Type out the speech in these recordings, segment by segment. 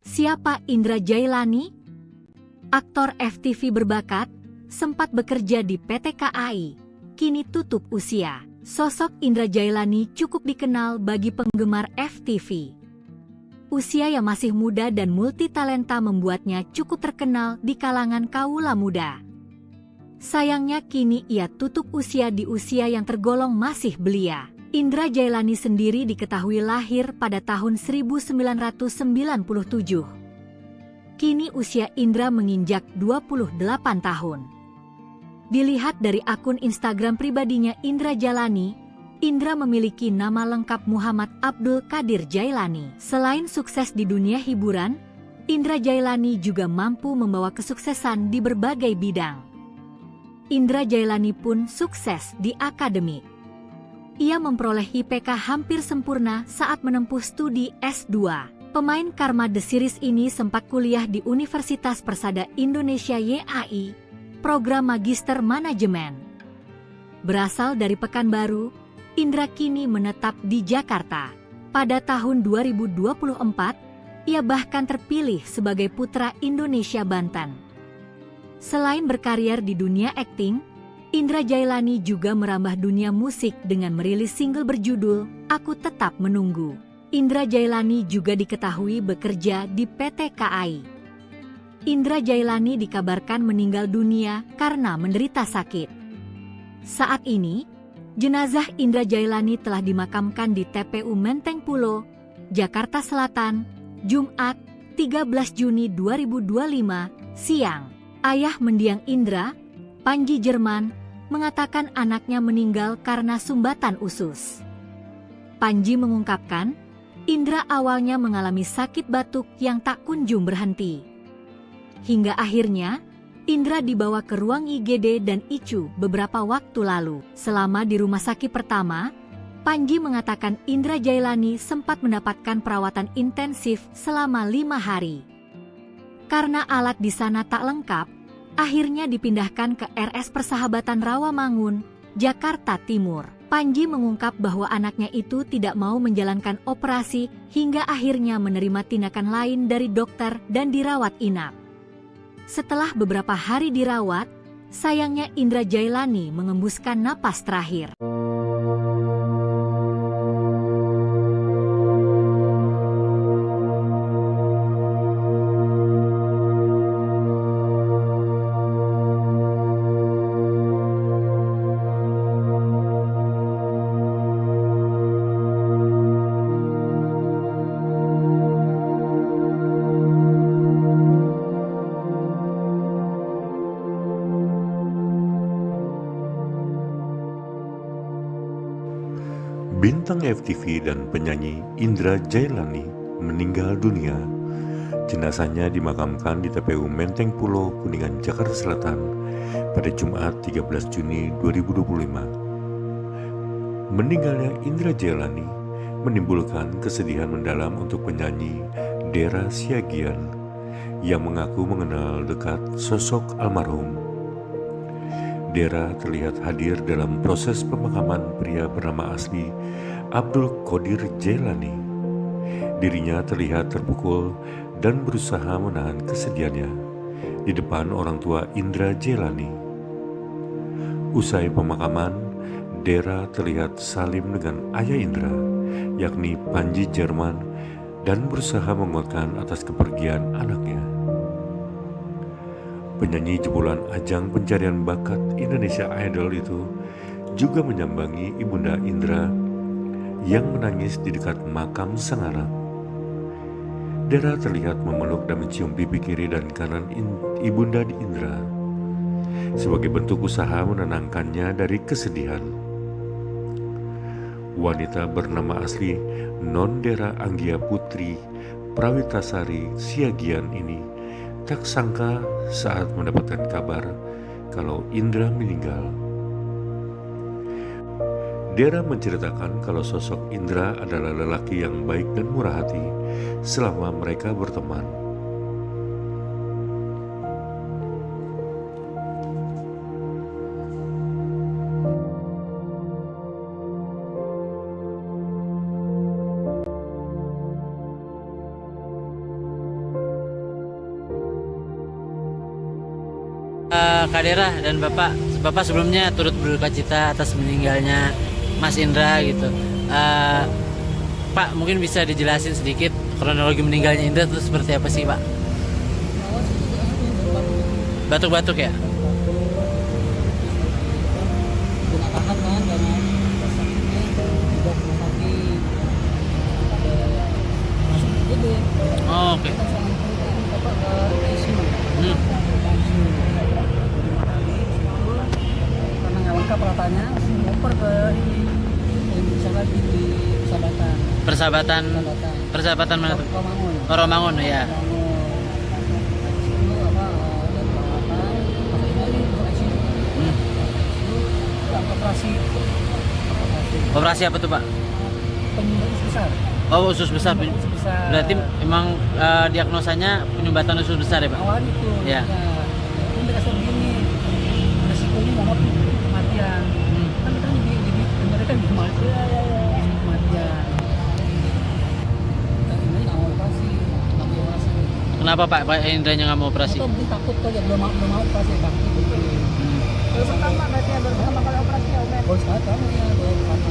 Siapa Indra Jailani? Aktor FTV berbakat, sempat bekerja di PT KAI, kini tutup usia. Sosok Indra Jailani cukup dikenal bagi penggemar FTV. Usia yang masih muda dan multitalenta membuatnya cukup terkenal di kalangan kaula muda. Sayangnya kini ia tutup usia di usia yang tergolong masih belia. Indra Jailani sendiri diketahui lahir pada tahun 1997. Kini usia Indra menginjak 28 tahun. Dilihat dari akun Instagram pribadinya Indra Jailani, Indra memiliki nama lengkap Muhammad Abdul Qadir Jailani. Selain sukses di dunia hiburan, Indra Jailani juga mampu membawa kesuksesan di berbagai bidang. Indra Jailani pun sukses di akademik. Ia memperoleh IPK hampir sempurna saat menempuh studi S2. Pemain Karma The Series ini sempat kuliah di Universitas Persada Indonesia YAI, program Magister Manajemen. Berasal dari Pekanbaru, Indra kini menetap di Jakarta. Pada tahun 2024, ia bahkan terpilih sebagai Putra Indonesia Banten. Selain berkarir di dunia akting, Indra Jailani juga merambah dunia musik dengan merilis single berjudul Aku Tetap Menunggu. Indra Jailani juga diketahui bekerja di PT KAI. Indra Jailani dikabarkan meninggal dunia karena menderita sakit. Saat ini, jenazah Indra Jailani telah dimakamkan di TPU Menteng Pulo, Jakarta Selatan, Jumat, 13 Juni 2025, siang. Ayah mendiang Indra, Panji Jerman, mengatakan anaknya meninggal karena sumbatan usus. Panji mengungkapkan, Indra awalnya mengalami sakit batuk yang tak kunjung berhenti. Hingga akhirnya, Indra dibawa ke ruang IGD dan ICU beberapa waktu lalu. Selama di rumah sakit pertama, Panji mengatakan Indra Jailani sempat mendapatkan perawatan intensif selama 5 hari. Karena alat di sana tak lengkap, akhirnya dipindahkan ke RS Persahabatan Rawamangun, Jakarta Timur. Panji mengungkap bahwa anaknya itu tidak mau menjalankan operasi hingga akhirnya menerima tindakan lain dari dokter dan dirawat inap. Setelah beberapa hari dirawat, sayangnya Indra Jailani mengembuskan napas terakhir. Bintang FTV dan penyanyi Indra Jailani meninggal dunia. Jenazahnya dimakamkan di TPU Menteng Pulo, Kuningan, Jakarta Selatan pada Jumat 13 Juni 2025. Meninggalnya Indra Jailani menimbulkan kesedihan mendalam untuk penyanyi Dera Siagian yang mengaku mengenal dekat sosok almarhum. Dera terlihat hadir dalam proses pemakaman pria bernama asli Abdul Qadir Jailani. Dirinya terlihat terpukul dan berusaha menahan kesedihannya di depan orang tua Indra Jailani. Usai pemakaman, Dera terlihat salim dengan ayah Indra, yakni Panji Jerman, dan berusaha menguatkan atas kepergian anaknya. Penyanyi jebolan ajang pencarian bakat Indonesia Idol itu juga menyambangi Ibunda Indra yang menangis di dekat makam sang anak. Dera terlihat memeluk dan mencium pipi kiri dan kanan Ibunda Indra sebagai bentuk usaha menenangkannya dari kesedihan. Wanita bernama asli Non Dera Anggia Putri Prawitasari Siagian ini tak sangka saat mendapatkan kabar kalau Indra meninggal. Dera menceritakan kalau sosok Indra adalah lelaki yang baik dan murah hati selama mereka berteman. Kak Dera dan Bapak sebelumnya turut berduka cita atas meninggalnya Mas Indra gitu. Pak, mungkin bisa dijelasin sedikit kronologi meninggalnya Indra itu seperti apa sih, Pak? Batuk-batuk ya? Oh, oke. Karena nggak lengkap alatnya, ngoper ke ini yang bisa lagi di persahabatan. Persahabatan mana tuh? Romangun. Oh, Romangun ya. Operasi Operasi apa tuh, Pak? penyumbatan besar. Oh, usus besar. Usus besar. Berarti emang diagnosanya penyumbatan usus besar ya, Pak? Awal itu. Ya. Ini dikasih begini. Resikonya mau kematian. Kan kita mereka bisa kematian. Ini nggak mau operasi. Kenapa Pak Indranya nggak mau operasi? Atau mungkin takut aja belum mau operasi takut. Baru pertama berarti ya, baru pertama kali operasi ya, Om? Baru pertama ya, baru pertama.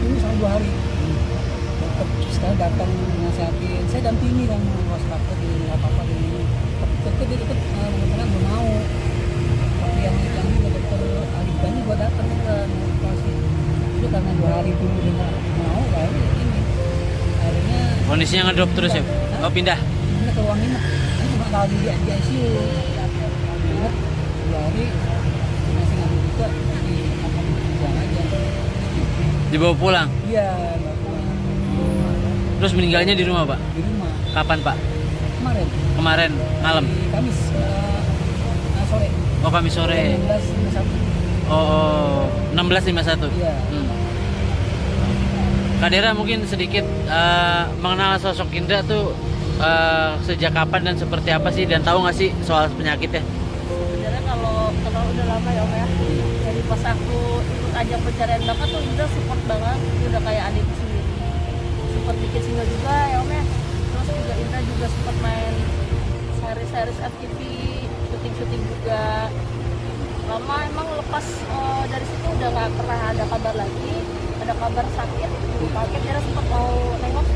Ini selama 2 hari. Sekarang datang nasihatin, saya dampingi kan was takut di apa-apa di tetep mengatakan belum mau. Tapi yang dokter Alibani gua datang kan operasi. Itu karena 2 hari dulu dia nggak mau, baru ini. Akhirnya Kondisinya ngedrop terus ya? Oh, pindah? Pindah ke ruang inap. Ini cuma kali di ICU. Ingat 2 hari masih nggak bisa di pulang aja. Dibawa pulang? Iya, nggak pulang. Terus meninggalnya di rumah, Pak? Di rumah. Kapan, Pak? Kemarin. Kemarin malam? Di Kamis sore. Oh, Kamis sore. 16.51. Oh, 16.51. Iya. Kak Dera mungkin sedikit mengenal sosok Indra tuh sejak kapan dan seperti apa sih, dan tahu nggak sih soal penyakitnya? Sebenarnya kalau kenal udah lama ya, Om ya. Jadi pas aku ikut ajak pencarian bakat tuh Indra support banget, dia udah kayak adikku sendiri. Support bikin single juga ya, Om ya. Terus juga Indra juga support main series FTV, syuting juga. Lama emang lepas dari situ udah nggak pernah ada kabar lagi. Ada kabar sakit, kaget dia sempat mau nengok,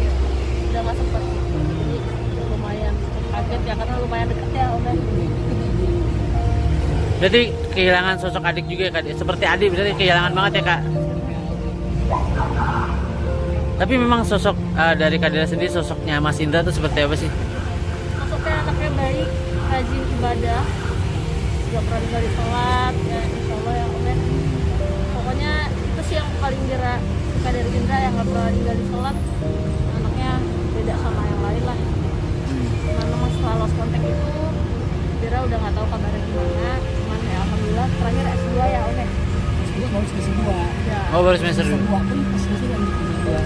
udah nggak sempat. Jadi lumayan kaget ya, karena lumayan deket ya, Om ya. Berarti kehilangan sosok adik juga ya, Kak? Seperti adik berarti kehilangan banget ya, Kak? Tapi memang sosok dari Kak Dera sendiri, sosoknya Mas Indra tuh seperti apa sih? Sosoknya anaknya baik, rajin ibadah, gak pernah ninggalin sholat, ya insya Allah ya, Om ya. Pokoknya itu sih yang paling Dera suka dari Indra, yang gak pernah ninggalin sholat. Anaknya beda sama yang lain lah. Cuman memang setelah lost contact itu Dera udah gak tahu kabarnya gimana. Cuman ya alhamdulillah terakhir S2 ya, Om ya. S2 baru semester 2. Ya. Oh, baru semester 2. Semester 2 pun pas semester yang kedua.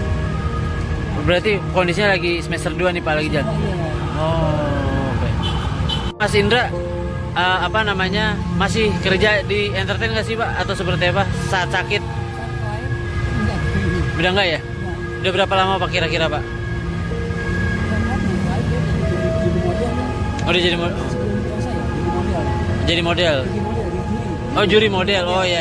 Berarti kondisinya lagi semester 2 nih, Pak, lagi jalan? Iya. Oh, oke. Mas Indra, apa namanya, masih kerja di entertain nggak sih, Pak? Atau seperti apa saat sakit? Enggak. Udah nggak ya? Udah berapa lama Pak kira-kira, Pak? Oh, udah jadi jadi model. Oh, juri model. Oh, ya.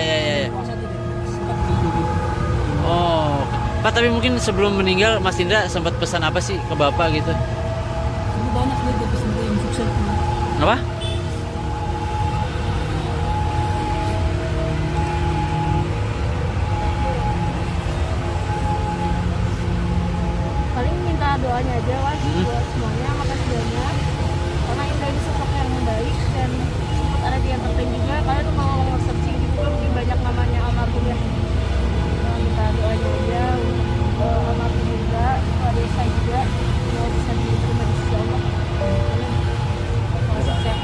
Oh, Pak, tapi mungkin sebelum meninggal Mas Indra sempat pesan apa sih ke Bapak gitu? Ini banyak dia pesan yang sukses. Apa? Paling minta doanya aja, Mas, buat semuanya. Makasih banyak karena Indra ini sosok yang baik, dan sempat ada di entertain juga. Kalian mau searching juga mungkin banyak namanya almarhum ya. Minta doanya aja untuk almarhum juga, ada saya juga mau bisa diterima di sisi Allah. Sukses ya.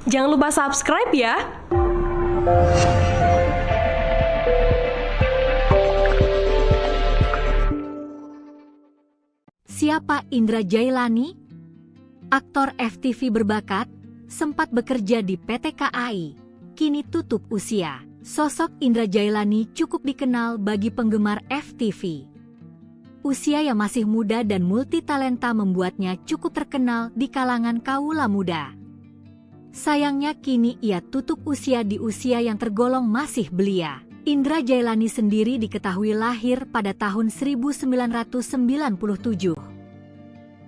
Jangan lupa subscribe ya. Siapa Indra Jailani? Aktor FTV berbakat, sempat bekerja di PT KAI, kini tutup usia. Sosok Indra Jailani cukup dikenal bagi penggemar FTV. Usia yang masih muda dan multitalenta membuatnya cukup terkenal di kalangan kaula muda. Sayangnya kini ia tutup usia di usia yang tergolong masih belia. Indra Jailani sendiri diketahui lahir pada tahun 1997.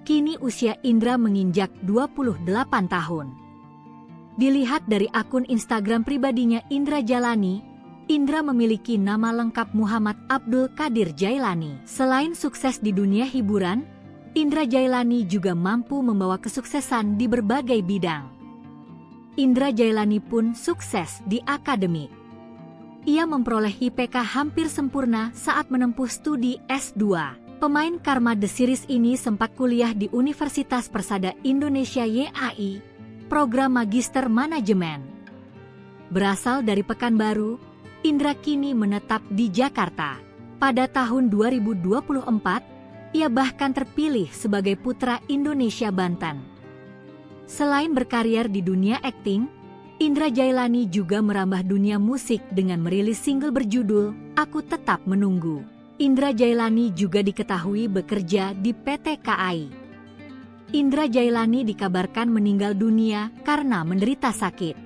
Kini usia Indra menginjak 28 tahun. Dilihat dari akun Instagram pribadinya Indra Jailani, Indra memiliki nama lengkap Muhammad Abdul Qadir Jailani. Selain sukses di dunia hiburan, Indra Jailani juga mampu membawa kesuksesan di berbagai bidang. Indra Jailani pun sukses di akademik. Ia memperoleh IPK hampir sempurna saat menempuh studi S2. Pemain Karma The Series ini sempat kuliah di Universitas Persada Indonesia YAI, program Magister Manajemen. Berasal dari Pekanbaru, Indra kini menetap di Jakarta. Pada tahun 2024, ia bahkan terpilih sebagai Putra Indonesia Banten. Selain berkarier di dunia akting, Indra Jailani juga merambah dunia musik dengan merilis single berjudul Aku Tetap Menunggu. Indra Jailani juga diketahui bekerja di PT KAI. Indra Jailani dikabarkan meninggal dunia karena menderita sakit.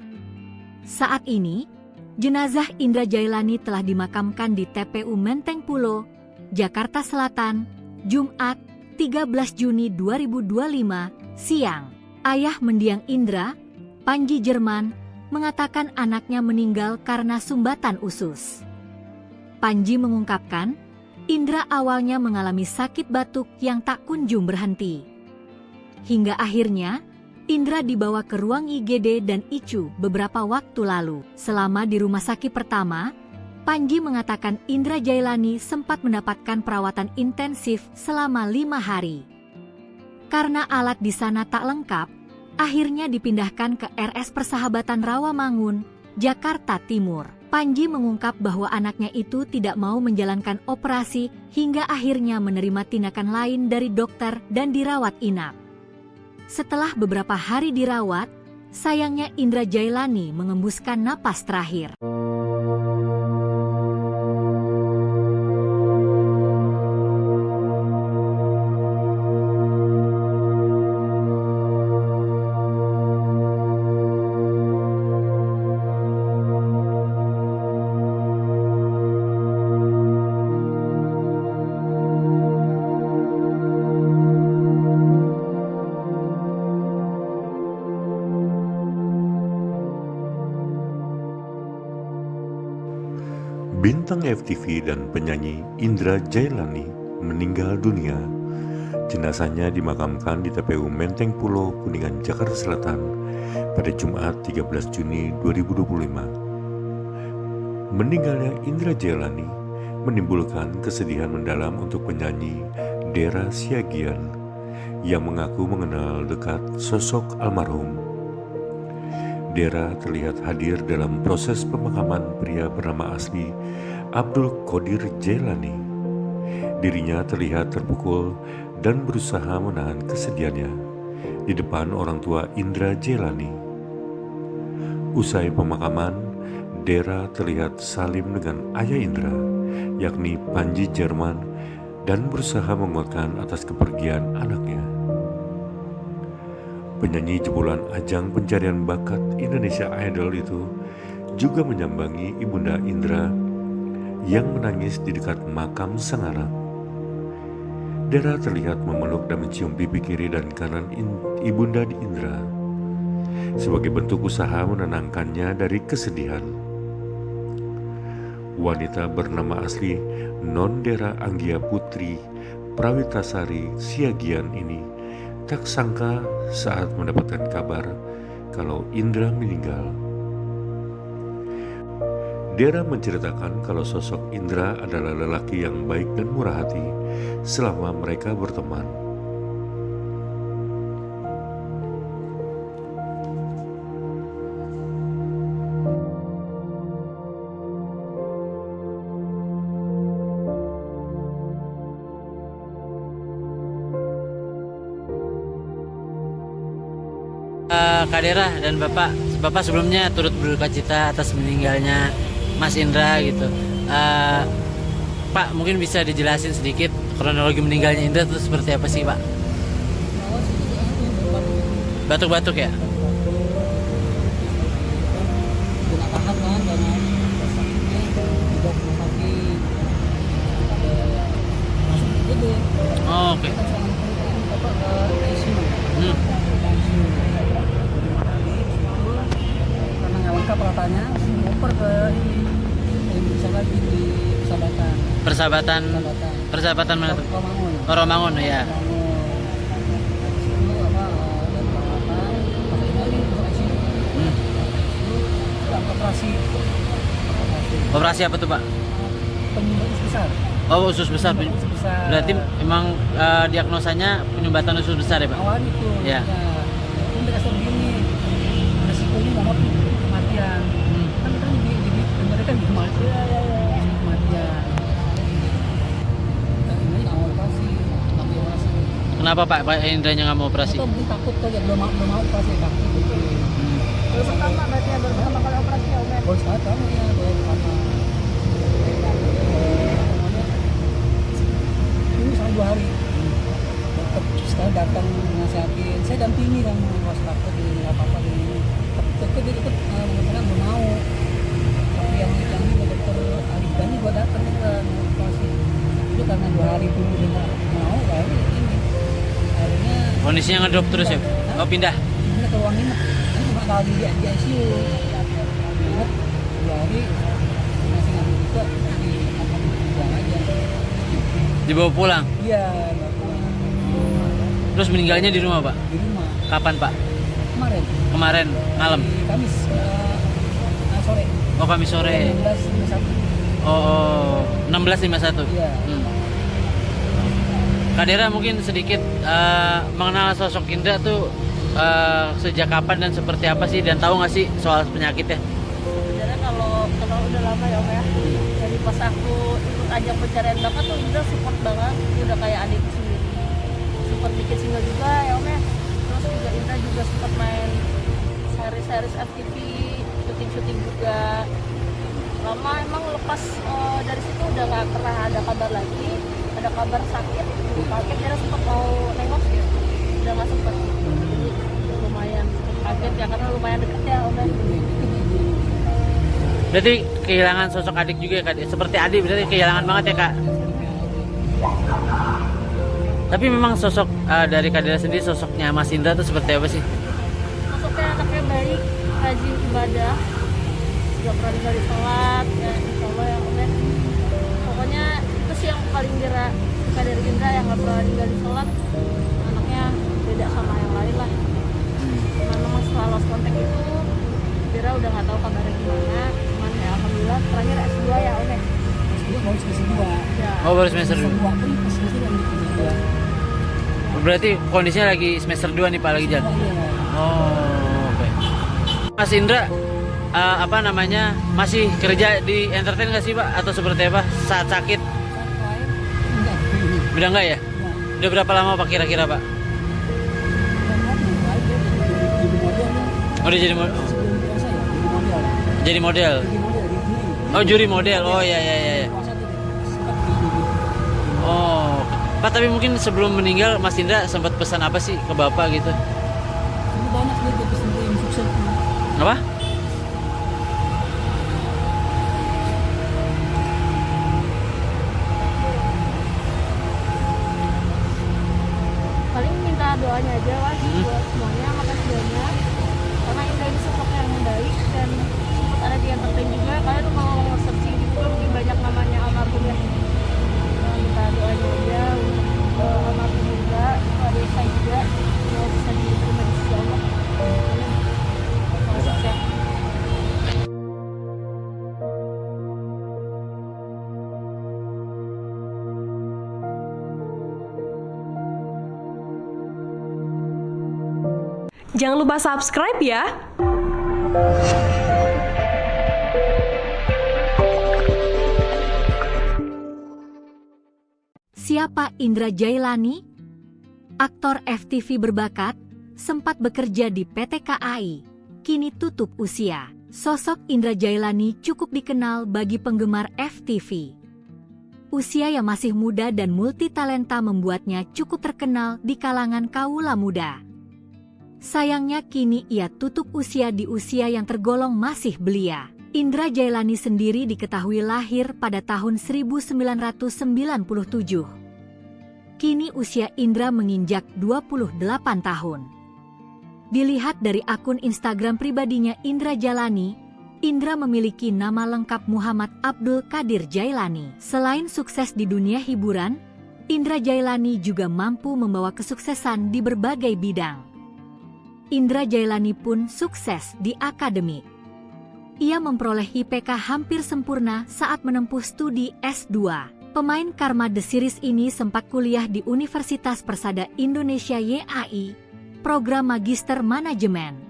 Saat ini, jenazah Indra Jailani telah dimakamkan di TPU Menteng Pulo, Jakarta Selatan, Jumat, 13 Juni 2025, siang. Ayah mendiang Indra, Panji Jerman, mengatakan anaknya meninggal karena sumbatan usus. Panji mengungkapkan, Indra awalnya mengalami sakit batuk yang tak kunjung berhenti. Hingga akhirnya, Indra dibawa ke ruang IGD dan ICU beberapa waktu lalu. Selama di rumah sakit pertama, Panji mengatakan Indra Jailani sempat mendapatkan perawatan intensif selama 5 hari. Karena alat di sana tak lengkap, akhirnya dipindahkan ke RS Persahabatan Rawamangun, Jakarta Timur. Panji mengungkap bahwa anaknya itu tidak mau menjalankan operasi hingga akhirnya menerima tindakan lain dari dokter dan dirawat inap. Setelah beberapa hari dirawat, sayangnya Indra Jailani mengembuskan napas terakhir. Bintang FTV dan penyanyi Indra Jailani meninggal dunia. Jenazahnya dimakamkan di TPU Menteng Pulo, Kuningan, Jakarta Selatan pada Jumat 13 Juni 2025. Meninggalnya Indra Jailani menimbulkan kesedihan mendalam untuk penyanyi Dera Siagian yang mengaku mengenal dekat sosok almarhum. Dera terlihat hadir dalam proses pemakaman pria bernama asli Abdul Qadir Jailani. Dirinya terlihat terpukul dan berusaha menahan kesedihannya di depan orang tua Indra Jailani. Usai pemakaman, Dera terlihat salim dengan ayah Indra, yakni Panji Jerman, dan berusaha menguatkan atas kepergian anaknya. Penyanyi jebolan ajang pencarian bakat Indonesia Idol itu juga menyambangi Ibunda Indra yang menangis di dekat makam sang anak. Dera terlihat memeluk dan mencium pipi kiri dan kanan Ibunda Indra sebagai bentuk usaha menenangkannya dari kesedihan. Wanita bernama asli Non Dera Anggia Putri Prawitasari Siagian ini tak sangka saat mendapatkan kabar kalau Indra meninggal. Dera menceritakan kalau sosok Indra adalah lelaki yang baik dan murah hati selama mereka berteman. Kak Dera dan Bapak sebelumnya turut berduka cita atas meninggalnya Mas Indra gitu. Pak, mungkin bisa dijelasin sedikit kronologi meninggalnya Indra itu seperti apa sih, Pak? Batuk-batuk ya? Kena tahan kan karena sakitnya dibawa ke rumah sakit, masuk gede. Oh, oke. Kita sama ke ICU. Hmm. Karena nggak lengkap peralatannya, oper ke yang bisa lagi di Persahabatan. Persahabatan mana tuh? Romangun. Oh, Romangun ya. Itu apa dan peralatan pas kembali ke ICU. Operasi Operasi apa tuh, Pak? penyumbatan besar. Oh, usus besar. Usus besar. Berarti emang diagnosanya penyumbatan usus besar ya, Pak? Awalnya itu Ya. itu dikasih begini, resikonya banget kematian. Kan mereka di kematian. Ini nggak mau operasi, nggak mau operasi. Kenapa Pak Indranya nggak mau operasi? Atau mungkin takut aja, belum mau operasi, takut gitu. Baru pertama berarti ya, baru pertama kali operasi ya, Om ya? Baru sekali kamu ya, baru pertama. Ini sampai 2 hari. Tetap sekali datang nasihatin, saya dampingi kan was takut di apa-apa di ini. Tapi dia ikut kadang-kadang belum mau. Tapi yang ini dokter Alif Dhani gua datang ke operasi. Itu karena 2 hari dulu dia nggak mau, baru ini. Akhirnya Kondisinya ngedrop terus ya? Oh, pindah. ini ke ruang inap. Ini cuma kali di ICU. Inap 2 hari masih ngambil juga di pulang aja. Dibawa pulang. Iya, nggak pulang. Terus meninggalnya di rumah, Pak? Di rumah Kapan, Pak? kemarin. Kemarin malam. Di Kamis sore. Oh, Kamis sore. 16.51. Oh, 1651. Iya. Kak Dera mungkin sedikit mengenal sosok Indra tuh sejak kapan dan seperti apa sih, dan tahu nggak sih soal penyakitnya? Sebenarnya kalau udah lama ya, Om ya. Jadi pas aku ikut ajang pencarian bakat tuh Indra support banget, udah kayak adikku sendiri. Support bikin single juga ya, Om ya. Terus juga Indra juga sempat main series FTV, syuting juga. Lama emang lepas dari situ udah nggak pernah ada kabar lagi. Ada kabar sakit, kaget dia sempat mau nengok ya, udah nggak sempat. Jadi lumayan kaget ya, karena lumayan deket ya, Om ya. Berarti kehilangan sosok adik juga ya, Kak? Seperti adik, berarti kehilangan banget ya, Kak? Tapi memang sosok dari Kak Dera sendiri, sosoknya Mas Indra tuh seperti apa sih? Masuknya anaknya baik, rajin ibadah, gak pernah ninggalin sholat, ya insya Allah ya, Om ya. Pokoknya itu sih yang paling Dera suka dari Indra, yang gak pernah ninggalin sholat. Anaknya beda sama yang lain lah. Cuman memang setelah lost contact itu Dera udah gak tahu kabarnya gimana. Cuman ya alhamdulillah terakhir S2 ya, Om ya. Dia baru semester 2. Ya. Oh, baru semester 2. Semester 2 pun pas semester yang di semester 2. Berarti kondisinya lagi semester 2 nih, Pak, lagi jalan. Iya. Oh, oke. Mas Indra apa namanya, masih kerja di entertain nggak sih, Pak, atau seperti apa saat sakit? Enggak. Udah nggak ya? Udah berapa lama, Pak, kira-kira, Pak? Oh, udah jadi jadi model. Oh, juri model. Oh, ya. Oh, Pak, tapi mungkin sebelum meninggal Mas Indra sempat pesan apa sih ke Bapak gitu? Ini banyak sih dia pesan yang sukses. Apa? Paling minta doanya aja lah buat semuanya, makasih banyak karena Indra ini sosok yang baik dan sempat ada di entertain juga. Kalian mau searching gitu mungkin banyak namanya almarhum ya. Nah, minta doanya aja untuk almarhum juga, adik saya juga mau bisa diterima di sisi Allah. Sukses. Jangan lupa subscribe ya. Siapa Indra Jailani? Aktor FTV berbakat, sempat bekerja di PT KAI, kini tutup usia. Sosok Indra Jailani cukup dikenal bagi penggemar FTV. Usia yang masih muda dan multitalenta membuatnya cukup terkenal di kalangan kaula muda. Sayangnya kini ia tutup usia di usia yang tergolong masih belia. Indra Jailani sendiri diketahui lahir pada tahun 1997. Kini usia Indra menginjak 28 tahun. Dilihat dari akun Instagram pribadinya Indra Jailani, Indra memiliki nama lengkap Muhammad Abdul Qadir Jailani. Selain sukses di dunia hiburan, Indra Jailani juga mampu membawa kesuksesan di berbagai bidang. Indra Jailani pun sukses di akademik. Ia memperoleh IPK hampir sempurna saat menempuh studi S2. Pemain Karma The Series ini sempat kuliah di Universitas Persada Indonesia YAI, program Magister Manajemen.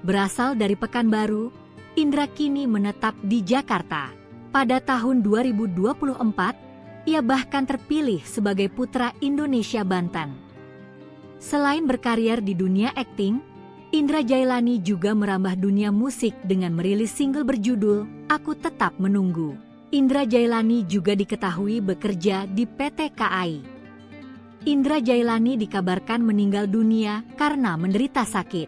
Berasal dari Pekanbaru, Indra kini menetap di Jakarta. Pada tahun 2024, ia bahkan terpilih sebagai Putra Indonesia Banten. Selain berkarier di dunia akting, Indra Jailani juga merambah dunia musik dengan merilis single berjudul Aku Tetap Menunggu. Indra Jailani juga diketahui bekerja di PT KAI. Indra Jailani dikabarkan meninggal dunia karena menderita sakit.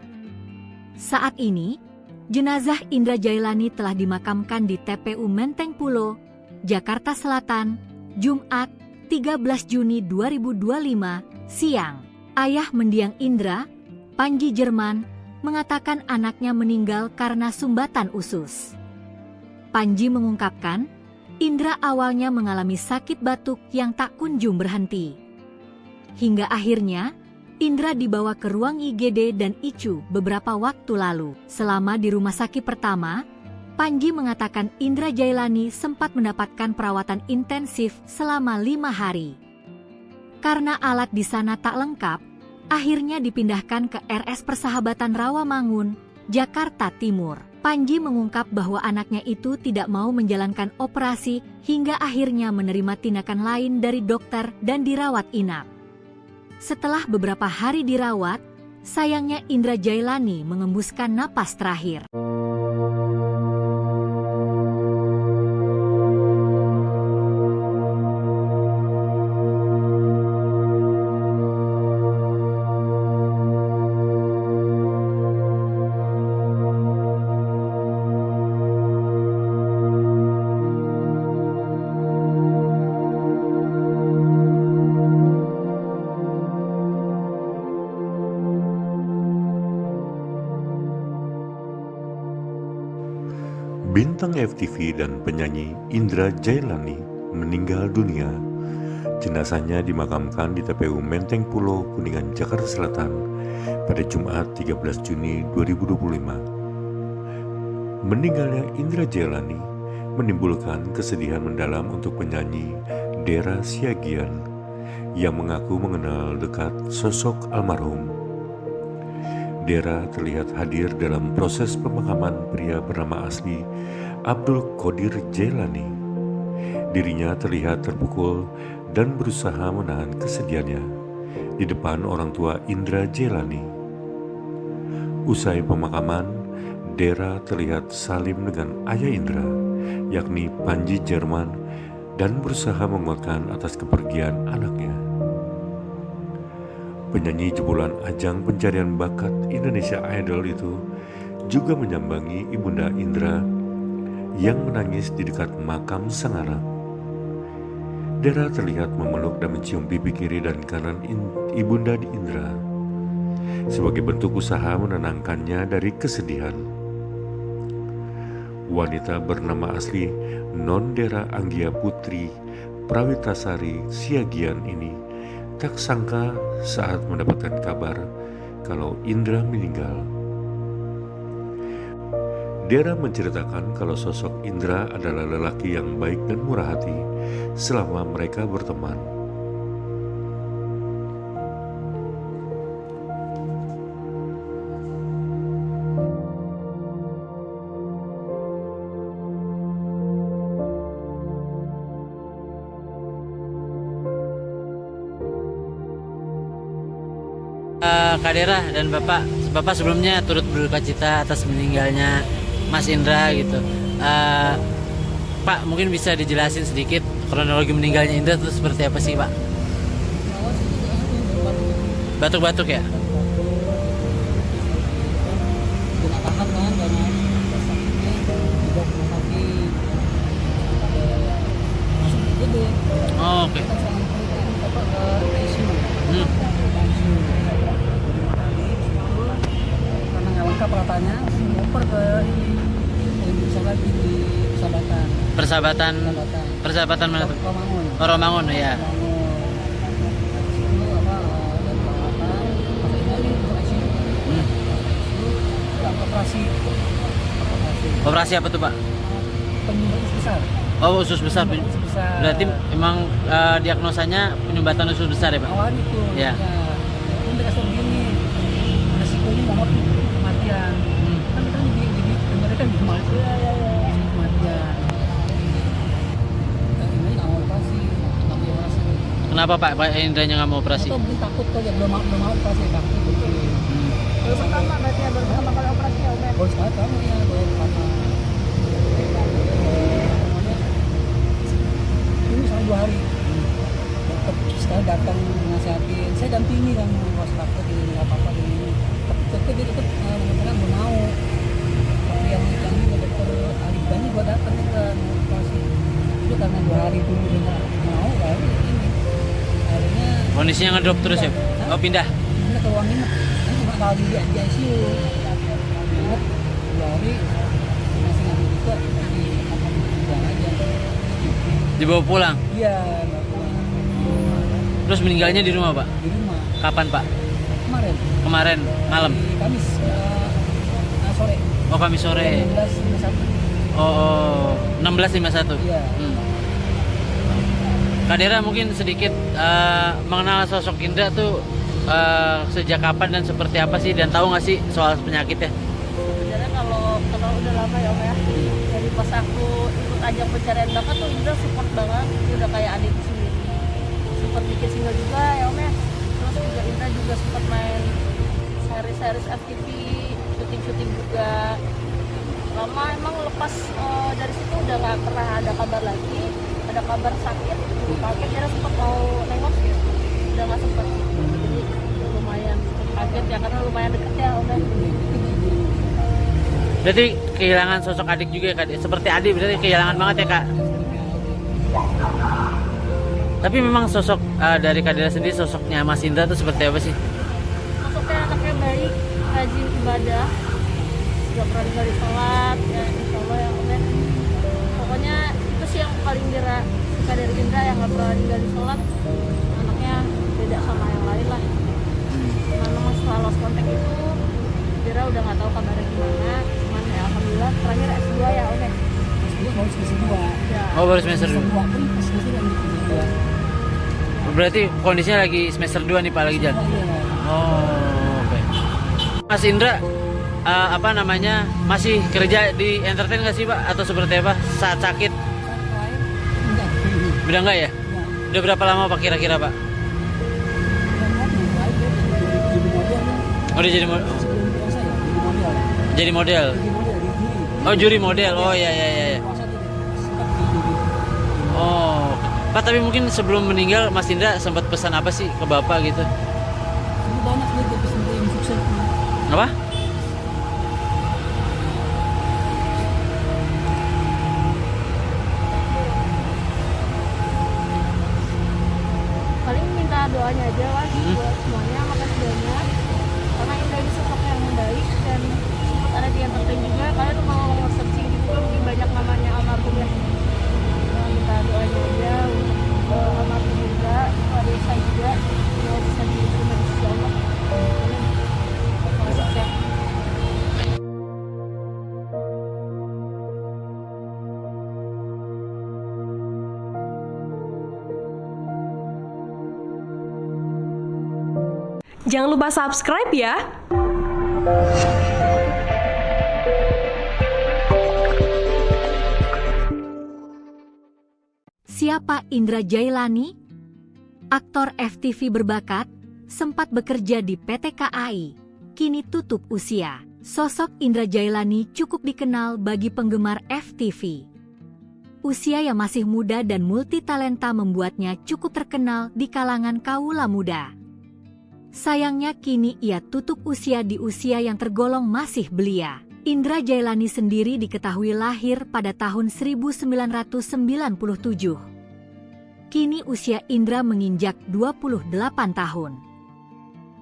Saat ini, jenazah Indra Jailani telah dimakamkan di TPU Menteng Pulo, Jakarta Selatan, Jumat 13 Juni 2025, siang. Ayah mendiang Indra, Panji Jerman, mengatakan anaknya meninggal karena sumbatan usus. Panji mengungkapkan, Indra awalnya mengalami sakit batuk yang tak kunjung berhenti. Hingga akhirnya, Indra dibawa ke ruang IGD dan ICU beberapa waktu lalu. Selama di rumah sakit pertama, Panji mengatakan Indra Jailani sempat mendapatkan perawatan intensif selama 5 hari. Karena alat di sana tak lengkap, akhirnya dipindahkan ke RS Persahabatan Rawamangun, Jakarta Timur. Panji mengungkap bahwa anaknya itu tidak mau menjalankan operasi hingga akhirnya menerima tindakan lain dari dokter dan dirawat inap. Setelah beberapa hari dirawat, sayangnya Indra Jailani mengembuskan napas terakhir. Bintang FTV dan penyanyi Indra Jailani meninggal dunia. Jenazahnya dimakamkan di TPU Menteng Pulo, Kuningan, Jakarta Selatan pada Jumat 13 Juni 2025. Meninggalnya Indra Jailani menimbulkan kesedihan mendalam untuk penyanyi Dera Siagian yang mengaku mengenal dekat sosok almarhum. Dera terlihat hadir dalam proses pemakaman pria bernama asli Abdul Qadir Jailani. Dirinya terlihat terpukul dan berusaha menahan kesedihannya di depan orang tua Indra Jailani. Usai pemakaman, Dera terlihat salim dengan ayah Indra, yakni Panji Jerman, dan berusaha menguatkan atas kepergian anaknya. Penyanyi jebolan ajang pencarian bakat Indonesia Idol itu juga menyambangi Ibunda Indra yang menangis di dekat makam sang anak. Dera terlihat memeluk dan mencium pipi kiri dan kanan Ibunda Indra sebagai bentuk usaha menenangkannya dari kesedihan. Wanita bernama asli Non Dera Anggia Putri Prawitasari Siagian ini tak sangka saat mendapatkan kabar kalau Indra meninggal. Dera menceritakan kalau sosok Indra adalah lelaki yang baik dan murah hati selama mereka berteman. Kak Dera dan Bapak sebelumnya turut berduka cita atas meninggalnya Mas Indra gitu. Pak, mungkin bisa dijelasin sedikit kronologi meninggalnya Indra itu seperti apa sih, Pak? Batuk-batuk ya? Kena tahan kan karena sakitnya dibawa ke rumah sakit, masuk IGD. Oh, oke. Kita sama apa ke ICU. Hmm. Karena nggak lengkap ratanya, oper ke yang bisa lagi di Persahabatan mana tuh? Romangun. Oh, Romangun ya. Itu apa dan perawatan maksudnya di ICU. Operasi Operasi apa tuh, Pak? penyumbatan besar. Oh, usus besar. Usus besar. Berarti emang diagnosanya penyumbatan usus besar ya, Pak? Awalnya itu Ya. Ini dikasih begini, resikonya banget kematian. Kan kita jadi mereka di kematian. Ini nggak mau operasi, nggak mau operasi. Kenapa Pak Indranya nggak mau operasi? Atau mungkin takut kok ya belum mau operasi takut gitu. Baru pertama berarti ya, baru pertama kali operasi ya Om ya? Baru sekali kamu ya baru pertama. Ini selama 2 hari. Tetap sekali datang nasihatin, saya dampingi kan waspada di nggak apa-apa di ini. Tapi dia tetap kadang-kadang belum mau. Tapi yang ini dokter Alif Bani gua datang ke operasi. Itu karena 2 hari dulu dia nggak mau baru ini. Akhirnya Kondisinya ngedrop terus ya? Oh, pindah. ini ke ruang inap. Ini cuma kalau di ICU. Inap 2 hari masih nggak bisa di pulang aja. Dibawa pulang. Iya, nggak pulang. Terus meninggalnya di rumah, Pak? Di rumah Kapan, Pak? kemarin. Kemarin malam. Di Kamis sore. Oh, Kamis sore. 16.51. Oh, 16.51. Iya. Kak Dera mungkin sedikit mengenal sosok Indra tuh sejak kapan dan seperti apa sih, dan tahu nggak sih soal penyakitnya? Sebenarnya kalau kenal udah lama ya Om ya. Dari pas aku ikut ajang pencarian bakat tuh Indra support banget. Dia udah kayak adikku sendiri. Sempat bikin single juga ya Om ya. Terus juga Indra juga sempat main series FTV, syuting juga. Lama emang lepas dari situ udah nggak pernah ada kabar lagi. Ada kabar sakit, kaget dia sempat mau nengok gitu. Udah nggak sempat. Jadi lumayan kaget ya karena lumayan deket ya Om ya. Berarti kehilangan sosok adik juga ya, Kak? Seperti adik berarti kehilangan banget ya, Kak? Tapi memang sosok dari Kak Dera sendiri, sosoknya Mas Indra tuh seperti apa sih? Masuknya anaknya baik, rajin ibadah, gak pernah ninggalin sholat, ya insya Allah ya Om ya. Pokoknya itu sih yang paling Dera suka dari Indra, yang gak pernah ninggalin sholat. Anaknya beda sama yang lain lah. Karena memang setelah lost contact itu Dera udah gak tahu kabarnya gimana. Cuman ya alhamdulillah terakhir S2 ya Om ya. Dia baru semester 2. Ya. Oh, baru semester 2. Semester 2 kan semester yang di Berarti kondisinya lagi semester 2 nih Pak, lagi jalan? Oh, oke. Mas Indra, apa namanya, masih kerja di entertain nggak sih Pak? Atau seperti apa saat sakit? Enggak. Udah nggak ya? Udah berapa lama Pak kira-kira Pak? Oh, udah jadi jadi model. Oh, juri model. Oh, ya. Oh, Pak, tapi mungkin sebelum meninggal Mas Indra sempat pesan apa sih ke Bapak gitu? Ini banyak nih pesan yang sukses. Apa? Paling minta doanya aja lah buat semuanya, makasih banyak. Karena Indra ini sosok yang baik dan sempat ada di entertain juga. Kalian kalau mau searching gitu mungkin banyak namanya almarhum ya. Nah, minta doanya aja untuk almarhum juga, adik saya juga, semoga bisa diterima di sisi Allah. Sukses ya. Jangan lupa subscribe ya. Siapa Indra Jailani? Aktor FTV berbakat, sempat bekerja di PT KAI, kini tutup usia. Sosok Indra Jailani cukup dikenal bagi penggemar FTV. Usia yang masih muda dan multitalenta membuatnya cukup terkenal di kalangan kaula muda. Sayangnya kini ia tutup usia di usia yang tergolong masih belia. Indra Jailani sendiri diketahui lahir pada tahun 1997. Kini usia Indra menginjak 28 tahun.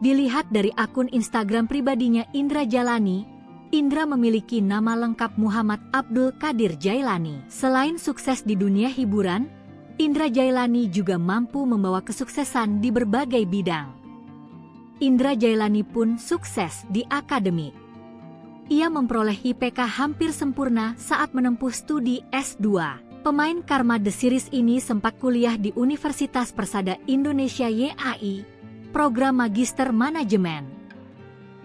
Dilihat dari akun Instagram pribadinya Indra Jailani, Indra memiliki nama lengkap Muhammad Abdul Qadir Jailani. Selain sukses di dunia hiburan, Indra Jailani juga mampu membawa kesuksesan di berbagai bidang. Indra Jailani pun sukses di akademik. Ia memperoleh IPK hampir sempurna saat menempuh studi S2. Pemain Karma The Series ini sempat kuliah di Universitas Persada Indonesia YAI, program Magister Manajemen.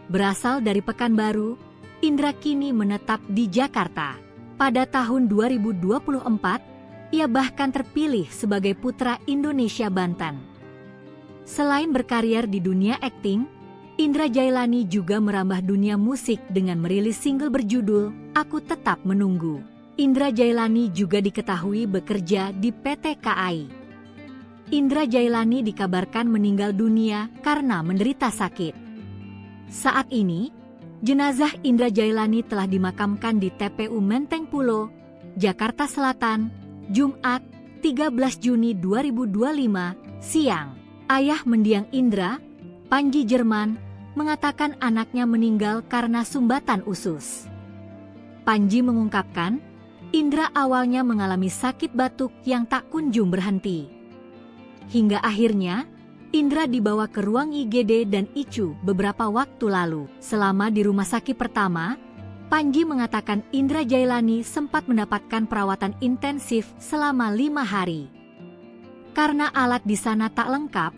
Berasal dari Pekanbaru, Indra kini menetap di Jakarta. Pada tahun 2024, ia bahkan terpilih sebagai Putra Indonesia Banten. Selain berkarier di dunia akting, Indra Jailani juga merambah dunia musik dengan merilis single berjudul Aku Tetap Menunggu. Indra Jailani juga diketahui bekerja di PT KAI. Indra Jailani dikabarkan meninggal dunia karena menderita sakit. Saat ini, jenazah Indra Jailani telah dimakamkan di TPU Menteng Pulo, Jakarta Selatan, Jumat, 13 Juni 2025, siang. Ayah mendiang Indra, Panji Jerman, mengatakan anaknya meninggal karena sumbatan usus. Panji mengungkapkan, Indra awalnya mengalami sakit batuk yang tak kunjung berhenti. Hingga akhirnya, Indra dibawa ke ruang IGD dan ICU beberapa waktu lalu. Selama di rumah sakit pertama, Panji mengatakan Indra Jailani sempat mendapatkan perawatan intensif selama 5 hari. Karena alat di sana tak lengkap,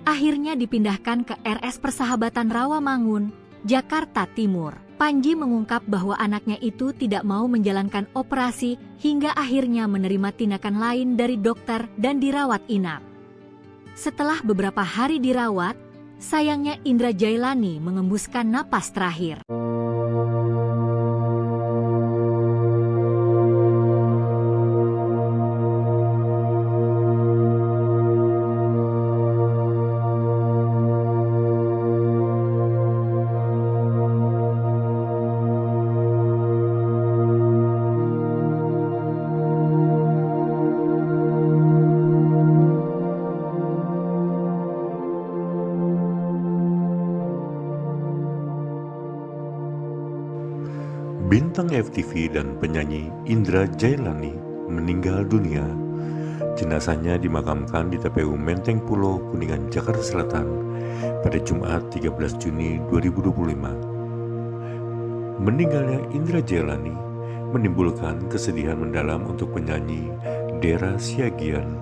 akhirnya dipindahkan ke RS Persahabatan Rawamangun, Jakarta Timur. Panji mengungkap bahwa anaknya itu tidak mau menjalankan operasi hingga akhirnya menerima tindakan lain dari dokter dan dirawat inap. Setelah beberapa hari dirawat, sayangnya Indra Jailani mengembuskan napas terakhir. Bintang FTV dan penyanyi Indra Jailani meninggal dunia. Jenazahnya dimakamkan di TPU Menteng Pulo, Kuningan, Jakarta Selatan pada Jumat 13 Juni 2025. Meninggalnya Indra Jailani menimbulkan kesedihan mendalam untuk penyanyi Dera Siagian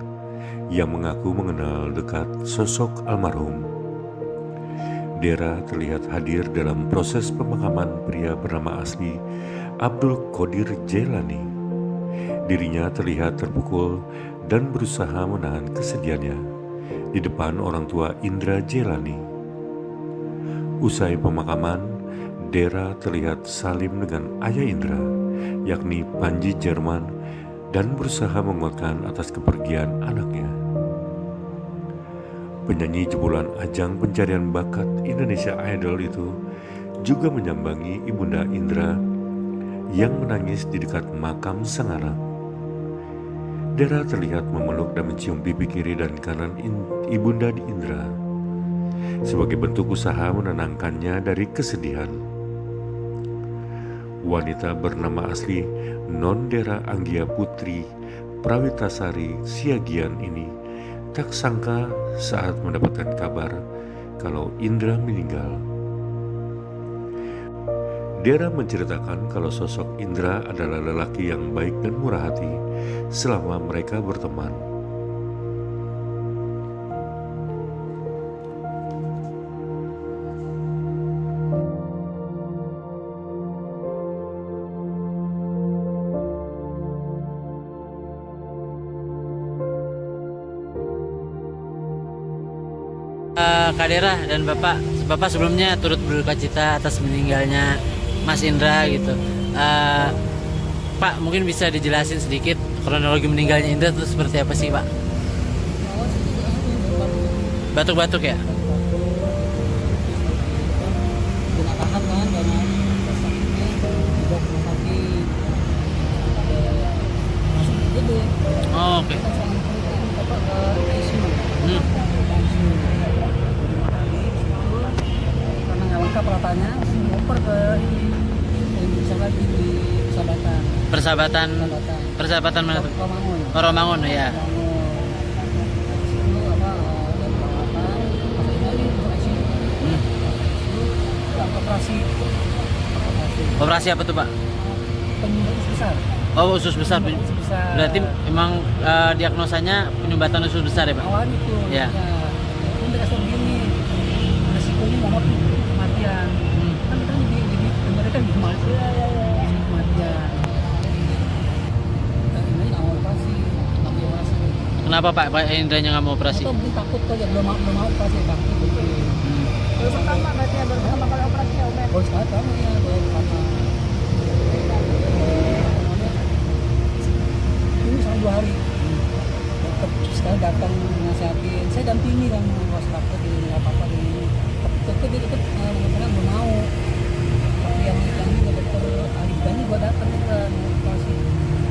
yang mengaku mengenal dekat sosok almarhum. Dera terlihat hadir dalam proses pemakaman pria bernama asli Abdul Qadir Jailani. Dirinya terlihat terpukul dan berusaha menahan kesedihannya di depan orang tua Indra Jailani. Usai pemakaman, Dera terlihat salim dengan ayah Indra, yakni Panji Jerman, dan berusaha menguatkan atas kepergian anaknya. Penyanyi jebolan ajang pencarian bakat Indonesia Idol itu juga menyambangi Ibunda Indra yang menangis di dekat makam sang anak. Dera terlihat memeluk dan mencium pipi kiri dan kanan Ibunda Indra sebagai bentuk usaha menenangkannya dari kesedihan. Wanita bernama asli Non Dera Anggia Putri Prawitasari Siagian ini tak sangka saat mendapatkan kabar kalau Indra meninggal. Dera menceritakan kalau sosok Indra adalah lelaki yang baik dan murah hati selama mereka berteman. Kak Dera dan Bapak sebelumnya turut berduka cita atas meninggalnya Mas Indra gitu. Pak, mungkin bisa dijelasin sedikit kronologi meninggalnya Indra itu seperti apa sih, Pak? Batuk-batuk ya? Kena tahan kan karena sakitnya dibawa ke rumah sakit, masuk gede. Oh, oke. Kita sama apa ke ICU. Hmm. Karena nggak lengkap peralatannya, ngoper ke ini yang bisa lagi di persahabatan. Persahabatan mana tuh? Romangun. Oh, Romangun ya. Itu apa dan peralatan maksudnya ini untuk ICU. Itu operasi. Operasi apa tuh, Pak? Penyumbatan besar. Oh, usus besar. Usus besar. Berarti emang diagnosanya penyumbatan usus besar ya, Pak? Awalnya itu. Ya. Itu mereka begini. Resikonya mau kematian. Kan mereka mereka di kematian. Kematian. Dan ini awal operasi. Kenapa Pak Indranya nggak mau operasi? Atau mungkin takut kok ya belum mau operasi takut gitu. Baru pertama berarti ya, baru pertama kali operasi ya Om ya. Baru sekali kamu ya baru pertama. Ini selama 2 hari. Tetap sekali datang nasihatin. Saya dampingi kan was takut di apa-apa di. Tetap dia tetap mengatakan belum mau. Tapi yang ini dokter ahli ini gua datang ke operasi.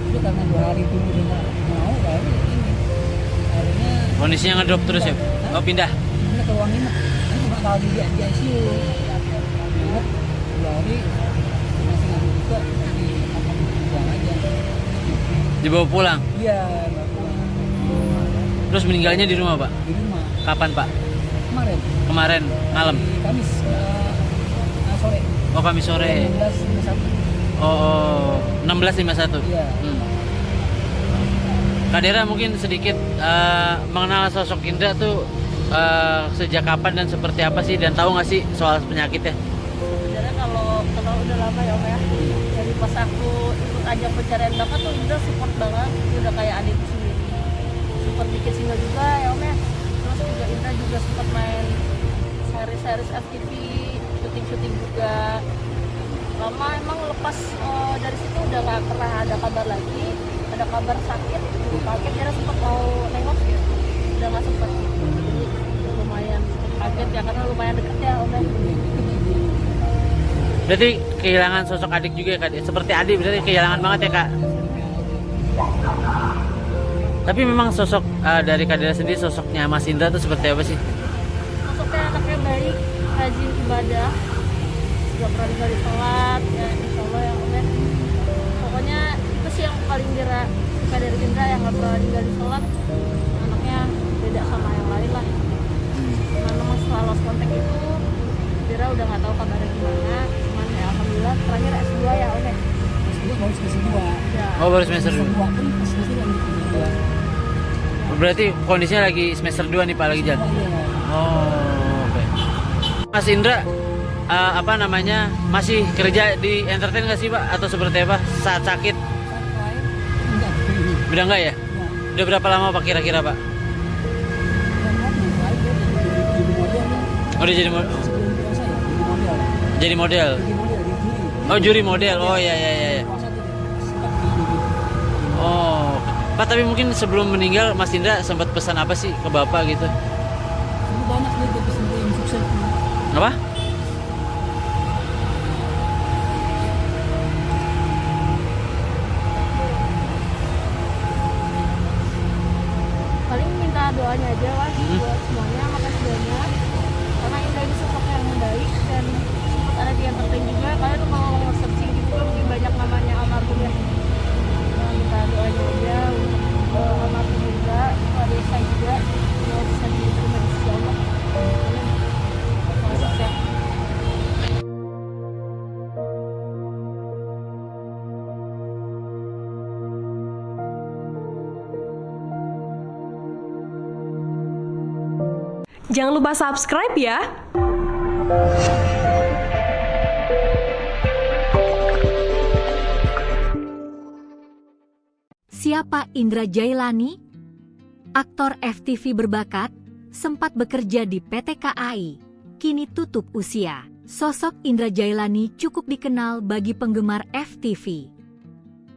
Itu karena 2 hari dulu dia nggak mau baru ini. Akhirnya Kondisinya ngedrop terus ya? Oh, pindah. ini ke ruang inap. Ini cuma kalau di ICU. Inap 2 hari masih nggak bisa di buang aja. Dibawa pulang. Iya, Terus meninggalnya di rumah, Pak? di rumah Kapan, Pak? kemarin Kemarin malam. di Kamis sore Oh, Kamis sore. 16.51. Oh, 16.51. Iya. Kak Dera mungkin sedikit mengenal sosok Indra tuh sejak kapan dan seperti apa sih, dan tahu nggak sih soal penyakitnya? Sebenarnya kalau udah lama ya Om ya. Jadi pas aku ikut ajang pencarian bakat tuh Indra support banget. Dia udah kayak adikku sendiri. Support bikin single juga ya Om ya. Terus juga Indra juga sempat main series FTV, syuting juga. Lama emang lepas dari situ udah nggak pernah ada kabar lagi. Ada kabar sakit, kaget dia sempat mau nengok gitu. Udah nggak sempat. Jadi lumayan kaget ya karena lumayan deket ya Om ya. Berarti kehilangan sosok adik juga ya, Kak? Seperti adik berarti kehilangan banget ya, Kak? Tapi memang sosok dari Kak Dera sendiri, sosoknya Mas Indra tuh seperti apa sih? Sosoknya anaknya baik, rajin ibadah, gak pernah ninggalin sholat, ya insya Allah ya Om ya. Pokoknya itu sih yang paling Dera suka dari Indra, yang gak pernah ninggalin sholat. Anaknya beda sama yang lain lah. Karena memang setelah lost contact itu Dera udah gak tahu kabarnya gimana. Cuman ya alhamdulillah terakhir S2 ya Om ya. Terus baru semester 2. Ya. Oh, baru semester 2. Semester 2 kan semester yang kedua. Berarti kondisinya lagi semester 2 nih, Pak, lagi jalan. Iya. Oh, oke. Mas Indra apa namanya, masih kerja di entertain nggak sih, Pak, atau seperti apa saat sakit? Sampai enggak. Udah nggak ya? Ya. Udah berapa lama, Pak, kira-kira, Pak? Oh, udah jadi jadi model. Oh, juri model. Oh, ya. Oh, Pak, tapi mungkin sebelum meninggal Mas Indra sempat pesan apa sih ke Bapak gitu? Banyak nih dia pesan yang sukses. Apa? Paling minta doanya aja Wah buat semuanya, makasih banyak karena Indra ini sosok yang baik dan sempat ada di entertain juga. Kalian kalau searching gitu mungkin banyak namanya almarhum ya. Nah, minta doanya aja untuk almarhum juga, ada saya juga mau bisa diterima di sisi Allah. Sukses ya. Jangan lupa subscribe ya. Siapa Indra Jailani? Aktor FTV berbakat, sempat bekerja di PT KAI, kini tutup usia. Sosok Indra Jailani cukup dikenal bagi penggemar FTV.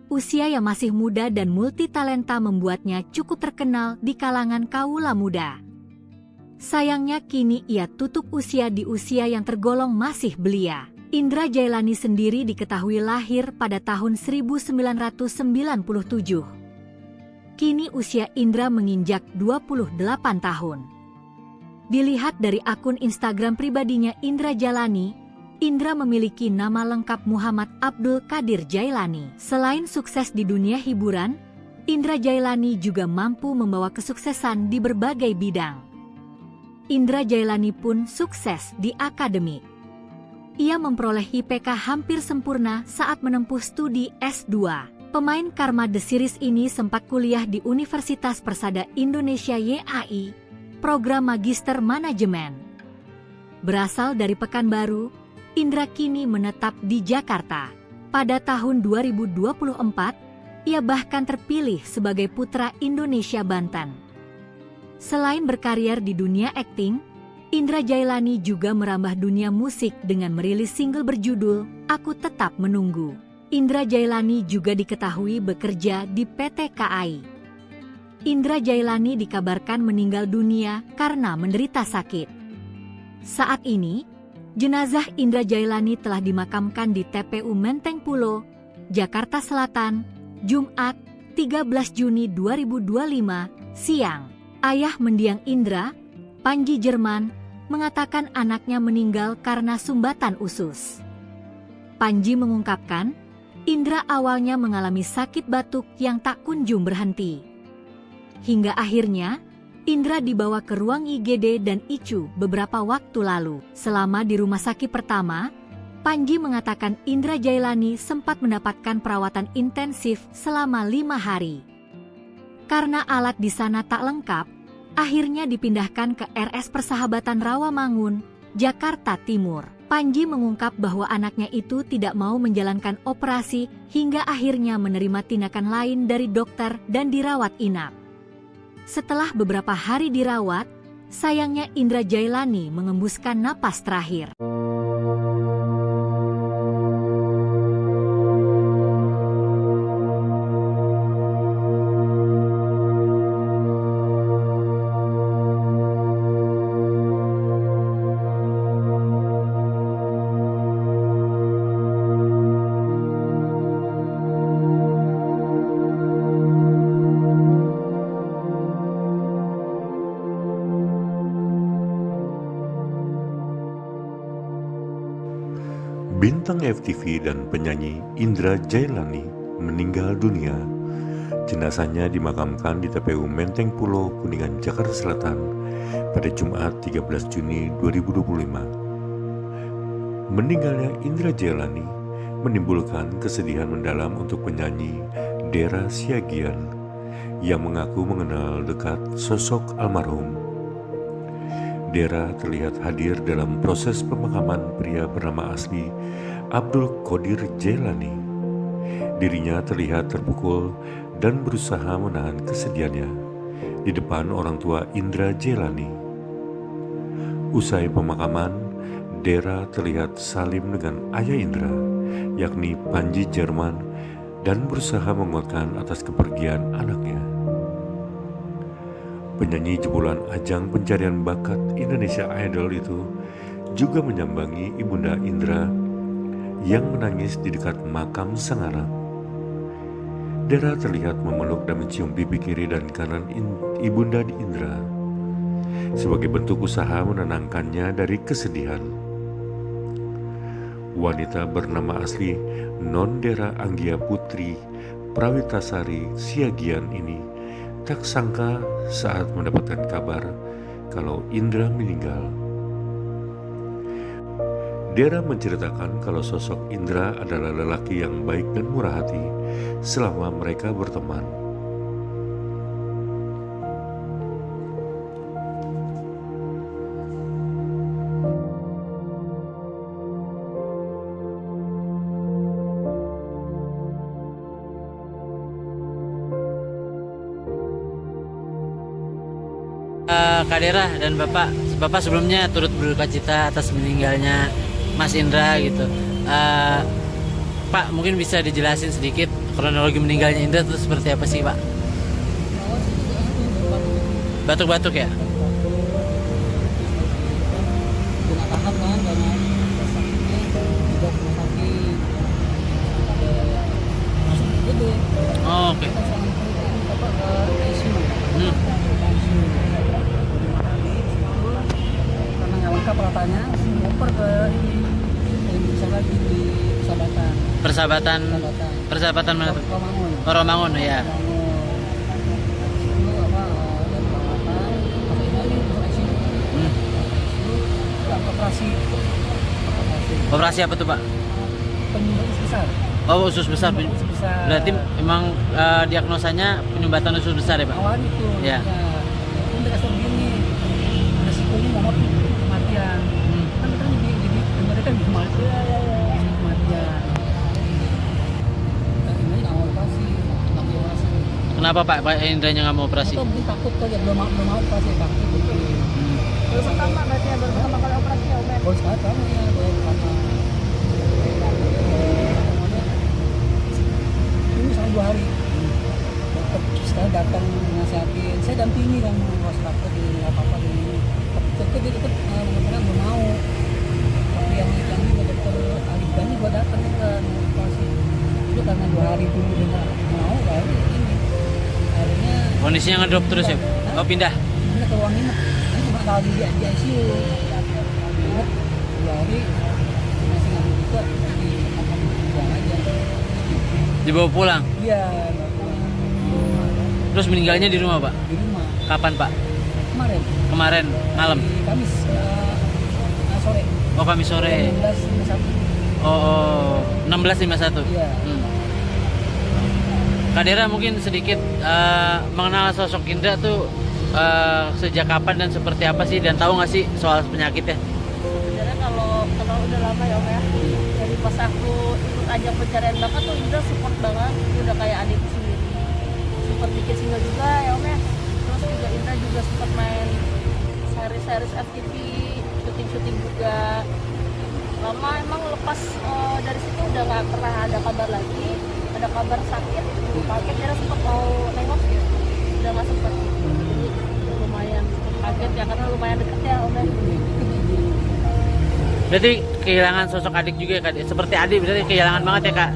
Usia yang masih muda dan multitalenta membuatnya cukup terkenal di kalangan kaula muda. Sayangnya kini ia tutup usia di usia yang tergolong masih belia. Indra Jailani sendiri diketahui lahir pada tahun 1997. Kini usia Indra menginjak 28 tahun. Dilihat dari akun Instagram pribadinya Indra Jailani, Indra memiliki nama lengkap Muhammad Abdul Qadir Jailani. Selain sukses di dunia hiburan, Indra Jailani juga mampu membawa kesuksesan di berbagai bidang. Indra Jailani pun sukses di akademik. Ia memperoleh IPK hampir sempurna saat menempuh studi S2. Pemain Karma The Series ini sempat kuliah di Universitas Persada Indonesia YAI, program Magister Manajemen. Berasal dari Pekanbaru, Indra kini menetap di Jakarta. Pada tahun 2024, ia bahkan terpilih sebagai Putra Indonesia Banten. Selain berkarier di dunia akting, Indra Jailani juga merambah dunia musik dengan merilis single berjudul Aku Tetap Menunggu. Indra Jailani juga diketahui bekerja di PT KAI. Indra Jailani dikabarkan meninggal dunia karena menderita sakit. Saat ini, jenazah Indra Jailani telah dimakamkan di TPU Menteng Pulo, Jakarta Selatan, Jumat, 13 Juni 2025, siang. Ayah mendiang Indra, Panji Jerman, mengatakan anaknya meninggal karena sumbatan usus. Panji mengungkapkan, Indra awalnya mengalami sakit batuk yang tak kunjung berhenti. Hingga akhirnya, Indra dibawa ke ruang IGD dan ICU beberapa waktu lalu. Selama di rumah sakit pertama, Panji mengatakan Indra Jailani sempat mendapatkan perawatan intensif selama 5 hari. Karena alat di sana tak lengkap, akhirnya dipindahkan ke RS Persahabatan Rawamangun, Jakarta Timur. Panji mengungkap bahwa anaknya itu tidak mau menjalankan operasi hingga akhirnya menerima tindakan lain dari dokter dan dirawat inap. Setelah beberapa hari dirawat, sayangnya Indra Jailani mengembuskan napas terakhir. Bintang FTV dan penyanyi Indra Jailani meninggal dunia. Jenazahnya dimakamkan di TPU Menteng Pulo, Kuningan, Jakarta Selatan pada Jumat 13 Juni 2025. Meninggalnya Indra Jailani menimbulkan kesedihan mendalam untuk penyanyi Dera Siagian yang mengaku mengenal dekat sosok almarhum. Dera terlihat hadir dalam proses pemakaman pria bernama asli Abdul Qadir Jailani. Dirinya terlihat terpukul dan berusaha menahan kesedihannya di depan orang tua Indra Jailani. Usai pemakaman, Dera terlihat salim dengan ayah Indra, yakni Panji Jerman, dan berusaha menguatkan atas kepergian anaknya. Penyanyi jebolan ajang pencarian bakat Indonesia Idol itu juga menyambangi Ibunda Indra yang menangis di dekat makam sang anak. Dera terlihat memeluk dan mencium pipi kiri dan kanan Ibunda Indra sebagai bentuk usaha menenangkannya dari kesedihan. Wanita bernama asli Non Dera Anggia Putri Prawitasari Siagian ini tak sangka saat mendapatkan kabar kalau Indra meninggal. Dera menceritakan kalau sosok Indra adalah lelaki yang baik dan murah hati selama mereka berteman. Kak Dera dan Bapak sebelumnya turut berduka cita atas meninggalnya Mas Indra gitu. Pak, mungkin bisa dijelasin sedikit kronologi meninggalnya Indra itu seperti apa sih, Pak? Batuk-batuk ya? Kena tahap kan karena sakitnya juga rumah sakit ada masuk gede. Oh, oke. Kita sama apa ke ICU. Hmm. Karena nggak lengkap peralatannya, ngoper ke ini yang bisa lagi di Persahabatan. Persahabatan mana tuh? Romangun. Oh, Romangun ya. Itu apa dan peralatan pakai lagi untuk ICU. Hmm. Operasi Operasi apa tuh, Pak? penyumbatan besar. Oh, usus besar. Usus besar. Berarti emang diagnosanya penyumbatan usus besar ya, Pak? Awal itu Ya. Pun dikasih begini resikonya mau kematian kan mereka jadi mereka bisa kematian dan ini nggak mau operasi nggak mau operasi Kenapa Pak Indranya nggak mau operasi? atau mungkin takut aja belum mau operasi takut gitu Baru pertama berarti ya, baru pertama kali operasi ya Om ya. baru sekali kamu ya baru pertama ini sampai 2 hari sekarang datang nasihatin saya dampingi kan was takut di apa-apa di tapi dia tetap benar-benar belum mau tapi yang juga dokter Alif Gani gua datang ke operasi itu karena 2 hari dulu dia nggak mau baru ini akhirnya Kondisinya ngedrop terus ya? Oh, pindah? ini ke ruang inap ini cuma kalau di ICU inap 2 hari masih nggak bisa di buang aja Dibawa pulang? iya Terus meninggalnya di rumah, Pak? di rumah Kapan, Pak? kemarin Kemarin malam? di Kamis sore Oh, Kamis sore. 16.51 Oh, 1651. iya Kak Dera mungkin sedikit mengenal sosok Indra tuh sejak kapan dan seperti apa sih, dan tahu nggak sih soal penyakitnya? Sebenarnya kalau udah lama ya Om ya. Jadi pas aku ikut ajang pencarian bakat tuh Indra support banget, dia udah kayak adikku sendiri. Support bikin single juga ya Om ya. Terus juga Indra juga sempat main series FTV, syuting juga. Lama emang lepas dari situ udah nggak pernah ada kabar lagi. Ada kabar sakit, kaget dia sempat mau nengok, udah nggak sempat. Jadi lumayan kaget ya karena lumayan deket ya Om ya. Berarti kehilangan sosok adik juga ya, Kak? Seperti adik berarti kehilangan banget ya, Kak?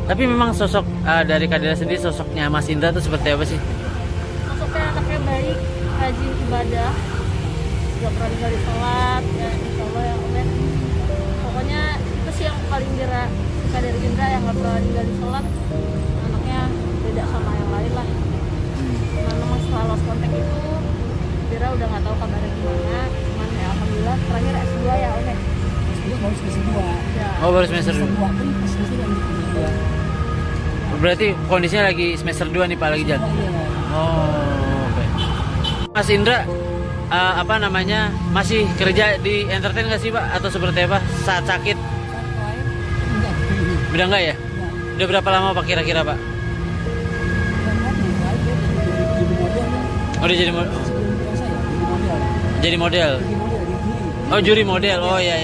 Tapi memang sosok dari Kak Dera sendiri, sosoknya Mas Indra tuh seperti apa sih? Sosoknya anaknya baik, rajin ibadah, gak pernah ninggalin sholat, ya insya Allah ya Om ya. Pokoknya itu sih yang paling Dera suka dari Indra, yang gak pernah ninggalin sholat. Anaknya beda sama yang lain lah. Nah memang setelah lost contact itu Dera udah gak tahu kabarnya gimana. Cuman ya alhamdulillah terakhir S2 ya Om ya. dia baru semester 2 Ya, Oh, baru semester 2. semester 2 kan pas semester yang ketiga Berarti kondisinya lagi semester 2 nih, Pak, lagi jalan. iya Oh, oke. Mas Indra apa namanya, masih kerja di entertain nggak sih, Pak, atau seperti apa saat sakit? sampai enggak Udah nggak ya? Udah berapa lama, Pak, kira-kira, Pak? Oh, udah jadi jadi model. Oh, juri model. Oh, ya.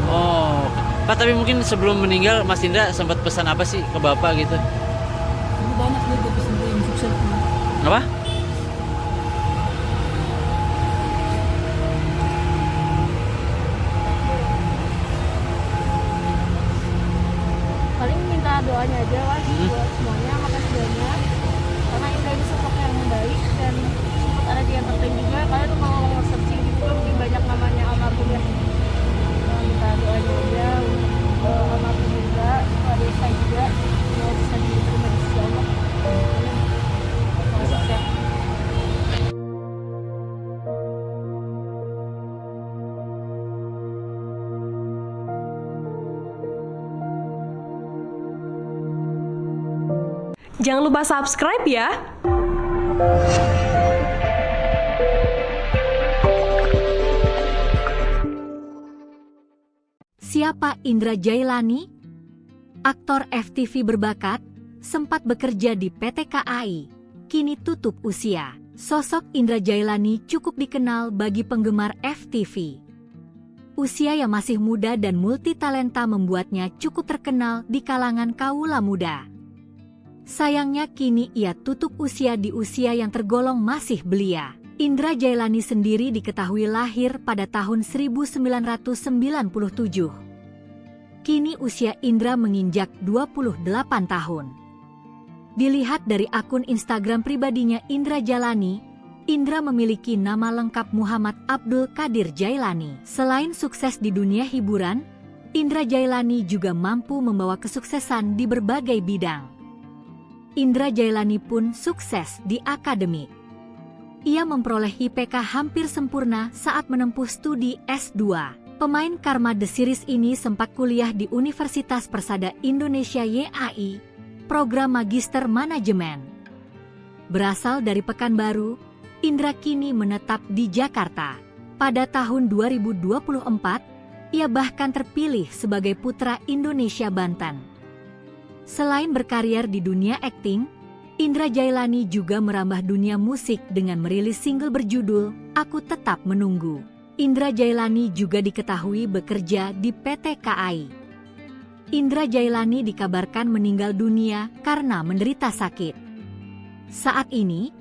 Oh, Pak, tapi mungkin sebelum meninggal Mas Indra sempat pesan apa sih ke Bapak gitu? Ini banyak nih dia pesan yang sukses. Apa? paling minta doanya aja Mas buat semuanya, makasih banyak karena Indra ini sosoknya yang baik dan sempat ada di entertain juga. Kalian kalau mau searching gitu mungkin banyak namanya almarhum ya. Nah, minta doanya aja untuk almarhum juga, ada saya juga mau bisa diterima di sisi Allah. Sukses ya. Jangan lupa subscribe ya. Siapa Indra Jailani? Aktor FTV berbakat, sempat bekerja di PT KAI, kini tutup usia. Sosok Indra Jailani cukup dikenal bagi penggemar FTV. Usia yang masih muda dan multitalenta membuatnya cukup terkenal di kalangan kaula muda. Sayangnya kini ia tutup usia di usia yang tergolong masih belia. Indra Jailani sendiri diketahui lahir pada tahun 1997. Kini usia Indra menginjak 28 tahun. Dilihat dari akun Instagram pribadinya Indra Jailani, Indra memiliki nama lengkap Muhammad Abdul Qadir Jailani. Selain sukses di dunia hiburan, Indra Jailani juga mampu membawa kesuksesan di berbagai bidang. Indra Jailani pun sukses di akademik. Ia memperoleh IPK hampir sempurna saat menempuh studi S2. Pemain Karma The Series ini sempat kuliah di Universitas Persada Indonesia YAI, program Magister Manajemen. Berasal dari Pekanbaru, Indra kini menetap di Jakarta. Pada tahun 2024, ia bahkan terpilih sebagai Putra Indonesia Banten. Selain berkarier di dunia akting, Indra Jailani juga merambah dunia musik dengan merilis single berjudul Aku Tetap Menunggu. Indra Jailani juga diketahui bekerja di PT KAI. Indra Jailani dikabarkan meninggal dunia karena menderita sakit. Saat ini,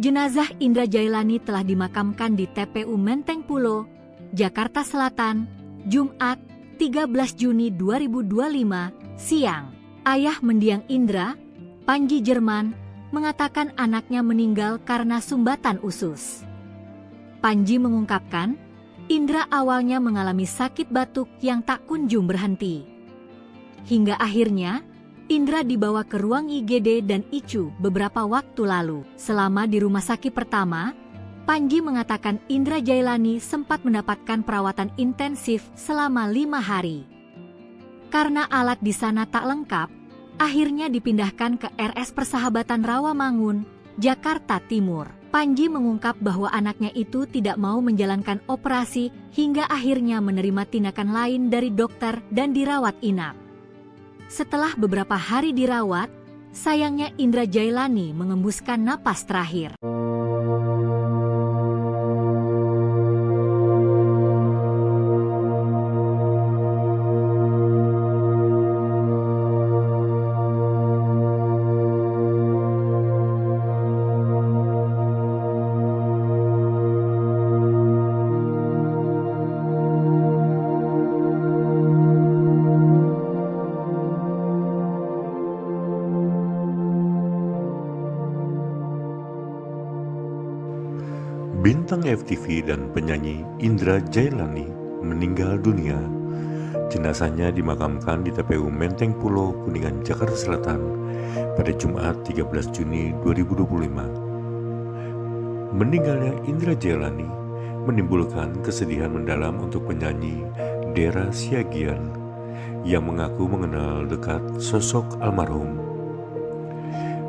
jenazah Indra Jailani telah dimakamkan di TPU Menteng Pulo, Jakarta Selatan, Jumat, 13 Juni 2025, siang. Ayah mendiang Indra, Panji Jerman, mengatakan anaknya meninggal karena sumbatan usus. Panji mengungkapkan, Indra awalnya mengalami sakit batuk yang tak kunjung berhenti. Hingga akhirnya, Indra dibawa ke ruang IGD dan ICU beberapa waktu lalu. Selama di rumah sakit pertama, Panji mengatakan Indra Jailani sempat mendapatkan perawatan intensif selama 5 hari. Karena alat di sana tak lengkap, akhirnya dipindahkan ke RS Persahabatan Rawamangun, Jakarta Timur. Panji mengungkap bahwa anaknya itu tidak mau menjalankan operasi hingga akhirnya menerima tindakan lain dari dokter dan dirawat inap. Setelah beberapa hari dirawat, sayangnya Indra Jailani mengembuskan napas terakhir. Bintang FTV dan penyanyi Indra Jailani meninggal dunia. Jenazahnya dimakamkan di TPU Menteng Pulo, Kuningan, Jakarta Selatan pada Jumat 13 Juni 2025. Meninggalnya Indra Jailani menimbulkan kesedihan mendalam untuk penyanyi Dera Siagian yang mengaku mengenal dekat sosok almarhum.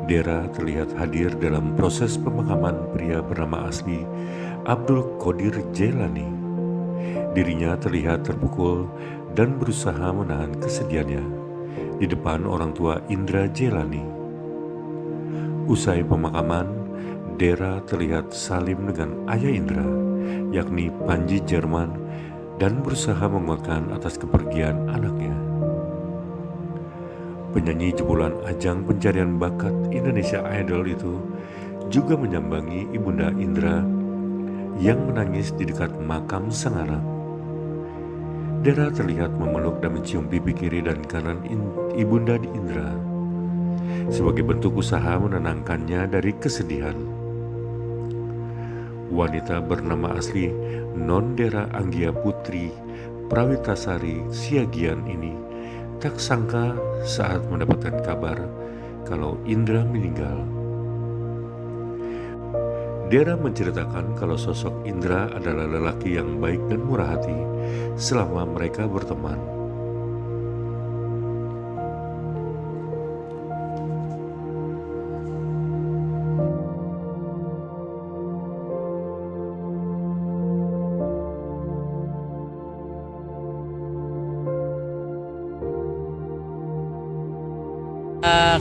Dera terlihat hadir dalam proses pemakaman pria bernama asli Abdul Qadir Jailani. Dirinya terlihat terpukul dan berusaha menahan kesedihannya di depan orang tua Indra Jailani. Usai pemakaman, Dera terlihat salim dengan ayah Indra, yakni Panji Jerman, dan berusaha menguatkan atas kepergian anaknya. Penyanyi jebolan ajang pencarian bakat Indonesia Idol itu juga menyambangi Ibunda Indra yang menangis di dekat makam sang anak. Dera terlihat memeluk dan mencium pipi kiri dan kanan Ibunda Indra sebagai bentuk usaha menenangkannya dari kesedihan. Wanita bernama asli Non Dera Anggia Putri Prawitasari Siagian ini tak sangka saat mendapatkan kabar kalau Indra meninggal. Dera menceritakan kalau sosok Indra adalah lelaki yang baik dan murah hati selama mereka berteman.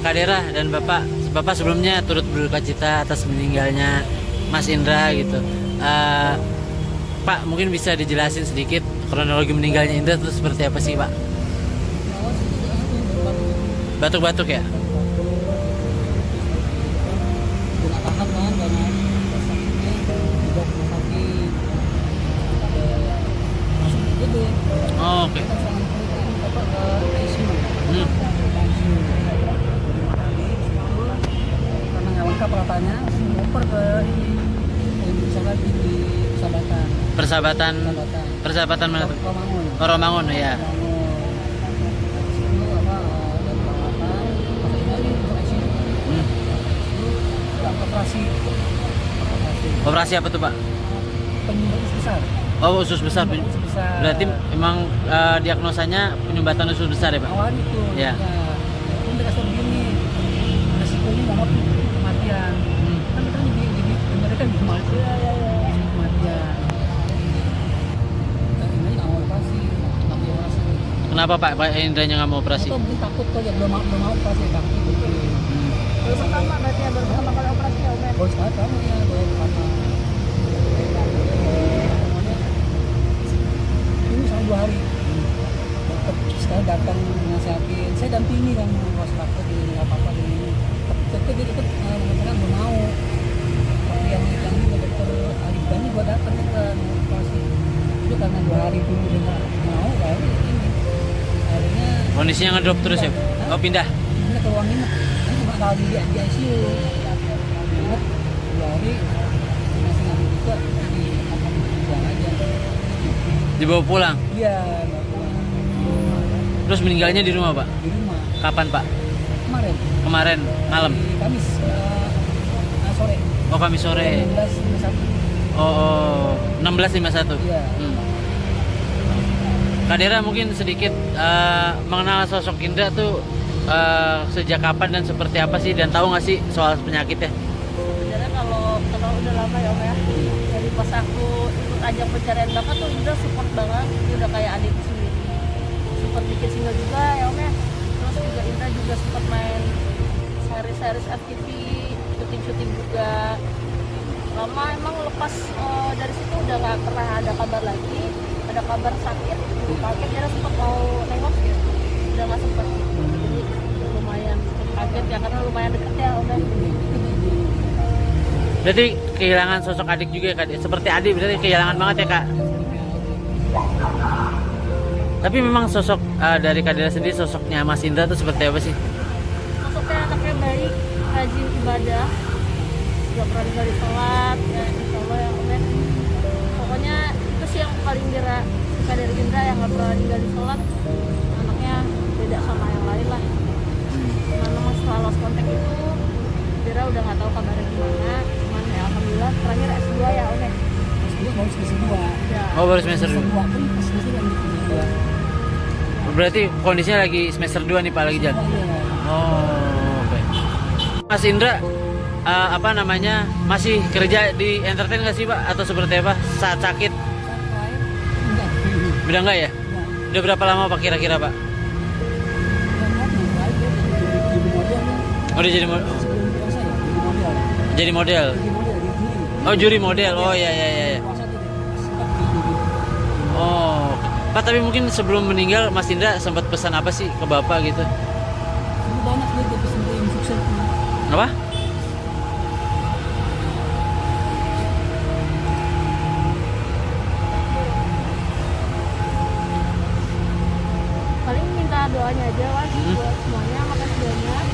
Kak Dera dan Bapak sebelumnya turut berduka cita atas meninggalnya Mas Indra gitu. Pak, mungkin bisa dijelasin sedikit kronologi meninggalnya Indra itu seperti apa sih, Pak? Batuk-batuk ya? Tidak tahan kan karena sakitnya juga rumah sakit masuk gede. Oh, oke. Kita sangat apa ke ICU. Hmm. Karena nggak lengkap ratanya, oper ke ini bisa lagi di Persahabatan. Persahabatan mana tuh? Romangun. Oh, Romangun ya. Itu apa dari perawatan, makanya lagi untuk ICU. Kita operasi. Operasi apa tuh, Pak? Penyumbatan besar. Oh, usus besar. Usus besar. Berarti emang diagnosanya penyumbatan usus besar ya, Pak? Awal itu. Ya. Pun dikasih begini, resikonya nggak mau kematian. Kan kita jadi mereka bisa kematian. Ini nggak mau operasi, nggak mau operasi. Kenapa Pak Indranya nggak mau operasi? Atau mungkin takut kok ya belum mau operasi takut gitu. Baru pertama berarti ya, baru pertama kali operasi ya Om ya. Baru sekali kamu ya baru pertama. Ini sampai 2 hari. Tetap sekali datang nasihatin, saya dampingi kan was takut di apa-apa di tetap dia ikut mengatakan belum mau. Tapi yang ini dokter Alif Gani gua datang kan operasi. Itu karena 2 hari dulu dia nggak mau baru ini. Akhirnya Kondisinya ngedrop terus ya? Oh, pindah? ini ke ruang inap. Ini cuma kali di ICU. Inap 2 hari masih ngambil juga di buang aja. Dibawa pulang? Iya, Terus meninggalnya di rumah, Pak? di rumah Kapan, Pak? kemarin. Kemarin malam? Di Kamis sore. Oh, Kamis sore. 16.51. Oh, 16.51. Iya. Kak Dera mungkin sedikit mengenal sosok Indra tuh sejak kapan dan seperti apa sih, dan tahu nggak sih soal penyakitnya? Sebenarnya kalau udah lama ya Om ya. Dari pas aku ikut ajang pencarian bakat tuh Indra support banget. Dia udah kayak adikku sendiri. Support bikin single juga ya Om ya. Terus juga Indra juga sempat main series FTV, syuting juga. Lama emang lepas dari situ udah nggak pernah ada kabar lagi. Ada kabar sakit, kaget dia sempat mau nengok gitu. Udah nggak sempat. Jadi lumayan kaget ya karena lumayan deket ya Om ya. Berarti kehilangan sosok adik juga ya, Kak? Seperti adik berarti kehilangan banget ya, Kak? Tapi memang sosok dari Kak Dera sendiri, sosoknya Mas Indra tuh seperti apa sih? Sosoknya anaknya baik, rajin ibadah, gak pernah ninggalin sholat, ya insya Allah ya Om ya. Pokoknya itu sih yang paling Dera suka dari Indra, yang gak pernah ninggalin sholat. Anaknya beda sama yang lain lah. Cuman memang setelah lost contact itu Dera udah gak tahu kabarnya gimana. Cuman ya alhamdulillah terakhir S2 ya Om ya. Dia baru semester 2. Ya. Oh, baru semester 2. Semester 2 kan pas semester yang di Berarti kondisinya lagi semester 2 nih Pak, lagi jalan? Iya. Oh, oke. Mas Indra, apa namanya, masih kerja di entertain nggak sih Pak? Atau seperti apa saat sakit? Enggak. Udah nggak ya? Enggak. Udah berapa lama Pak kira-kira Pak? Oh, udah jadi jadi model. Oh, juri model. Oh, ya. Oh, Pak, tapi mungkin sebelum meninggal Mas Indra sempat pesan apa sih ke Bapak gitu? Banyak dia pesan yang sukses. Apa? Paling minta doanya aja Wan buat semuanya, makasih banyak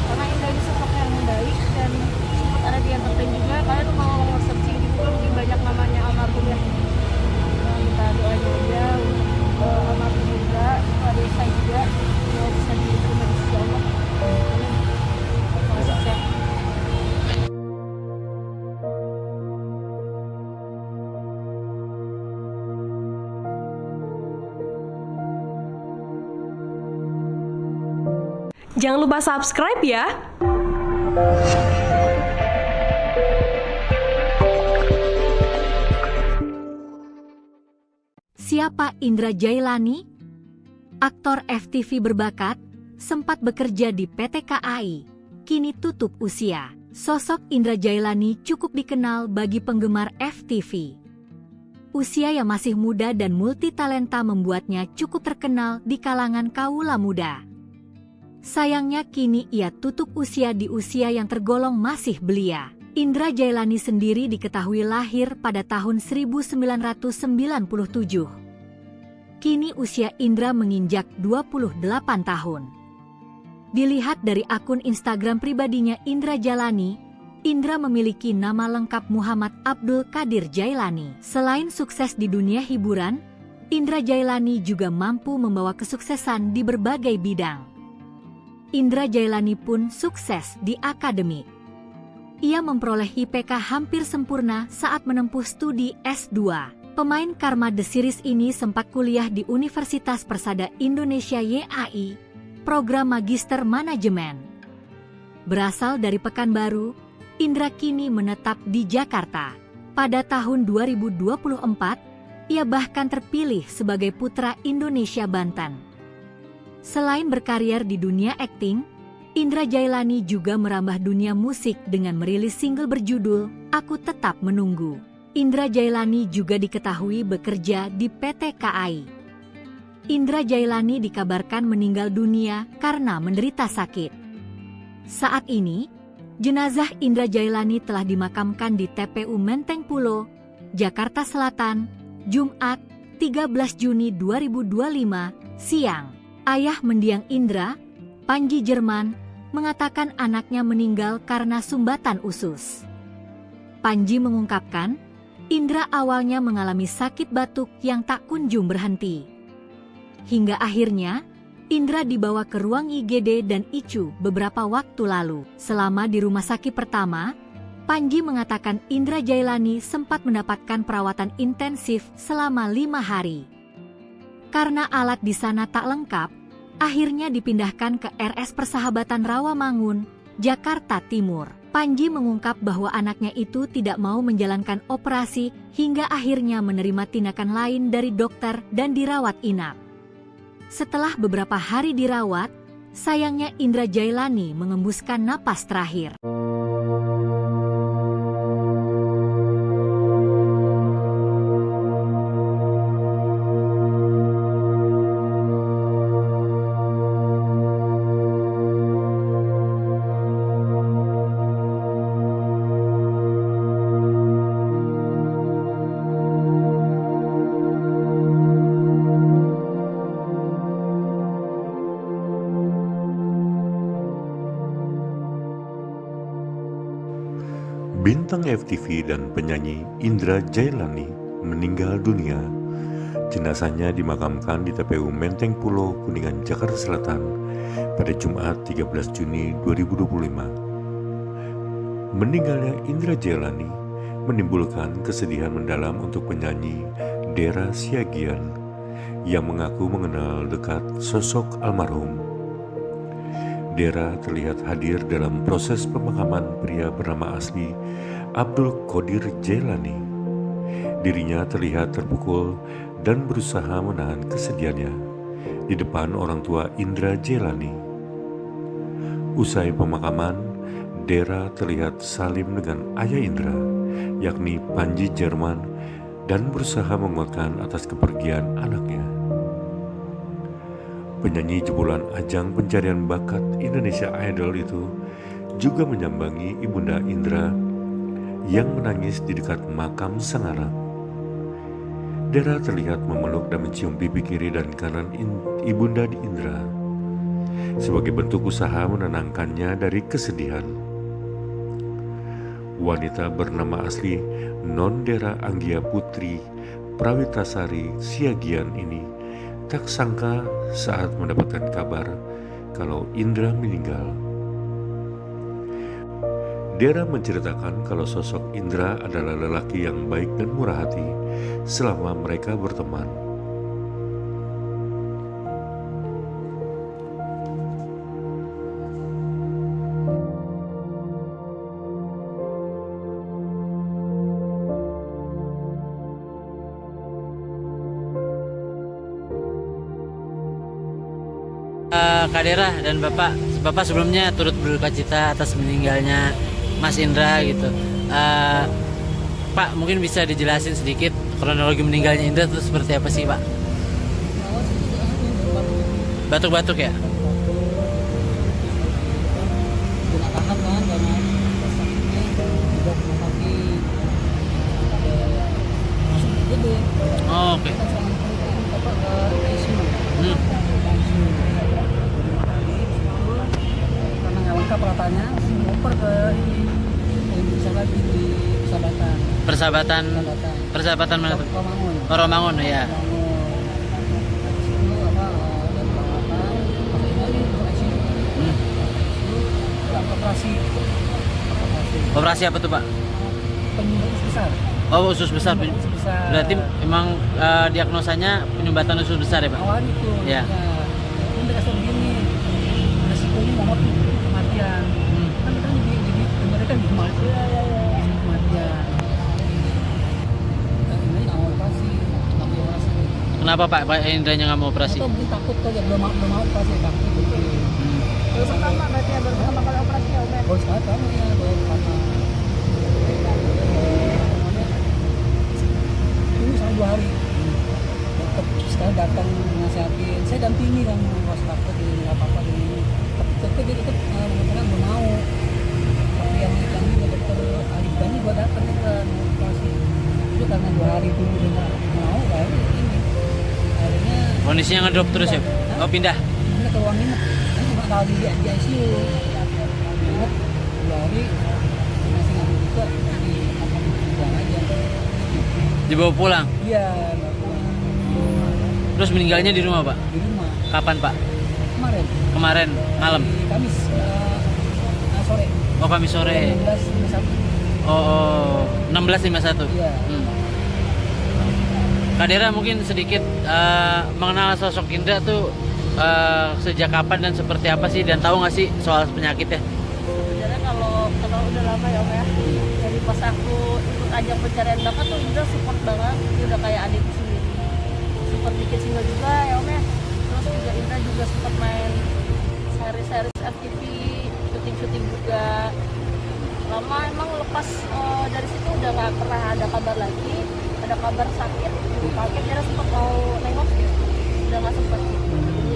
karena Indra ini sosok yang baik dan sempat ada di entertain juga. Kalian kalau searching gitu mungkin banyak namanya almarhum ya. Nah, minta doanya aja untuk almarhum juga, ada saya juga semoga bisa diterima di sisi Allah. Amin. Sukses ya. Jangan lupa subscribe ya. Siapa Indra Jailani? Aktor FTV berbakat, sempat bekerja di PT KAI, kini tutup usia. Sosok Indra Jailani cukup dikenal bagi penggemar FTV. Usia yang masih muda dan multitalenta membuatnya cukup terkenal di kalangan kaula muda. Sayangnya kini ia tutup usia di usia yang tergolong masih belia. Indra Jailani sendiri diketahui lahir pada tahun 1997. Kini usia Indra menginjak 28 tahun. Dilihat dari akun Instagram pribadinya Indra Jailani, Indra memiliki nama lengkap Muhammad Abdul Qadir Jailani. Selain sukses di dunia hiburan, Indra Jailani juga mampu membawa kesuksesan di berbagai bidang. Indra Jailani pun sukses di akademik. Ia memperoleh IPK hampir sempurna saat menempuh studi S2. Pemain Karma The Series ini sempat kuliah di Universitas Persada Indonesia YAI, program Magister Manajemen. Berasal dari Pekanbaru, Indra kini menetap di Jakarta. Pada tahun 2024, ia bahkan terpilih sebagai Putra Indonesia Banten. Selain berkarier di dunia akting, Indra Jailani juga merambah dunia musik dengan merilis single berjudul Aku Tetap Menunggu. Indra Jailani juga diketahui bekerja di PT KAI. Indra Jailani dikabarkan meninggal dunia karena menderita sakit. Saat ini, jenazah Indra Jailani telah dimakamkan di TPU Menteng Pulo, Jakarta Selatan, Jumat, 13 Juni 2025, siang. Ayah mendiang Indra, Panji Jerman, mengatakan anaknya meninggal karena sumbatan usus. Panji mengungkapkan, Indra awalnya mengalami sakit batuk yang tak kunjung berhenti. Hingga akhirnya, Indra dibawa ke ruang IGD dan ICU beberapa waktu lalu. Selama di rumah sakit pertama, Panji mengatakan Indra Jailani sempat mendapatkan perawatan intensif selama 5 hari. Karena alat di sana tak lengkap, akhirnya dipindahkan ke RS Persahabatan Rawamangun, Jakarta Timur. Panji mengungkap bahwa anaknya itu tidak mau menjalankan operasi hingga akhirnya menerima tindakan lain dari dokter dan dirawat inap. Setelah beberapa hari dirawat, sayangnya Indra Jailani mengembuskan napas terakhir. Bintang FTV dan penyanyi Indra Jailani meninggal dunia. Jenazahnya dimakamkan di TPU Menteng Pulo, Kuningan, Jakarta Selatan pada Jumat 13 Juni 2025. Meninggalnya Indra Jailani menimbulkan kesedihan mendalam untuk penyanyi Dera Siagian yang mengaku mengenal dekat sosok almarhum. Dera terlihat hadir dalam proses pemakaman pria bernama asli Abdul Qadir Jailani. Dirinya terlihat terpukul dan berusaha menahan kesedihannya di depan orang tua Indra Jailani. Usai pemakaman, Dera terlihat salim dengan ayah Indra, yakni Panji Jerman, dan berusaha menguatkan atas kepergian anaknya. Penyanyi jebolan ajang pencarian bakat Indonesia Idol itu juga menyambangi ibunda Indra yang menangis di dekat makam sang anak. Dera terlihat memeluk dan mencium pipi kiri dan kanan ibunda di Indra sebagai bentuk usaha menenangkannya dari kesedihan. Wanita bernama asli Non Dera Anggia Putri Prawitasari Siagian ini tak sangka saat mendapatkan kabar kalau Indra meninggal. Dera menceritakan kalau sosok Indra adalah lelaki yang baik dan murah hati selama mereka berteman. Kak Dera dan Bapak sebelumnya turut berduka cita atas meninggalnya Mas Indra gitu. Pak, mungkin bisa dijelasin sedikit kronologi meninggalnya Indra itu seperti apa sih, Pak? Batuk-batuk ya? Tidak tahan kan karena sakitnya juga rumah sakit masuk gede. Oh, oke. Kita sama apa ke ICU. Karena nggak lengkap ratanya, oper ke ini yang bisa lagi di Persahabatan mana tuh? Romangun. Oh, Romangun ya. Operasi apa tuh, Pak? Penyumbatan besar. Oh, usus besar. Usus besar. Berarti emang diagnosanya penyumbatan usus besar ya, Pak? Awal itu. Ya. Pun dikasih begini. Resikonya mau kematian. Kan kita jadi mereka di kematian. Ini awal operasi. Kenapa Pak Indranya nggak mau operasi? Atau mungkin takut aja belum mau operasi takut gitu. Baru pertama berarti ya, baru pertama kali operasi ya Om ya. Baru sekali kamu ya baru pertama. Ini sampai 2 hari. Tetap sekali datang nasihatin. Saya dampingi kan was takut di apa-apa di. Tetap dia tetap mengatakan belum mau. Tapi yang ini dokter Alif Gani gua datang kan operasi. Itu karena 2 hari dulu dia nggak mau kan ini. Akhirnya Kondisinya ngedrop terus ya? Oh, pindah? ini ke ruang inap. Ini cuma kalau di ICU. Inap 2 hari masih nggak bisa di apa pulang aja. Dibawa pulang? Iya, Terus meninggalnya di rumah, Pak? di rumah Kapan, Pak? kemarin. Kemarin malam? Di Kamis sore. Oh, Kamis sore. 16.51. Oh, 1651. Iya. Kak Dera mungkin sedikit mengenal sosok Indra tuh sejak kapan dan seperti apa sih, dan tahu nggak sih soal penyakitnya? Sebenarnya kalau udah lama ya Om ya. Jadi pas aku ikut ajang pencarian bakat tuh Indra support banget. Dia udah kayak adikku sendiri. Support bikin single juga ya Om ya. Terus juga Indra juga sempat main seri-seri FTV, syuting-syuting juga. Lama emang lepas dari situ udah nggak pernah ada kabar lagi. Ada kabar sakit, kaget dia sempat mau nengok ya. Udah nggak sempat. Jadi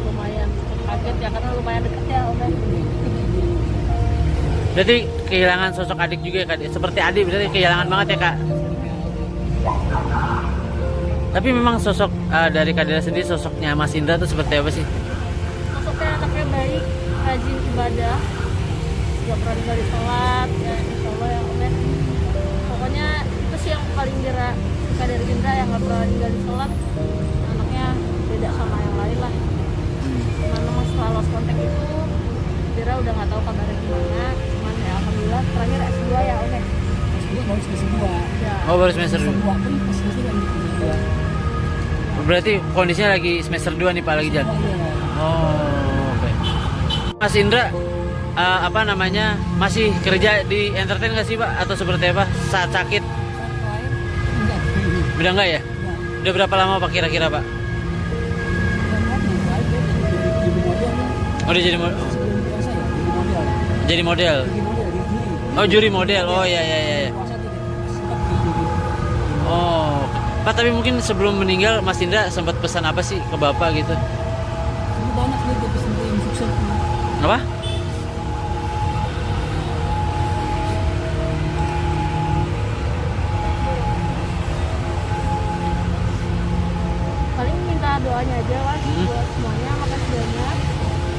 lumayan kaget ya karena lumayan deket ya Om ya. Berarti kehilangan sosok adik juga ya, Kak? Seperti adik berarti kehilangan banget ya, Kak? Tapi memang sosok dari Kak Dera sendiri, sosoknya Mas Indra tuh seperti apa sih? Sosoknya anaknya baik, rajin ibadah, gak pernah ninggalin sholat, ya insya Allah ya Om ya. Pokoknya itu sih yang paling Dera suka dari Indra, yang gak pernah ninggalin sholat. Anaknya beda sama yang lain lah. Karena mas setelah lost contact itu Dera udah gak tahu kabarnya gimana. Cuman ya alhamdulillah terakhir S2 ya Om ya. S2 baru semester 2. Ya. Oh, baru semester 2. Semester 2 pun pas semester yang di Berarti kondisinya lagi semester 2 nih, Pak, lagi jalan. Oh, oke. Mas Indra apa namanya, masih kerja di entertain nggak sih, Pak, atau seperti apa saat sakit? Enggak. Udah nggak ya? Enggak. Udah berapa lama Pak kira-kira, Pak? Oh, dia jadi model. Oh, juri model. Oh, ya. Oh, Pak, tapi mungkin sebelum meninggal Mas Indra sempat pesan apa sih ke Bapak gitu? Banyak nih pesan yang sukses. Apa? Paling minta doanya aja lah buat semuanya, makasih banyak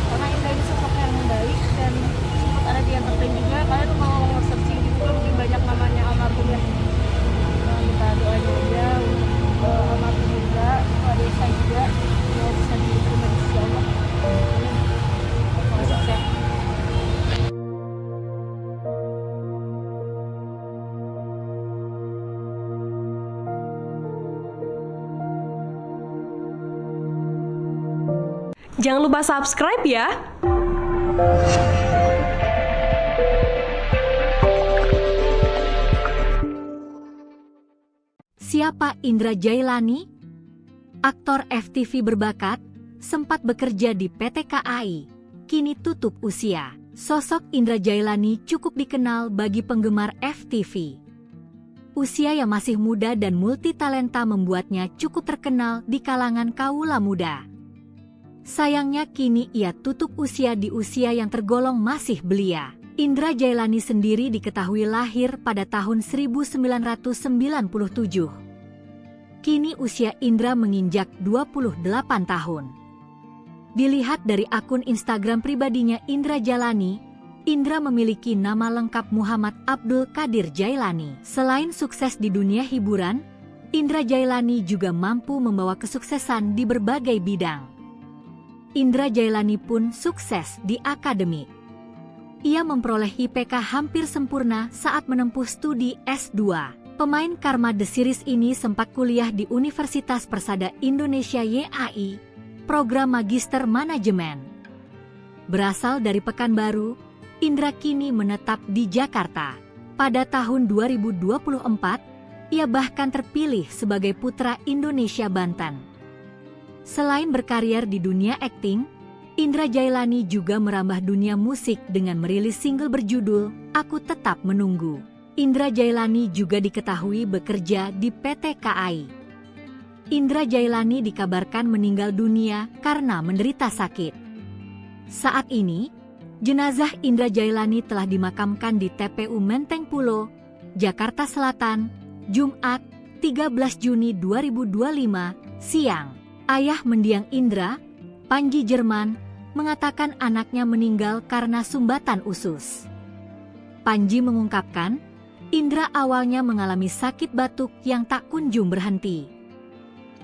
karena Indra ini sosok yang baik dan sempat ada di entertain juga. Kalian tuh kalau searching gitu kan mungkin banyak namanya almarhum ya. Nah, minta doanya aja untuk almarhum juga, ada saya juga yang bisa diterima di sisi Allah. Amin. Sukses. Jangan lupa subscribe ya. Siapa Indra Jailani? Aktor FTV berbakat, sempat bekerja di PT KAI, kini tutup usia. Sosok Indra Jailani cukup dikenal bagi penggemar FTV. Usia yang masih muda dan multitalenta membuatnya cukup terkenal di kalangan kaula muda. Sayangnya kini ia tutup usia di usia yang tergolong masih belia. Indra Jailani sendiri diketahui lahir pada tahun 1997. Kini usia Indra menginjak 28 tahun. Dilihat dari akun Instagram pribadinya Indra Jailani, Indra memiliki nama lengkap Muhammad Abdul Qadir Jailani. Selain sukses di dunia hiburan, Indra Jailani juga mampu membawa kesuksesan di berbagai bidang. Indra Jailani pun sukses di akademik. Ia memperoleh IPK hampir sempurna saat menempuh studi S2. Pemain Karma The Series ini sempat kuliah di Universitas Persada Indonesia YAI, program Magister Manajemen. Berasal dari Pekanbaru, Indra kini menetap di Jakarta. Pada tahun 2024, ia bahkan terpilih sebagai Putra Indonesia Banten. Selain berkarier di dunia akting, Indra Jailani juga merambah dunia musik dengan merilis single berjudul Aku Tetap Menunggu. Indra Jailani juga diketahui bekerja di PT KAI. Indra Jailani dikabarkan meninggal dunia karena menderita sakit. Saat ini, jenazah Indra Jailani telah dimakamkan di TPU Menteng Pulo, Jakarta Selatan, Jumat 13 Juni 2025, siang. Ayah mendiang Indra, Panji Jerman, mengatakan anaknya meninggal karena sumbatan usus. Panji mengungkapkan, Indra awalnya mengalami sakit batuk yang tak kunjung berhenti.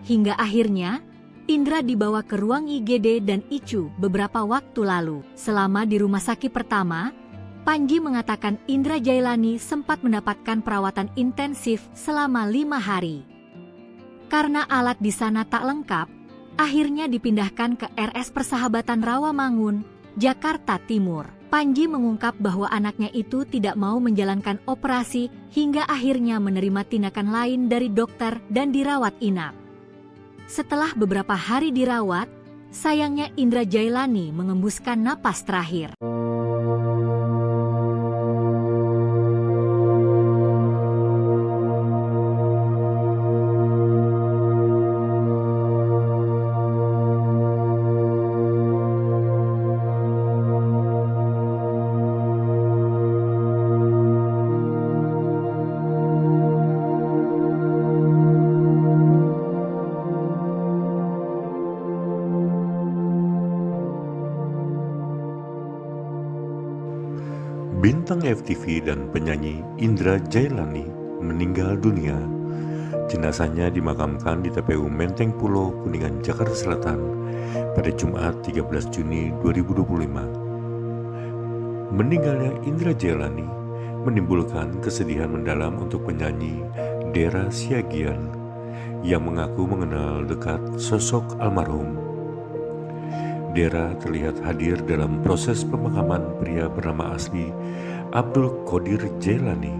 Hingga akhirnya, Indra dibawa ke ruang IGD dan ICU beberapa waktu lalu. Selama di rumah sakit pertama, Panji mengatakan Indra Jailani sempat mendapatkan perawatan intensif selama 5 hari. Karena alat di sana tak lengkap, akhirnya dipindahkan ke RS Persahabatan Rawamangun, Jakarta Timur. Panji mengungkap bahwa anaknya itu tidak mau menjalankan operasi hingga akhirnya menerima tindakan lain dari dokter dan dirawat inap. Setelah beberapa hari dirawat, sayangnya Indra Jailani mengembuskan napas terakhir. Bintang FTV dan penyanyi Indra Jailani meninggal dunia. Jenazahnya dimakamkan di TPU Menteng Pulo, Kuningan, Jakarta Selatan pada Jumat 13 Juni 2025. Meninggalnya Indra Jailani menimbulkan kesedihan mendalam untuk penyanyi Dera Siagian yang mengaku mengenal dekat sosok almarhum. Dera terlihat hadir dalam proses pemakaman pria bernama asli Abdul Qadir Jailani.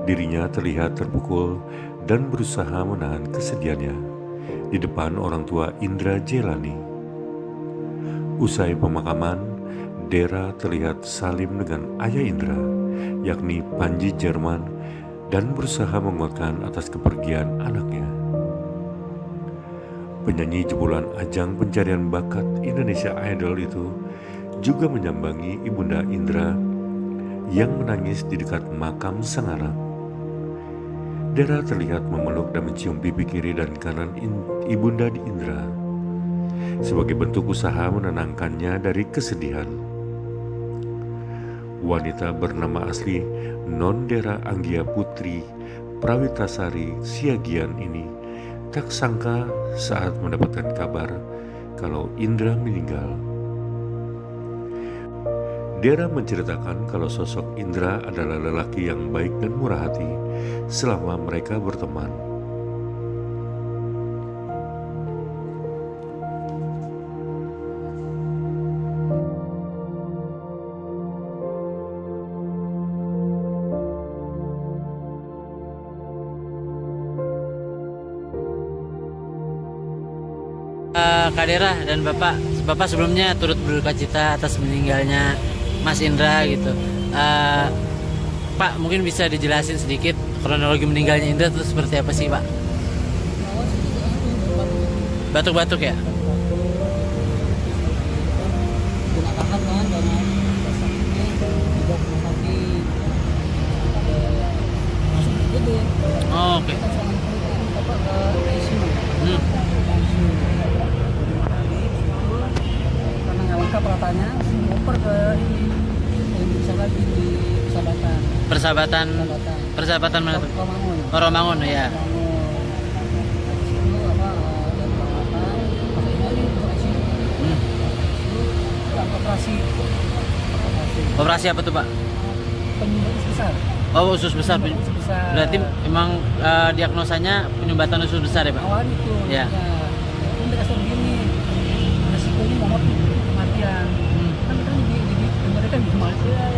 Dirinya terlihat terpukul dan berusaha menahan kesedihannya di depan orang tua Indra Jailani. Usai pemakaman, Dera terlihat salim dengan ayah Indra, yakni Panji Jerman, dan berusaha menguatkan atas kepergian anaknya. Penyanyi jebolan ajang pencarian bakat Indonesia Idol itu juga menyambangi Ibunda Indra yang menangis di dekat makam sang anak. Dera terlihat memeluk dan mencium pipi kiri dan kanan Ibunda Indra sebagai bentuk usaha menenangkannya dari kesedihan. Wanita bernama asli Non Dera Anggia Putri Prawitasari Siagian ini tak sangka saat mendapatkan kabar kalau Indra meninggal. Dera menceritakan kalau sosok Indra adalah lelaki yang baik dan murah hati selama mereka berteman. Kak Dera dan Bapak sebelumnya turut berduka cita atas meninggalnya Mas Indra gitu. Pak, mungkin bisa dijelasin sedikit kronologi meninggalnya Indra itu seperti apa sih, Pak? Awas itu Batuk-batuk ya? nggak tahan kan karena sakitnya dibawa ke rumah sakit masuk gede. Oh, oke. Kita sangat apa ke ICU. Hmm. Karena nggak lengkap ratanya, oper ke ini yang bisa lagi di Persahabatan. Persahabatan mana tuh? Romangun. Oh, Romangun ya. Itu apa dari perawatan masuk lagi ke ICU. Hmm. Operasi Operasi apa tuh, Pak? penyumbatan besar. Oh, usus besar. Usus besar. Berarti emang diagnosanya penyumbatan usus besar ya, Pak? Awalnya itu Ya. ini dikasih begini resikonya banget kematian kan mereka bisa kematian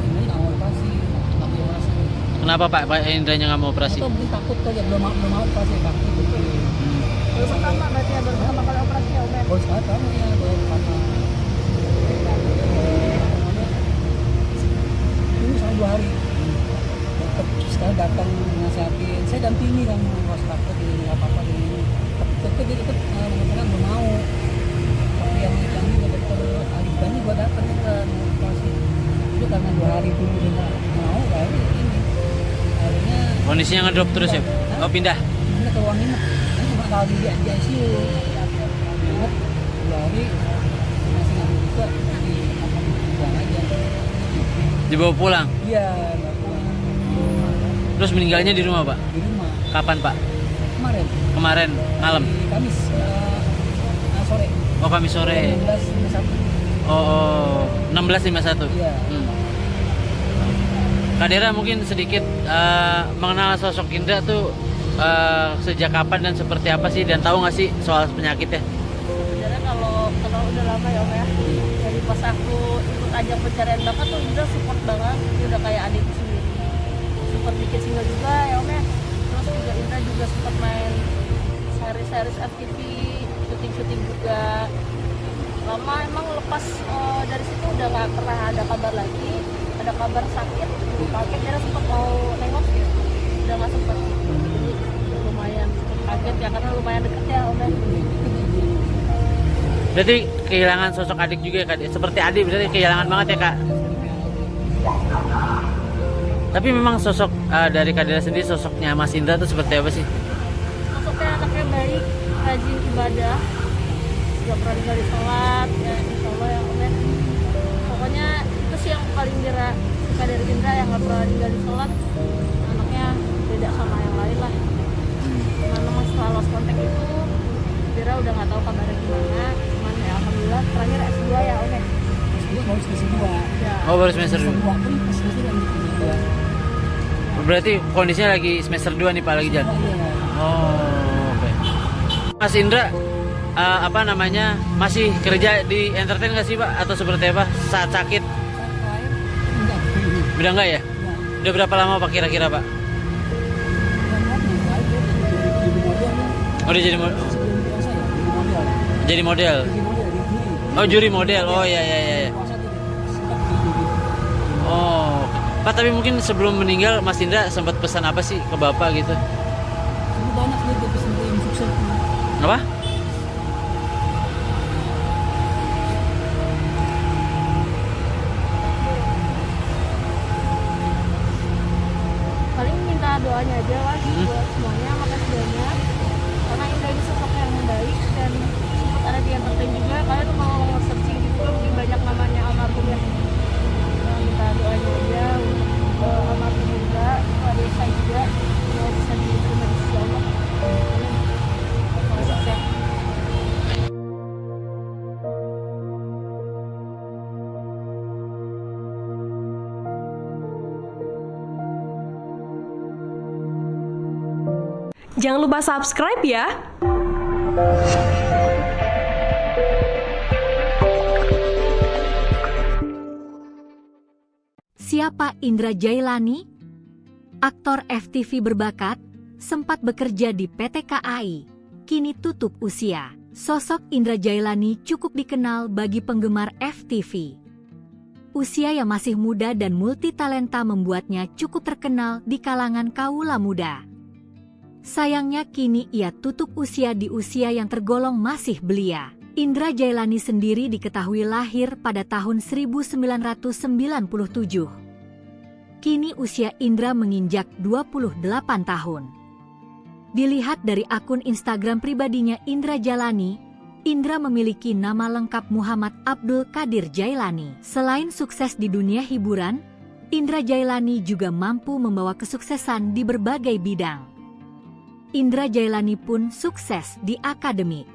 ini awal operasi tapi operasi Kenapa Pak Indranya nggak mau operasi? atau mungkin takut kali ya belum mau operasi takut gitu Baru pertama berarti ya, baru pertama kali operasi ya Om ya. baru sekali kamu ya baru pertama ini sampai 2 hari tetap sekarang datang nasihatin saya dampingi kan pas takut ini nggak apa-apa ini tapi dia tetap kadang belum mau tapi yang ini dokter Alibani gua datang juga mau operasi itu karena 2 hari dulu dia nggak mau baru ini akhirnya Kondisinya ngedrop terus ya? Oh, pindah? ini ke ruang inap kan cuma kali di ICU inap 2 hari masih nggak bisa jadi buang aja Dibawa pulang? iya nggak pulang Terus meninggalnya di rumah Pak? di rumah Kapan Pak? kemarin Kemarin malam? di Kamis sore Oh, Kamis sore. 16.51 Oh, 16.51. iya Kak Dera mungkin sedikit mengenal sosok Indra tuh sejak kapan dan seperti apa sih, dan tahu nggak sih soal penyakitnya? Sebenarnya kalau kenal udah lama ya Om ya. Dari pas aku ikut ajang pencarian bakat tuh Indra support banget. Dia udah kayak adikku sendiri. Support bikin single juga ya Om ya. Terus juga Indra juga sempat main series FTV, syuting juga. Lama emang lepas dari situ udah nggak pernah ada kabar lagi. Ada kabar sakit, kaget Indra sempat mau nengok ya. Udah nggak sempat. Jadi lumayan kaget ya karena lumayan deket ya Om ya. Berarti kehilangan sosok adik juga ya Kak? Seperti adik berarti kehilangan banget ya Kak? Tapi memang sosok dari Kak Dera sendiri, sosoknya Mas Indra tuh seperti apa sih? Sosoknya anaknya baik, rajin ibadah, gak pernah ninggalin sholat, ya insya Allah ya Om ya. Pokoknya itu sih yang paling Dira suka dari Indra, yang gak pernah ninggalin sholat. Anaknya beda sama yang lain lah. Karena memang setelah lost contact itu Dira udah gak tahu kabarnya gimana. Cuman ya alhamdulillah terakhir S2 ya Om ya. S2 baru semester 2 Ya. Oh, baru semester 2. pun semester lanjut ke 2 Berarti kondisinya lagi semester 2 nih Pak, lagi jalan? iya Oh, oke. Mas Indra, apa namanya, masih kerja di entertain nggak sih Pak? Atau seperti apa saat sakit? terakhir enggak Udah nggak ya? enggak Udah berapa lama Pak kira-kira Pak? Oh, dia jadi sebelum puasa ya jadi model. di juri Oh, juri model. Oh, iya iya iya. puasa tuh sempat di juri Oh, Pak, tapi mungkin sebelum meninggal Mas Indra sempat pesan apa sih ke Bapak gitu? ini banyak nih dia pesen tim sukses Apa? Paling minta doanya aja lah buat semuanya, makasih banyak karena Indra ini sosok yang baik dan sempat ada di entertain juga. Kalian tuh mau searching gitu mungkin banyak namanya almarhum ya. Nah, minta doanya aja untuk almarhum juga, ada saya juga yang bisa diterima di sisi Allah. Amin. Sukses. Jangan lupa subscribe ya. Siapa Indra Jailani? Aktor FTV berbakat, sempat bekerja di PT KAI, kini tutup usia. Sosok Indra Jailani cukup dikenal bagi penggemar FTV. Usia yang masih muda dan multitalenta membuatnya cukup terkenal di kalangan kaula muda. Sayangnya kini ia tutup usia di usia yang tergolong masih belia. Indra Jailani sendiri diketahui lahir pada tahun 1997. Kini usia Indra menginjak 28 tahun. Dilihat dari akun Instagram pribadinya Indra Jailani, Indra memiliki nama lengkap Muhammad Abdul Qadir Jailani. Selain sukses di dunia hiburan, Indra Jailani juga mampu membawa kesuksesan di berbagai bidang. Indra Jailani pun sukses di akademik.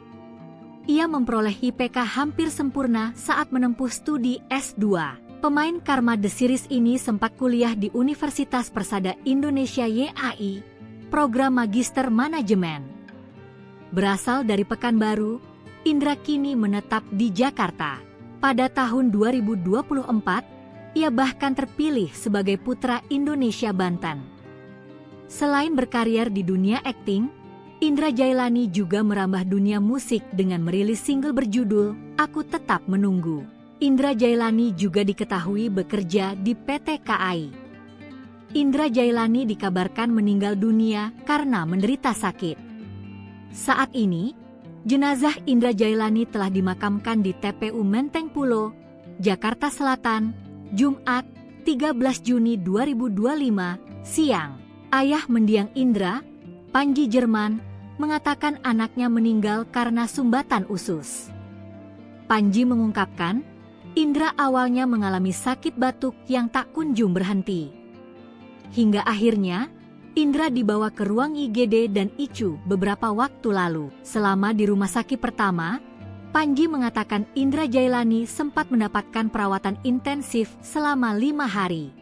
Ia memperoleh IPK hampir sempurna saat menempuh studi S2. Pemain Karma The Series ini sempat kuliah di Universitas Persada Indonesia YAI, program Magister Manajemen. Berasal dari Pekanbaru, Indra kini menetap di Jakarta. Pada tahun 2024, ia bahkan terpilih sebagai Putra Indonesia Banten. Selain berkarier di dunia akting, Indra Jailani juga merambah dunia musik dengan merilis single berjudul Aku Tetap Menunggu. Indra Jailani juga diketahui bekerja di PT KAI. Indra Jailani dikabarkan meninggal dunia karena menderita sakit. Saat ini, jenazah Indra Jailani telah dimakamkan di TPU Menteng Pulo, Jakarta Selatan, Jumat 13 Juni 2025, siang. Ayah mendiang Indra, Panji Jerman, mengatakan anaknya meninggal karena sumbatan usus. Panji mengungkapkan, Indra awalnya mengalami sakit batuk yang tak kunjung berhenti. Hingga akhirnya, Indra dibawa ke ruang IGD dan ICU beberapa waktu lalu. Selama di rumah sakit pertama, Panji mengatakan Indra Jailani sempat mendapatkan perawatan intensif selama 5 hari.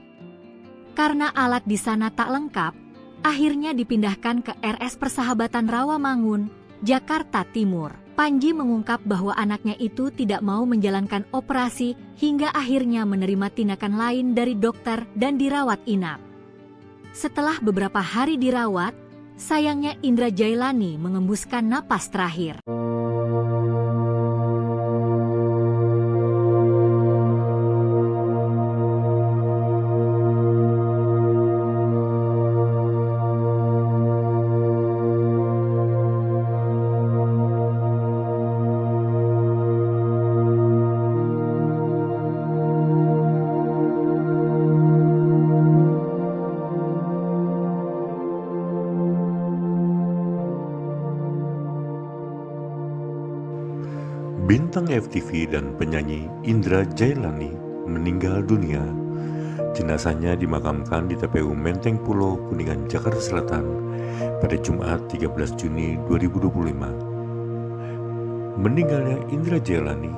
Karena alat di sana tak lengkap, akhirnya dipindahkan ke RS Persahabatan Rawamangun, Jakarta Timur. Panji mengungkap bahwa anaknya itu tidak mau menjalankan operasi hingga akhirnya menerima tindakan lain dari dokter dan dirawat inap. Setelah beberapa hari dirawat, sayangnya Indra Jailani mengembuskan napas terakhir. Bintang FTV dan penyanyi Indra Jailani meninggal dunia. Jenazahnya dimakamkan di TPU Menteng Pulo, Kuningan, Jakarta Selatan pada Jumat 13 Juni 2025. Meninggalnya Indra Jailani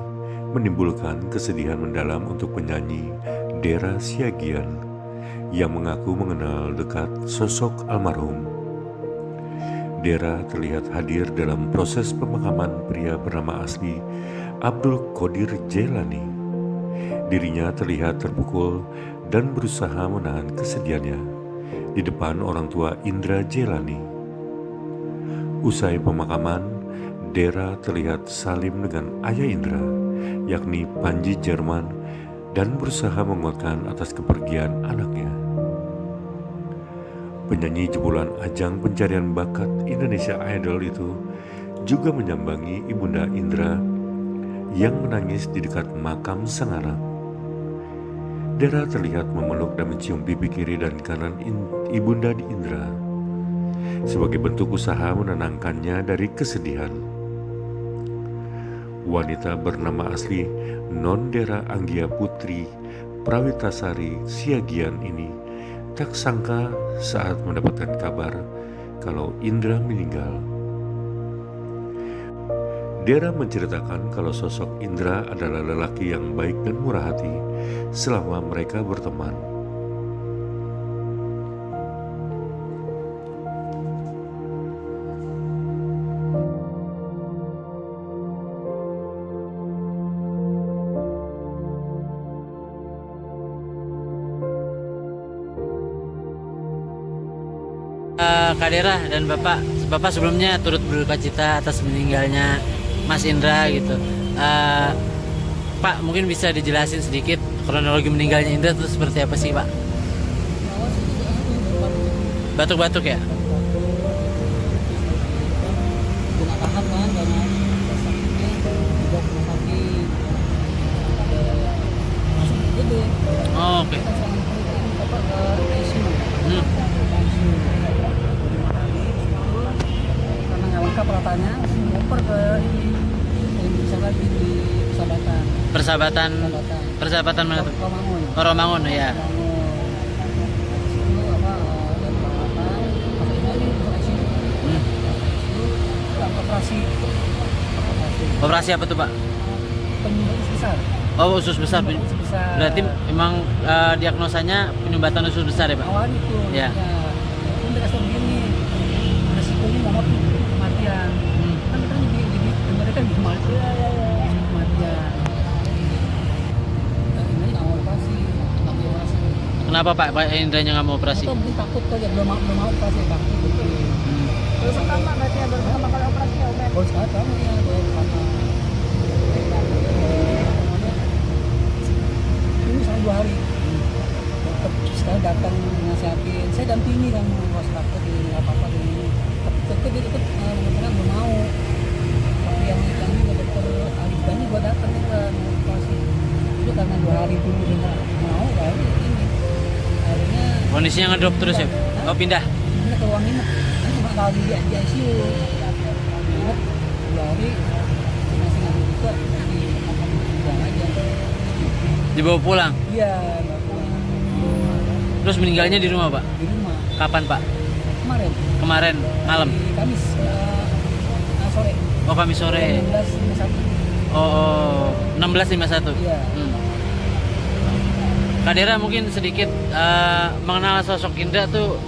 menimbulkan kesedihan mendalam untuk penyanyi Dera Siagian yang mengaku mengenal dekat sosok almarhum. Dera terlihat hadir dalam proses pemakaman pria bernama asli Abdul Qadir Jailani. Dirinya terlihat terpukul dan berusaha menahan kesedihannya di depan orang tua Indra Jailani. Usai pemakaman, Dera terlihat salim dengan ayah Indra, yakni Panji Jerman, dan berusaha menguatkan atas kepergian anaknya. Penyanyi jebolan ajang pencarian bakat Indonesia Idol itu juga menyambangi Ibunda Indra yang menangis di dekat makam sang anak. Dera terlihat memeluk dan mencium pipi kiri dan kanan Ibunda Indra sebagai bentuk usaha menenangkannya dari kesedihan. Wanita bernama asli Non Dera Anggia Putri Prawitasari Siagian ini tak sangka saat mendapatkan kabar kalau Indra meninggal. Dera menceritakan kalau sosok Indra adalah lelaki yang baik dan murah hati selama mereka berteman. Kak Dera dan Bapak sebelumnya turut berduka cita atas meninggalnya Mas Indra gitu. Pak, mungkin bisa dijelasin sedikit kronologi meninggalnya Indra itu seperti apa sih, Pak? Awal sih juga aku baru Batuk-batuk ya? kena tahap kan banyak sakitnya dibawa ke rumah sakit masuk gede Oh, oke. kita selama itu apa ke ICU Hmm. ICU 5 hari karena nggak lengkap peralatannya oper ke ini yang bisa lagi di persahabatan Persahabatan persahabatan mana tuh? Romangun Oh, Romangun ya. Situ apa dari peralatan masukin lagi ke ICU Hmm. operasi Operasi apa tuh, Pak? penyumbatan besar Oh, usus besar. Usus besar. Berarti emang diagnosanya penyumbatan usus besar ya, Pak? awalnya itu Ya. ini mereka begini resikonya mau kematian kan mereka mereka di kematian kematian nah, ini nggak mau operasi nggak mau operasi Kenapa Pak Indranya nggak mau operasi? atau mungkin takut kali ya belum mau operasi takut gitu Baru pertama berarti ya, baru pertama kali operasi ya Om ya? baru sekali kamu ya baru pertama ini sampai 2 hari tetap sekali datang nasihatin saya dampingi kan was takut ini nggak apa-apa ini tapi tetap dia tetap benar-benar belum mau tapi yang juga dokter Alibani gua datang juga mau operasi itu karena 2 hari dulu dia nggak mau baru ini akhirnya Kondisinya ngedrop terus ya? Oh, pindah. ini ke ruang inap kan cuma kali di ICU inap 2 hari masih nggak bisa jadi buang aja Dibawa pulang. iya Terus meninggalnya di rumah, Pak? di rumah Kapan, Pak? kemarin Kemarin malam. di Kamis sore Oh, Kamis sore. 16.51 Oh, 1651. iya Kak Dera mungkin sedikit mengenal sosok Indra tuh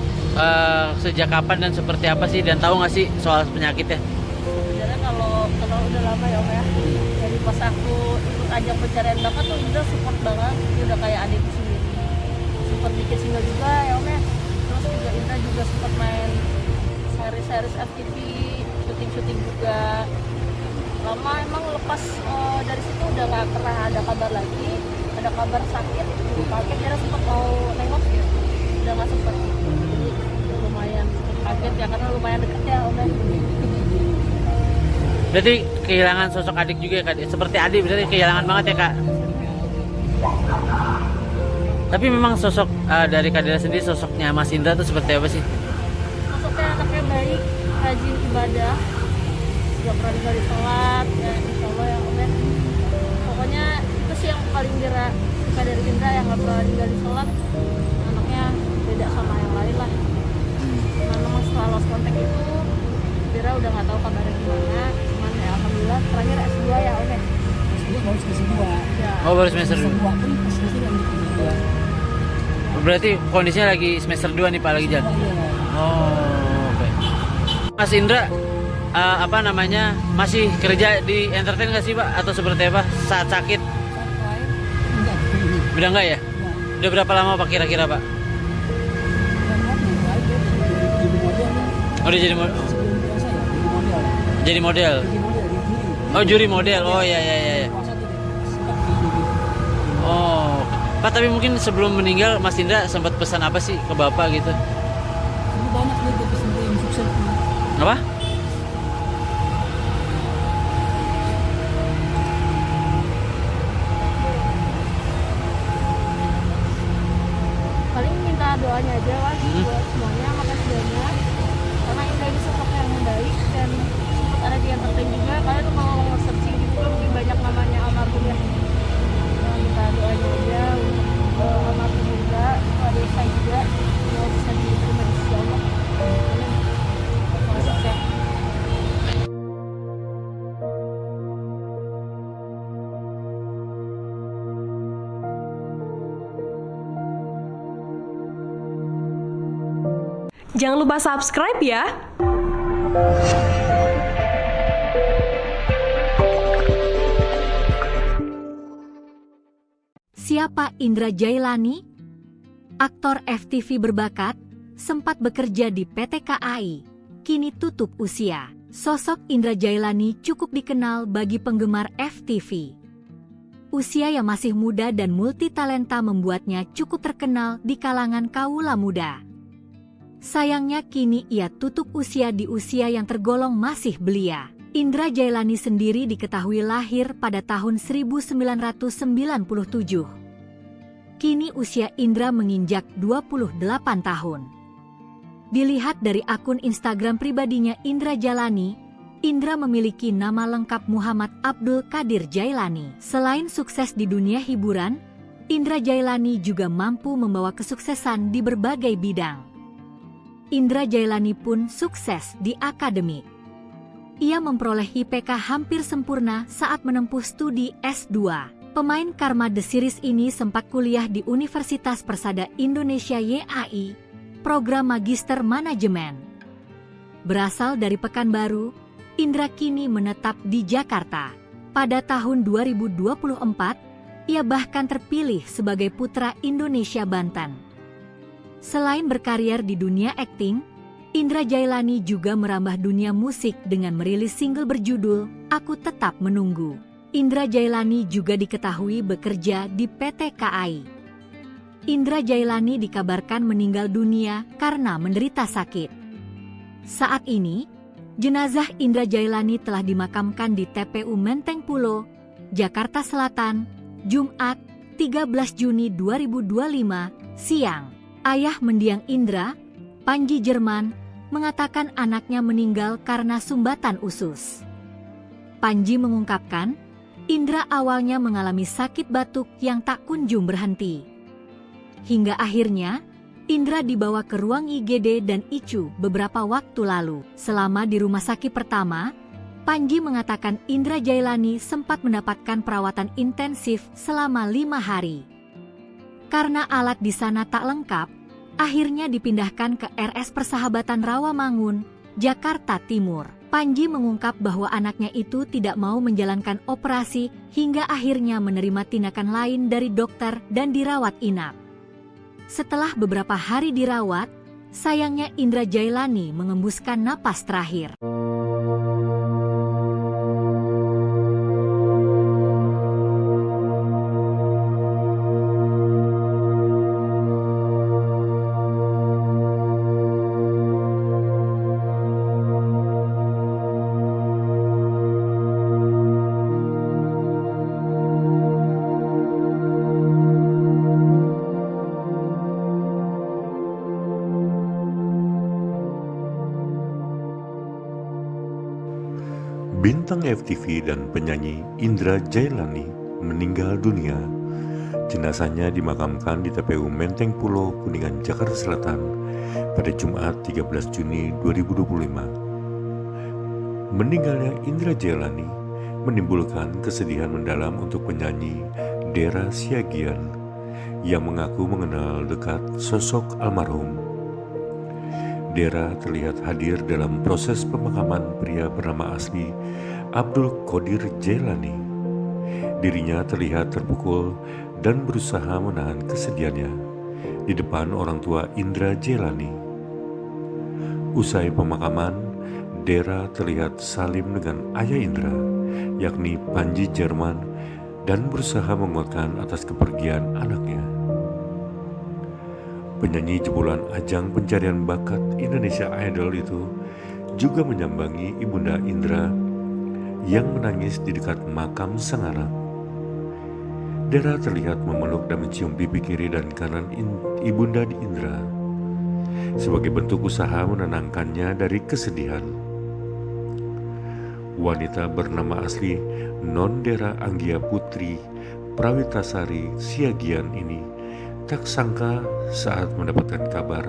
sejak kapan dan seperti apa sih, dan tahu nggak sih soal penyakitnya? Sebenarnya kalau kenal udah lama ya Om ya. Jadi pas aku ikut ajang pencarian bakat tuh Indra support banget. Dia udah kayak adikku sendiri. Support bikin single juga ya Om ya. Terus juga Indra juga sempat main series FTV, syuting juga. Lama emang lepas dari situ udah nggak pernah ada kabar lagi. Ada kabar sakit, kaget dia sempat mau nengok ya. Udah nggak sempat. Jadi lumayan kaget ya karena lumayan deket ya Om ya. Berarti kehilangan sosok adik juga ya, Kak? Seperti adik berarti kehilangan banget ya, Kak? Tapi memang sosok dari Kak Dera sendiri, sosoknya Mas Indra tuh seperti apa sih? Maksudnya anaknya baik, rajin ibadah, gak pernah ninggalin sholat, ya insya Allah ya Om ya. Pokoknya itu sih yang paling Dira suka dari Indra, yang gak pernah ninggalin sholat. Anaknya beda sama yang lain lah. Karena memang setelah lost contact itu Dira udah gak tahu kabarnya gimana. Cuman ya alhamdulillah terakhir S2 ya Om ya. S2 baru semester 2 Ya, Oh, baru semester 2. pun semester lanjut semester 2 Berarti kondisinya lagi semester 2 nih, Pak, lagi jalan. iya Oh, oke. Mas Indra apa namanya, masih kerja di entertain nggak sih, Pak, atau seperti apa saat sakit? sampai enggak Udah nggak ya? enggak Udah berapa lama Pak kira-kira, Pak? jadi model Oh, udah jadi sebelum puasa ya jadi jadi model model. jadi model di juri Oh, juri model. Oh, iya iya iya. puasa tuh sempat di juri Oh, Pak, tapi mungkin sebelum meninggal Mas Indra sempat pesan apa sih ke Bapak gitu? ini banyak nih gue pesen yang sukses Apa? paling minta doanya aja lah buat semuanya, makasih banyak karena Indra ini sosok yang baik dan sempat ada di entertain juga. Kalian tuh kalau searching gitu kan mungkin banyak namanya almarhum ya. Nah, minta doanya aja untuk almarhum juga, ada saya juga yang bisa diterima di sisi Allah. Amin. Sukses. Jangan lupa subscribe ya. Siapa Indra Jailani? Aktor FTV berbakat, sempat bekerja di PT KAI, kini tutup usia. Sosok Indra Jailani cukup dikenal bagi penggemar FTV. Usia yang masih muda dan multitalenta membuatnya cukup terkenal di kalangan kaula muda. Sayangnya kini ia tutup usia di usia yang tergolong masih belia. Indra Jailani sendiri diketahui lahir pada tahun 1997. Kini usia Indra menginjak 28 tahun. Dilihat dari akun Instagram pribadinya Indra Jailani, Indra memiliki nama lengkap Muhammad Abdul Qadir Jailani. Selain sukses di dunia hiburan, Indra Jailani juga mampu membawa kesuksesan di berbagai bidang. Indra Jailani pun sukses di akademik. Ia memperoleh IPK hampir sempurna saat menempuh studi S2. Pemain Karma The Series ini sempat kuliah di Universitas Persada Indonesia YAI, program Magister Manajemen. Berasal dari Pekanbaru, Indra kini menetap di Jakarta. Pada tahun 2024, ia bahkan terpilih sebagai Putra Indonesia Banten. Selain berkarier di dunia akting, Indra Jailani juga merambah dunia musik dengan merilis single berjudul Aku Tetap Menunggu. Indra Jailani juga diketahui bekerja di PT KAI. Indra Jailani dikabarkan meninggal dunia karena menderita sakit. Saat ini, jenazah Indra Jailani telah dimakamkan di TPU Menteng Pulo, Jakarta Selatan, Jumat 13 Juni 2025, siang. Ayah mendiang Indra, Panji Jerman, mengatakan anaknya meninggal karena sumbatan usus. Panji mengungkapkan, Indra awalnya mengalami sakit batuk yang tak kunjung berhenti. Hingga akhirnya, Indra dibawa ke ruang IGD dan ICU beberapa waktu lalu. Selama di rumah sakit pertama, Panji mengatakan Indra Jailani sempat mendapatkan perawatan intensif selama 5 hari. Karena alat di sana tak lengkap, akhirnya dipindahkan ke RS Persahabatan Rawamangun, Jakarta Timur. Panji mengungkap bahwa anaknya itu tidak mau menjalankan operasi hingga akhirnya menerima tindakan lain dari dokter dan dirawat inap. Setelah beberapa hari dirawat, sayangnya Indra Jailani mengembuskan napas terakhir. Bintang FTV dan penyanyi Indra Jailani meninggal dunia. Jenazahnya dimakamkan di TPU Menteng Pulo, Kuningan, Jakarta Selatan pada Jumat 13 Juni 2025. Meninggalnya Indra Jailani menimbulkan kesedihan mendalam untuk penyanyi Dera Siagian yang mengaku mengenal dekat sosok almarhum. Dera terlihat hadir dalam proses pemakaman pria bernama asli Abdul Qadir Jailani. Dirinya terlihat terpukul dan berusaha menahan kesedihannya di depan orang tua Indra Jailani. Usai pemakaman, Dera terlihat salim dengan ayah Indra, yakni Panji Jerman, dan berusaha menguatkan atas kepergian anaknya. Penyanyi jebolan ajang pencarian bakat Indonesia Idol itu juga menyambangi Ibunda Indra yang menangis di dekat makam sang anak. Dera terlihat memeluk dan mencium pipi kiri dan kanan Ibunda Indra sebagai bentuk usaha menenangkannya dari kesedihan. Wanita bernama asli Non Dera Anggia Putri Prawitasari Siagian ini tak sangka saat mendapatkan kabar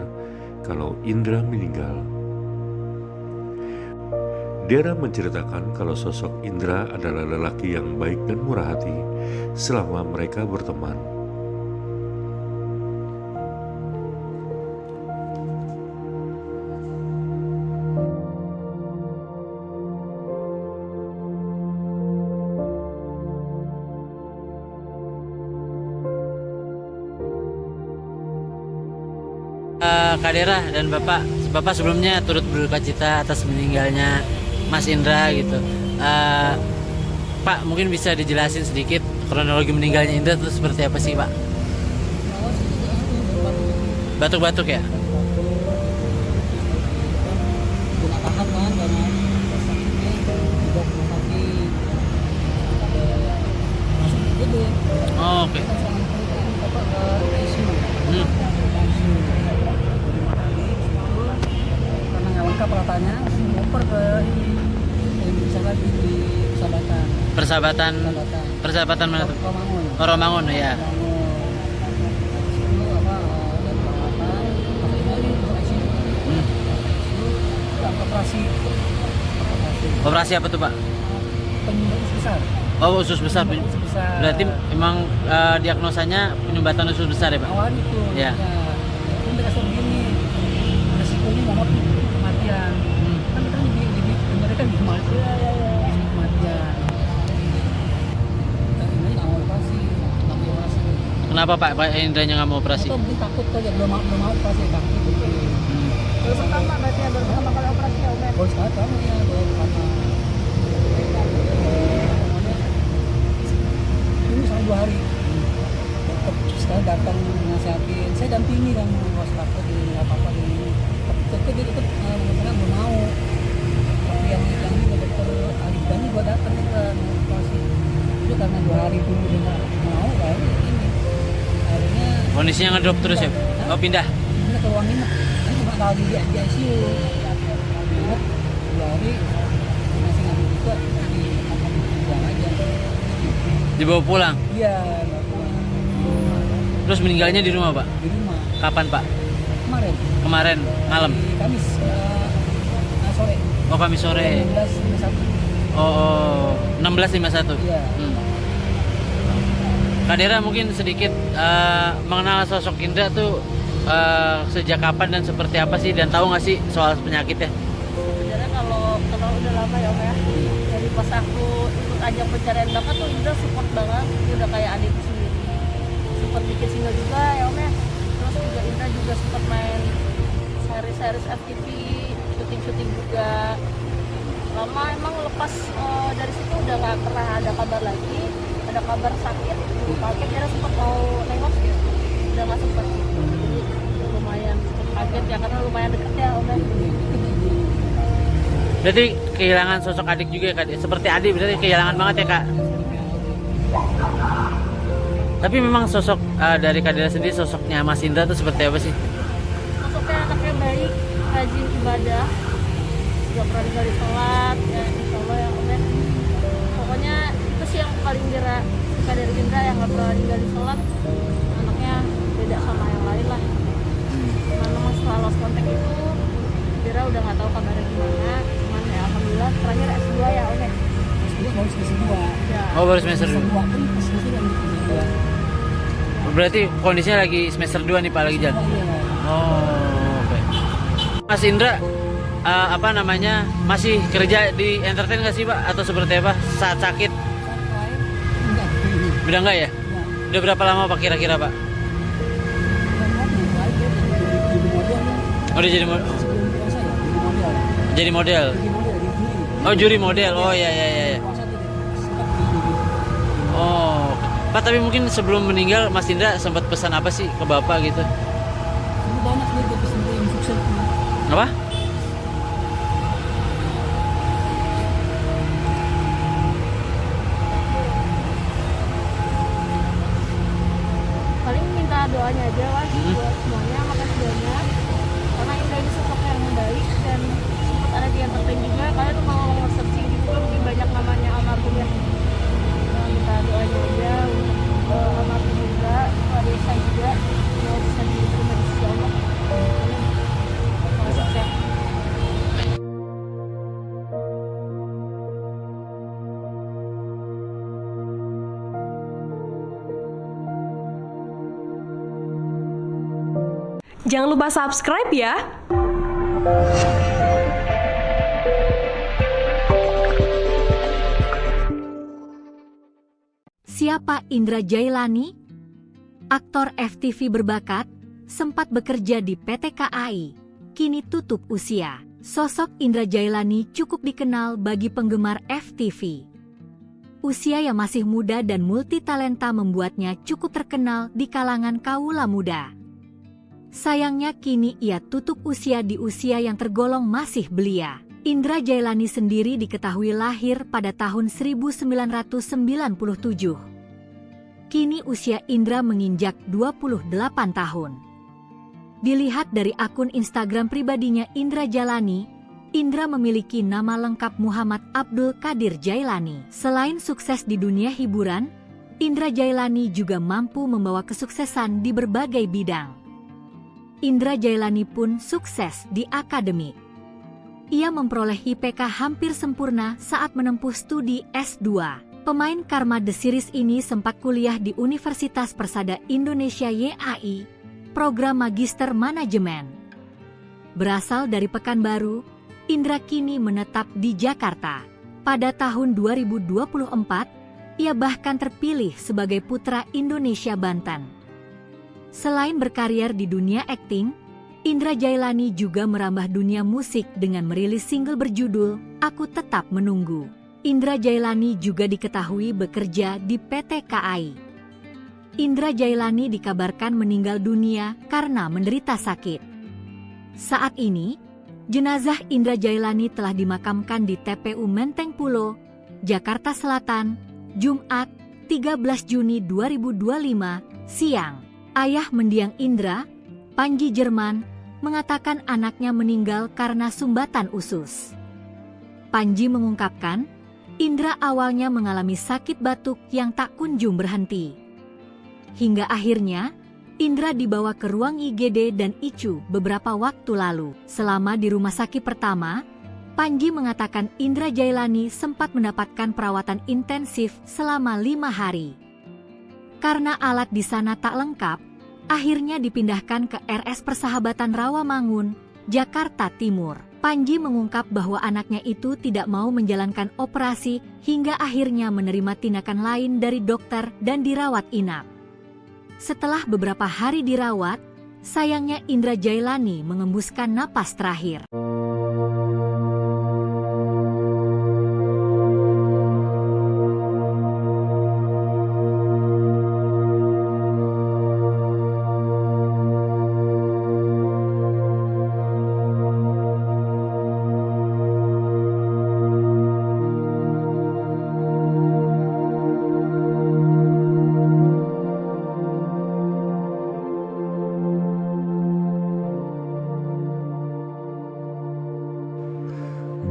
kalau Indra meninggal. Dera menceritakan kalau sosok Indra adalah lelaki yang baik dan murah hati selama mereka berteman. Kak Dera dan Bapak sebelumnya turut berduka cita atas meninggalnya Mas Indra gitu. Pak, mungkin bisa dijelasin sedikit kronologi meninggalnya Indra itu seperti apa sih, Pak? Awas itu Batuk-batuk ya? nggak tahan kan karena sakitnya dibawa ke rumah sakit masuk gede. Oh, oke. Kita serangan perut kan bapak ke ICU. Hmm. Karena nggak lengkap alatnya, oper ke yang bisa lagi di Persahabatan. Persahabatan mana tuh? Romangun. Oh, Romangun ya. Itu apa dari perawatan sampai kembali ke ICU. Hmm. Operasi Operasi apa tuh, Pak? penyumbatan usus besar. Oh, usus besar. Usus besar. Berarti emang diagnosanya penyumbatan usus besar ya, Pak? awal itu Ya. Itu mereka suruh gini resikonya nomor kematian. Kan kita jadi mereka di kematian. Ini nggak mau operasi, nggak mau operasi. Kenapa Pak Indranya nggak mau operasi? Atau mungkin takut aja belum mau operasi takut. Baru pertama berarti ya, baru pertama kali operasi ya Om ya. Baru sekali kamu ya baru pertama. Ini sampai 2 hari. Tetap sekali datang nasihatin. Saya dampingi kan was takut di apa-apa di. Tapi dia tetap benar-benar belum mau. Tapi yang juga dokter Alif Dhani gua datang juga mau operasi. Itu karena 2 hari dulu dia nggak mau baru ini. Akhirnya Kondisinya ngedrop terus ya? Oh, pindah. ini ke ruang inap. Ini cuma lagi di ICU. Inap 2 hari masih ngambil juga jadi buang aja. Dibawa pulang. Iya, Terus meninggalnya di rumah, Pak? di rumah Kapan, Pak? kemarin Kemarin malam. di Kamis sore Oh, Kamis sore. 16.51. Oh, 1651. Iya. Kak Dera mungkin sedikit mengenal sosok Indra tuh sejak kapan dan seperti apa sih, dan tahu nggak sih soal penyakitnya? Sebenarnya kalau kenal udah lama ya Om ya. Dari pas aku ikut ajang pencarian bakat tuh Indra support banget. Dia udah kayak adikku sendiri. Support bikin single juga ya Om ya. Terus juga Indra juga sempat main series FTV, syuting juga. Lama emang lepas dari situ udah nggak pernah ada kabar lagi. Ada kabar sakit, kaget dia sempat mau nengok ya. Udah nggak sempat. Jadi lumayan kaget ya karena lumayan deket ya Om ya. Berarti kehilangan sosok adik juga ya, Kak? Seperti adik berarti kehilangan banget ya, Kak? Tapi memang sosok dari Kak Dera sendiri, sosoknya Mas Indra tuh seperti apa sih? Sosoknya anaknya baik, rajin ibadah, juga pernah tinggal di sholat, ya insya Allah ya Om ya. Pokoknya itu sih yang paling Dira suka dari Indra, yang gak pernah tinggal di sholat. Anaknya beda sama yang lain lah. Cuman memang setelah lost contact itu Dira udah gak tahu kabarnya gimana. Cuman ya alhamdulillah terakhir S2 ya Om ya. Dia baru semester 2. Ya. Oh, baru semester 2. Semester 2 pun semester yang di Berarti kondisinya lagi semester 2 nih, Pak, lagi jalan. Oh, oke. Mas Indra apa namanya, masih kerja di entertain nggak sih, Pak, atau seperti apa saat sakit? Enggak. Udah nggak ya? Udah berapa lama Pak kira-kira, Pak? Oh, udah jadi model. Oh, juri model. Oh, ya. Oh, Pak, tapi mungkin sebelum meninggal Mas Indra sempat pesan apa sih ke Bapak gitu? Ini banyak nih gue pesen yang sukses. Apa? Paling minta doanya aja lah buat semuanya, makasih banyak karena Indra ini sosok yang baik dan sempat ada di entertain juga. Kalian tuh kalau mau searching gitu kan mungkin banyak namanya almarhum ya. Nah, minta doanya aja untuk almarhum juga, ada Isa juga yang bisa diterima di sisi Allah. Sukses. Jangan lupa subscribe ya. Siapa Indra Jailani? Aktor FTV berbakat, sempat bekerja di PT KAI, kini tutup usia. Sosok Indra Jailani cukup dikenal bagi penggemar FTV. Usia yang masih muda dan multitalenta membuatnya cukup terkenal di kalangan kaula muda. Sayangnya kini ia tutup usia di usia yang tergolong masih belia. Indra Jailani sendiri diketahui lahir pada tahun 1997. Kini usia Indra menginjak 28 tahun. Dilihat dari akun Instagram pribadinya Indra Jailani, Indra memiliki nama lengkap Muhammad Abdul Qadir Jailani. Selain sukses di dunia hiburan, Indra Jailani juga mampu membawa kesuksesan di berbagai bidang. Indra Jailani pun sukses di akademik. Ia memperoleh IPK hampir sempurna saat menempuh studi S2. Pemain Karma The Series ini sempat kuliah di Universitas Persada Indonesia YAI, program Magister Manajemen. Berasal dari Pekanbaru, Indra kini menetap di Jakarta. Pada tahun 2024, ia bahkan terpilih sebagai Putra Indonesia Banten. Selain berkarier di dunia akting, Indra Jailani juga merambah dunia musik dengan merilis single berjudul Aku Tetap Menunggu. Indra Jailani juga diketahui bekerja di PT KAI. Indra Jailani dikabarkan meninggal dunia karena menderita sakit. Saat ini, jenazah Indra Jailani telah dimakamkan di TPU Menteng Pulo, Jakarta Selatan, Jumat, 13 Juni 2025, siang. Ayah mendiang Indra, Panji Jerman, mengatakan anaknya meninggal karena sumbatan usus. Panji mengungkapkan, Indra awalnya mengalami sakit batuk yang tak kunjung berhenti. Hingga akhirnya, Indra dibawa ke ruang IGD dan ICU beberapa waktu lalu. Selama di rumah sakit pertama, Panji mengatakan Indra Jailani sempat mendapatkan perawatan intensif selama 5 hari. Karena alat di sana tak lengkap, akhirnya dipindahkan ke RS Persahabatan Rawamangun, Jakarta Timur. Panji mengungkap bahwa anaknya itu tidak mau menjalankan operasi hingga akhirnya menerima tindakan lain dari dokter dan dirawat inap. Setelah beberapa hari dirawat, sayangnya Indra Jailani mengembuskan napas terakhir.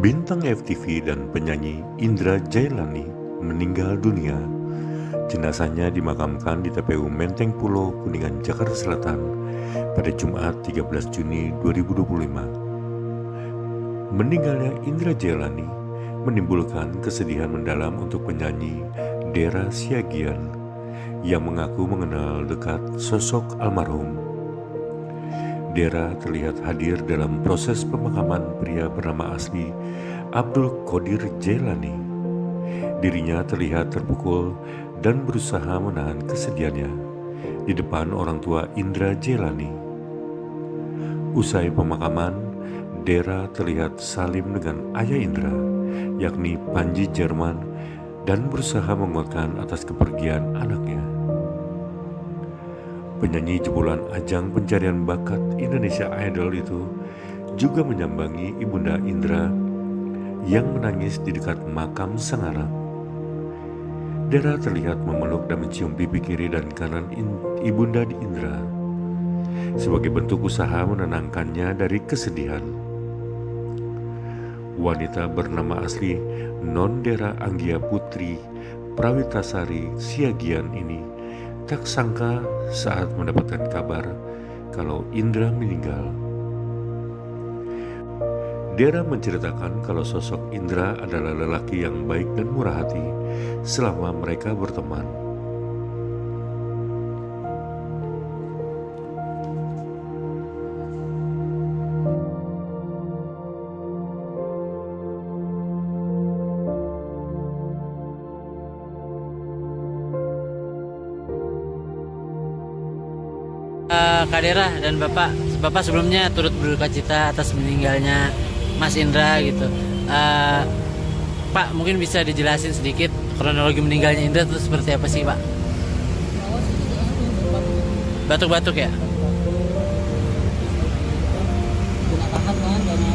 Bintang FTV dan penyanyi Indra Jailani meninggal dunia. Jenazahnya dimakamkan di TPU Menteng Pulo, Kuningan, Jakarta Selatan pada Jumat 13 Juni 2025. Meninggalnya Indra Jailani menimbulkan kesedihan mendalam untuk penyanyi Dera Siagian yang mengaku mengenal dekat sosok almarhum. Dera terlihat hadir dalam proses pemakaman pria bernama asli Abdul Qadir Jailani. Dirinya terlihat terpukul dan berusaha menahan kesedihannya di depan orang tua Indra Jailani. Usai pemakaman, Dera terlihat salim dengan ayah Indra, yakni Panji Jerman, dan berusaha menguatkan atas kepergian anaknya. Penyanyi jebolan ajang pencarian bakat Indonesia Idol itu juga menyambangi Ibunda Indra yang menangis di dekat makam sang anak. Dera terlihat memeluk dan mencium pipi kiri dan kanan Ibunda Indra sebagai bentuk usaha menenangkannya dari kesedihan. Wanita bernama asli Non Dera Anggia Putri Prawitasari Siagian ini tak sangka saat mendapatkan kabar kalau Indra meninggal. Dera menceritakan kalau sosok Indra adalah lelaki yang baik dan murah hati selama mereka berteman. Kak Dera dan Bapak sebelumnya turut berduka cita atas meninggalnya Mas Indra gitu. Pak, mungkin bisa dijelasin sedikit kronologi meninggalnya Indra itu seperti apa sih, Pak? Awas itu Batuk-batuk ya? kena tahan kan karena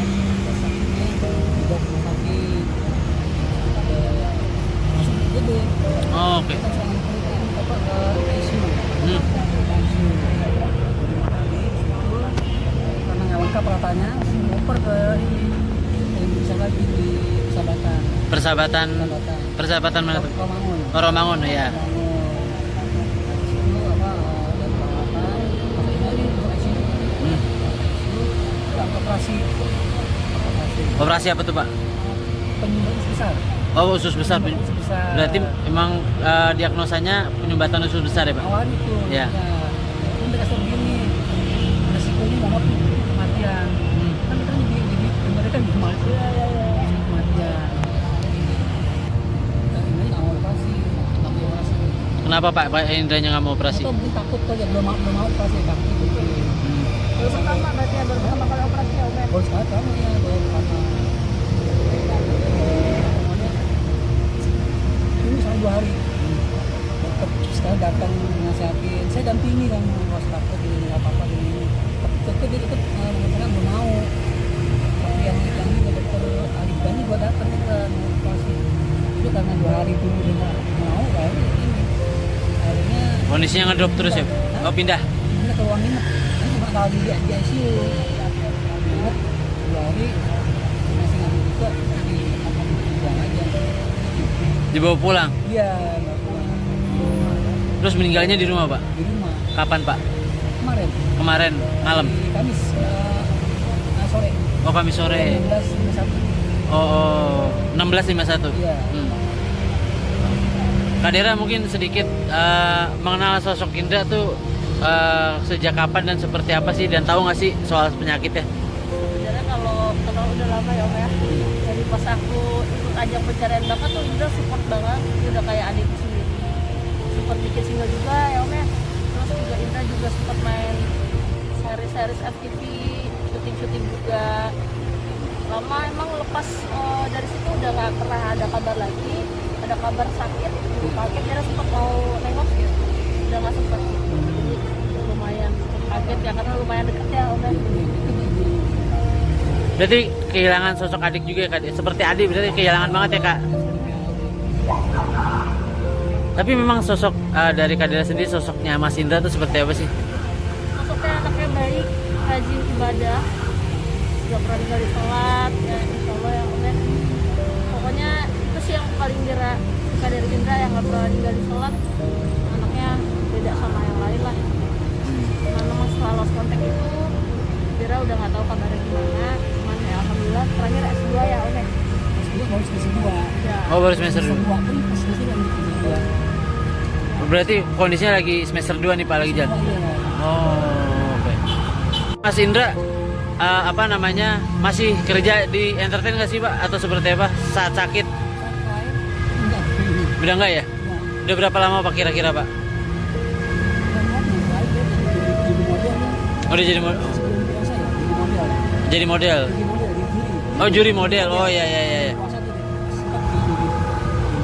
sakitnya dibawa ke rumah sakit masuk gede. Oh, oke. Kita serangan kulit apa ke ICU. Hmm. Karena nggak lengkap peratanya, oper ke yang bisa lagi di Persahabatan. Persahabatan mana tuh? Romangun. Oh, Romangun ya. Itu apa dan perawatan masuk dari ICU. Hmm. Operasi Operasi apa tuh, Pak? penyumbatan besar. Oh, usus besar. Usus besar. Berarti emang diagnosanya penyumbatan usus besar ya, Pak? Awalnya itu. Ya. Ini dikasih begini. Resikonya banget kematian. Kan kita jadi mereka bisa kematian. Nah, ini nggak mau operasi, nggak mau operasi. Kenapa Pak Indranya nggak mau operasi? Atau mungkin takut aja belum mau operasi takut gitu. Baru pertama berarti ya, baru pertama kali operasi ya Om ya. Baru sekali kamu ya baru pertama. Ini sampai 2 hari. Tetap sekarang datang nasihatin. Saya dampingi kan pas takut ini nggak apa-apa ini. Tetap dia tetap kadang belum mau. Tapi yang ini dokter Alif Bani gua datang juga mau operasi. Itu karena 2 hari itu udah nggak mau kan ini. Akhirnya Kondisinya ngedrop terus ya? Oh, pindah? ini ke ruang inap. Ini cuma kali di ICU. Inap 2 hari masih nggak bisa buang aja. Dibawa pulang? Iya, nggak pulang. Terus meninggalnya di rumah, Pak? Di rumah Kapan, Pak? kemarin. Kemarin malam? Di Kamis sore. Oh, Kamis sore. 16.51. Oh, 1651. Iya. Kak Dera mungkin sedikit mengenal sosok Indra tuh sejak kapan dan seperti apa sih, dan tahu nggak sih soal penyakitnya? Sebenarnya kalau kenal udah lama ya Om ya. Jadi pas aku ikut ajang pencarian bakat tuh Indra support banget. Dia udah kayak adikku sendiri. Support bikin single juga ya Om ya. Terus juga Indra juga sempat main series FTV, syuting juga. Lama emang lepas dari situ udah nggak pernah ada kabar lagi. Ada kabar sakit, kaget dia sempat mau nengok gitu. Udah nggak sempat. Jadi lumayan kaget ya karena lumayan deket ya Om ya. Berarti kehilangan sosok adik juga ya, Kak? Seperti adik berarti kehilangan banget ya, Kak? Tapi memang sosok dari Kak Dera sendiri, sosoknya Mas Indra tuh seperti apa sih? Sosoknya anaknya baik, rajin ibadah, gak pernah tinggal di sholat, ya insya Allah ya Om ya. Pokoknya itu sih yang paling Dera suka dari Indra, yang gak pernah tinggal di sholat. Anaknya beda sama yang lain lah. Cuman memang setelah lost contact itu Dera udah gak tahu kabarnya gimana. Cuman ya alhamdulillah terakhir S2 ya Om ya. S2 baru semester 2. Ya. Oh, baru semester 2. Semester 2 pun semester yang semester 2. Berarti kondisinya lagi semester 2 nih, Pak, lagi jalan. Iya. Oh, oke. Mas Indra apa namanya, masih kerja di entertain nggak sih, Pak, atau seperti apa saat sakit? Enggak. Udah nggak ya? Enggak. Udah berapa lama Pak kira-kira, Pak? Oh, udah jadi jadi model. Oh, juri model. Oh, ya.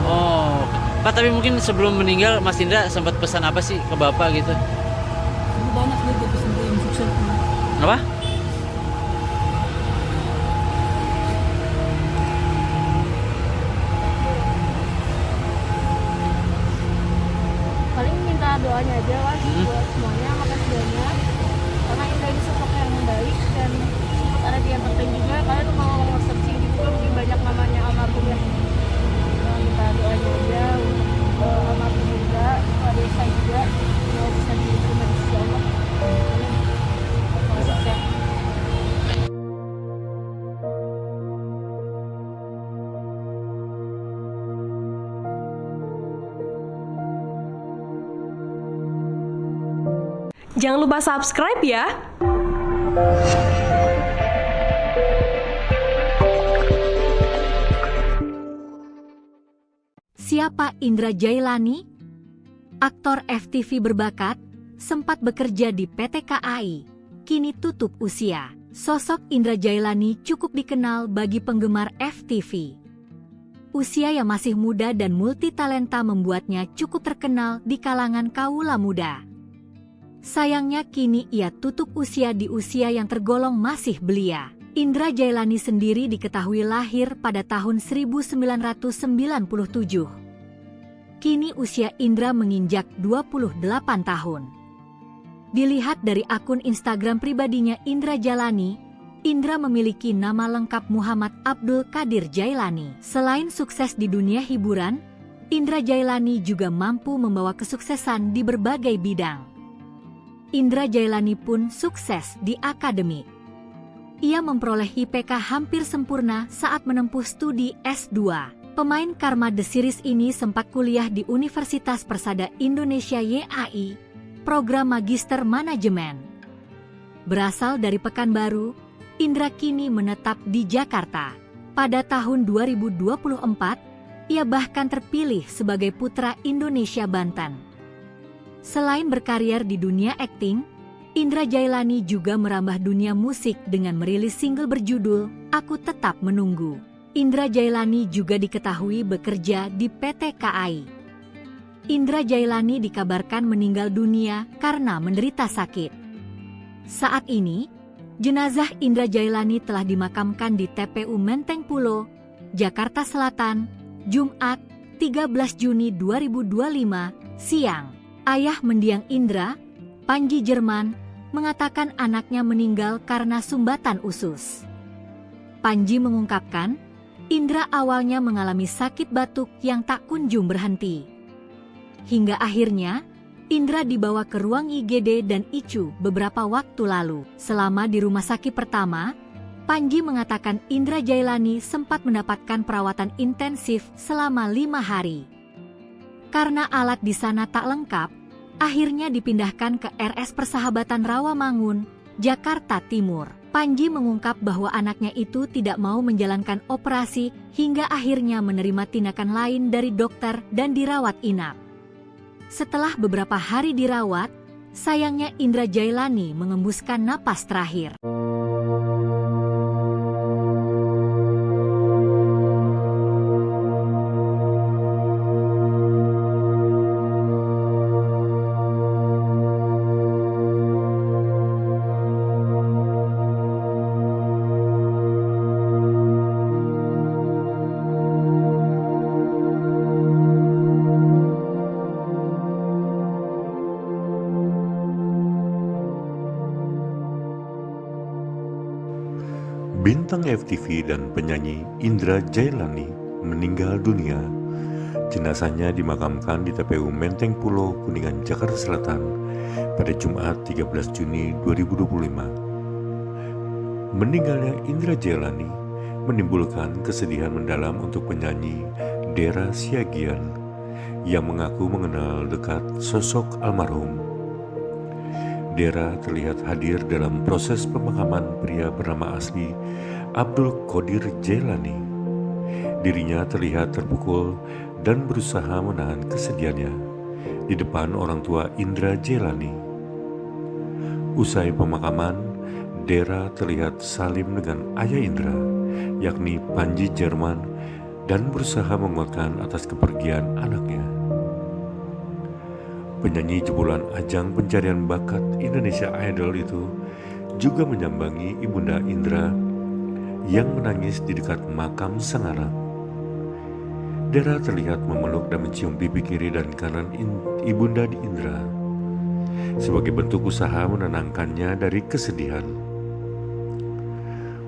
Oh, Pak, tapi mungkin sebelum meninggal Mas Indra sempat pesan apa sih ke Bapak gitu? Banyak dia pesan yang sukses. Apa? Paling minta doanya aja lah buat semuanya, makasih banyak karena Indra ini sosok yang baik dan sempat ada di entertain juga. Kalian tuh kalau mau searching gitu kan mungkin banyak namanya almarhum ya. Nah, minta doanya aja untuk almarhum juga, Pak Desa juga mau bisa diterima di sisi Allah. Ya. Jangan lupa subscribe ya. Siapa Indra Jailani? Aktor FTV berbakat, sempat bekerja di PT KAI, kini tutup usia. Sosok Indra Jailani cukup dikenal bagi penggemar FTV. Usia yang masih muda dan multitalenta membuatnya cukup terkenal di kalangan kaula muda. Sayangnya kini ia tutup usia di usia yang tergolong masih belia. Indra Jailani sendiri diketahui lahir pada tahun 1997. Kini usia Indra menginjak 28 tahun. Dilihat dari akun Instagram pribadinya Indra Jailani, Indra memiliki nama lengkap Muhammad Abdul Qadir Jailani. Selain sukses di dunia hiburan, Indra Jailani juga mampu membawa kesuksesan di berbagai bidang. Indra Jailani pun sukses di akademik. Ia memperoleh IPK hampir sempurna saat menempuh studi S2. Pemain Karma The Series ini sempat kuliah di Universitas Persada Indonesia YAI, program Magister Manajemen. Berasal dari Pekanbaru, Indra kini menetap di Jakarta. Pada tahun 2024, ia bahkan terpilih sebagai Putra Indonesia Banten. Selain berkarier di dunia akting, Indra Jailani juga merambah dunia musik dengan merilis single berjudul Aku Tetap Menunggu. Indra Jailani juga diketahui bekerja di PT KAI. Indra Jailani dikabarkan meninggal dunia karena menderita sakit. Saat ini, jenazah Indra Jailani telah dimakamkan di TPU Menteng Pulo, Jakarta Selatan, Jumat, 13 Juni 2025, siang. Ayah mendiang Indra, Panji Jerman, mengatakan anaknya meninggal karena sumbatan usus. Panji mengungkapkan, Indra awalnya mengalami sakit batuk yang tak kunjung berhenti. Hingga akhirnya, Indra dibawa ke ruang IGD dan ICU beberapa waktu lalu. Selama di rumah sakit pertama, Panji mengatakan Indra Jailani sempat mendapatkan perawatan intensif selama 5 hari. Karena alat di sana tak lengkap, akhirnya dipindahkan ke RS Persahabatan Rawamangun, Jakarta Timur. Panji mengungkap bahwa anaknya itu tidak mau menjalankan operasi hingga akhirnya menerima tindakan lain dari dokter dan dirawat inap. Setelah beberapa hari dirawat, sayangnya Indra Jailani mengembuskan napas terakhir. Bintang FTV dan penyanyi Indra Jailani meninggal dunia. Jenazahnya dimakamkan di TPU Menteng Pulo, Kuningan, Jakarta Selatan pada Jumat 13 Juni 2025. Meninggalnya Indra Jailani menimbulkan kesedihan mendalam untuk penyanyi Dera Siagian yang mengaku mengenal dekat sosok almarhum. Dera terlihat hadir dalam proses pemakaman pria bernama asli Abdul Qadir Jailani. Dirinya terlihat terpukul dan berusaha menahan kesedihannya di depan orang tua Indra Jailani. Usai pemakaman, Dera terlihat salim dengan ayah Indra, yakni Panji Jerman, dan berusaha menguatkan atas kepergian anaknya. Penyanyi jebolan ajang pencarian bakat Indonesia Idol itu juga menyambangi Ibunda Indra yang menangis di dekat makam sang anak. Dera terlihat memeluk dan mencium pipi kiri dan kanan Ibunda di Indra sebagai bentuk usaha menenangkannya dari kesedihan.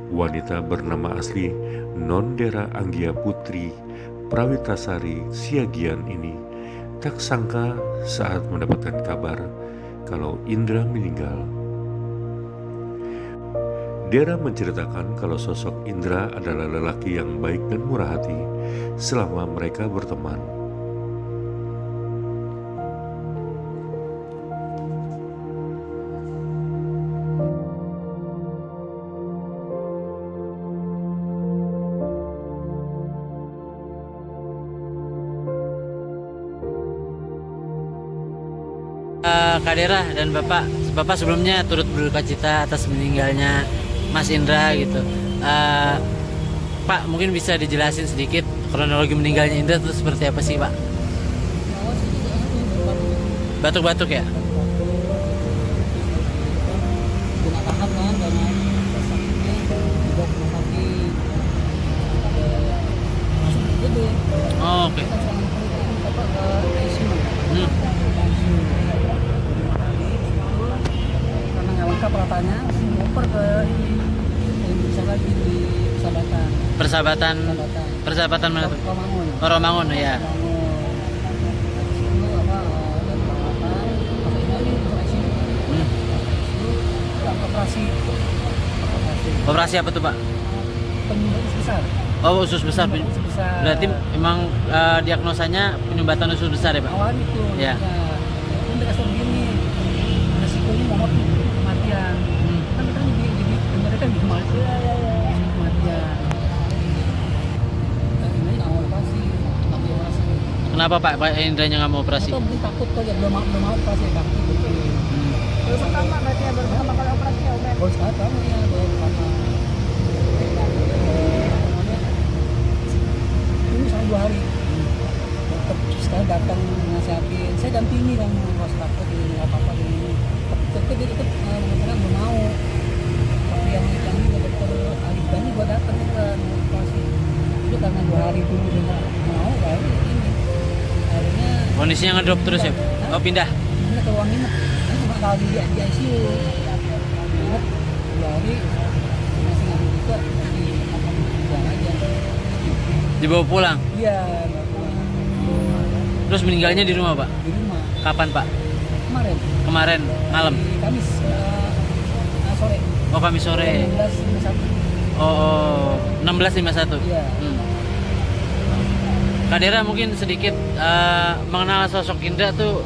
Wanita bernama asli Non Dera Anggia Putri Prawitasari Siagian ini tak sangka saat mendapatkan kabar kalau Indra meninggal. Dera menceritakan kalau sosok Indra adalah lelaki yang baik dan murah hati selama mereka berteman. Kak Dera dan Bapak sebelumnya turut berduka cita atas meninggalnya Mas Indra gitu. Pak, mungkin bisa dijelasin sedikit kronologi meninggalnya Indra itu seperti apa sih, Pak? Awal sih juga baru Batuk-batuk ya? kena tahap kan karena sakitnya dibawa ke rumah sakit masuk gede. Oh, oke. Kita selama itu apa ke ICU. Hmm. Karena nggak lengkap ratanya, dioper ke ini yang bisa lagi di Persahabatan. Persahabatan mana tuh? Romangun. Oh, Romangun ya. Itu apa dan perawatan masuk lagi ke ICU. Hmm. Operasi Operasi apa tuh, Pak? penyumbatan besar. Oh, usus besar. Usus besar. Berarti emang diagnosanya penyumbatan usus besar ya, Pak? Awalnya itu Ya. ini mereka begini resikonya mau kematian kan mereka jadi mereka di kematian ini awal operasi tapi operasi Kenapa Pak Indranya nggak mau operasi? atau mungkin takut kali ya belum mau operasi takut gitu Baru pertama berarti ya, baru pertama kali operasi ya Om ya. baru sekali kamu ya baru pertama ini sampai 2 hari tetap sekali datang nasihatin saya dampingi kan pas takut ini nggak apa-apa ini tapi dia tetap mengatakan belum mau tapi yang ini dokter Alif Bani gua datang juga operasi itu karena 2 hari dulu dia nggak mau baru ini akhirnya Kondisinya ngedrop terus ya? Oh, pindah. ini ke ruang inap kan cuma kali di ICU inap 2 hari masih ngambil juga tapi buang aja Dibawa pulang. iya Terus meninggalnya di rumah, Pak? di rumah Kapan, Pak? kemarin Kemarin malam. di Kamis sore Oh, Kamis sore. 16.51 Oh, 1651. iya Kak Dera mungkin sedikit mengenal sosok Indra tuh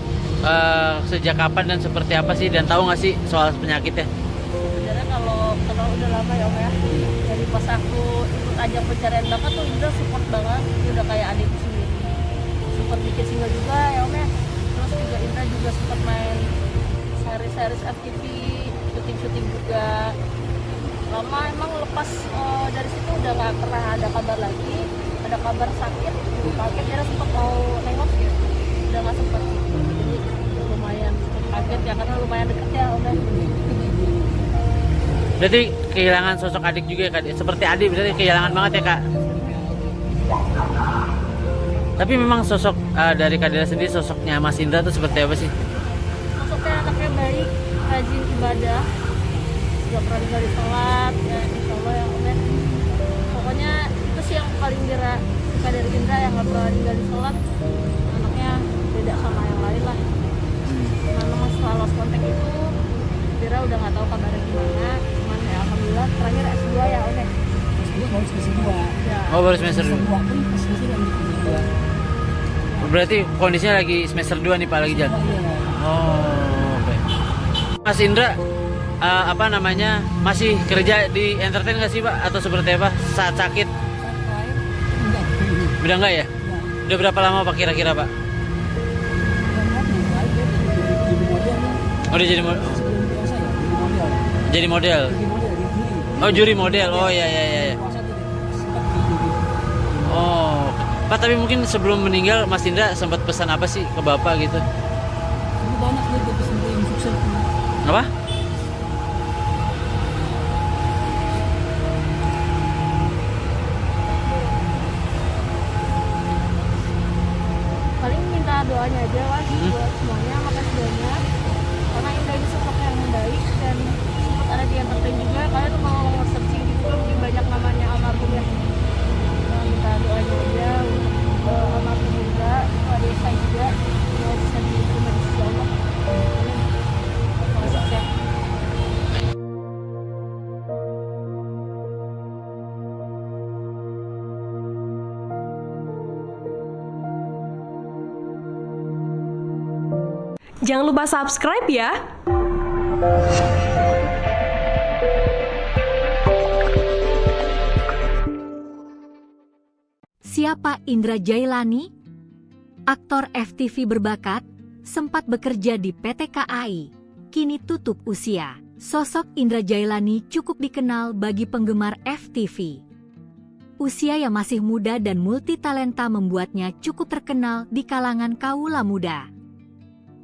sejak kapan dan seperti apa sih, dan tahu nggak sih soal penyakitnya? Sebenarnya kalau kenal udah lama ya Om ya. Dari pas aku ikut ajang pencarian bakat tuh Indra support banget. Dia udah kayak adikku sendiri. Support bikin single juga ya Om ya. Terus juga Indra juga sempat main series FTV, syuting juga. Lama emang lepas dari situ udah nggak pernah ada kabar lagi. Ada kabar sakit, kaget dia sempat mau nengok ya. Udah nggak sempat. Jadi lumayan kaget ya karena lumayan deket ya Om ya. Berarti kehilangan sosok adik juga ya, Kak? Seperti adik berarti kehilangan banget ya, Kak? Tapi memang sosok dari Kak Dera sendiri, sosoknya Mas Indra tuh seperti apa sih? Sosoknya anaknya baik, rajin ibadah, gak pernah tinggal di sholat, ya insya Allah ya Om ya. Pokoknya itu sih yang paling Dera suka dari Indra, yang gak pernah tinggal di sholat. Anaknya beda sama yang lain lah. Karena setelah lost contact itu Dera udah gak tahu kabarnya gimana. Cuman ya alhamdulillah terakhir S2 ya Om ya. S2 baru semester 2 Ya. Oh, baru semester 2. pun semester yang di semester 2 Berarti kondisinya lagi semester 2 nih, Pak, lagi jalan. iya Oh, oke. Mas Indra apa namanya, masih kerja di entertain nggak sih, Pak, atau seperti apa saat sakit? sampai enggak Udah nggak ya? enggak Udah berapa lama, Pak, kira-kira, Pak? Oh, udah jadi sebelum puasa ya jadi model. di juri Oh, juri model. Oh, iya. puasa tuh sempat di juri Oh, Pak, tapi mungkin sebelum meninggal Mas Indra sempat pesan apa sih ke Bapak gitu? ini banyak dia pesan yang sukses Apa? Paling minta doanya aja Mas buat semuanya, makasih banyak karena Indra ini sosok yang baik dan sempat ada di entertain juga. Kalian tuh kalau searching gitu mungkin banyak namanya almarhum ya. Nah, minta doanya aja untuk almarhum juga, Desa juga ya, bisa diterima di sisi Allah. Masuk ya. Jangan lupa subscribe ya. Siapa Indra Jailani? Aktor FTV berbakat, sempat bekerja di PT KAI, kini tutup usia. Sosok Indra Jailani cukup dikenal bagi penggemar FTV. Usia yang masih muda dan multitalenta membuatnya cukup terkenal di kalangan kaula muda.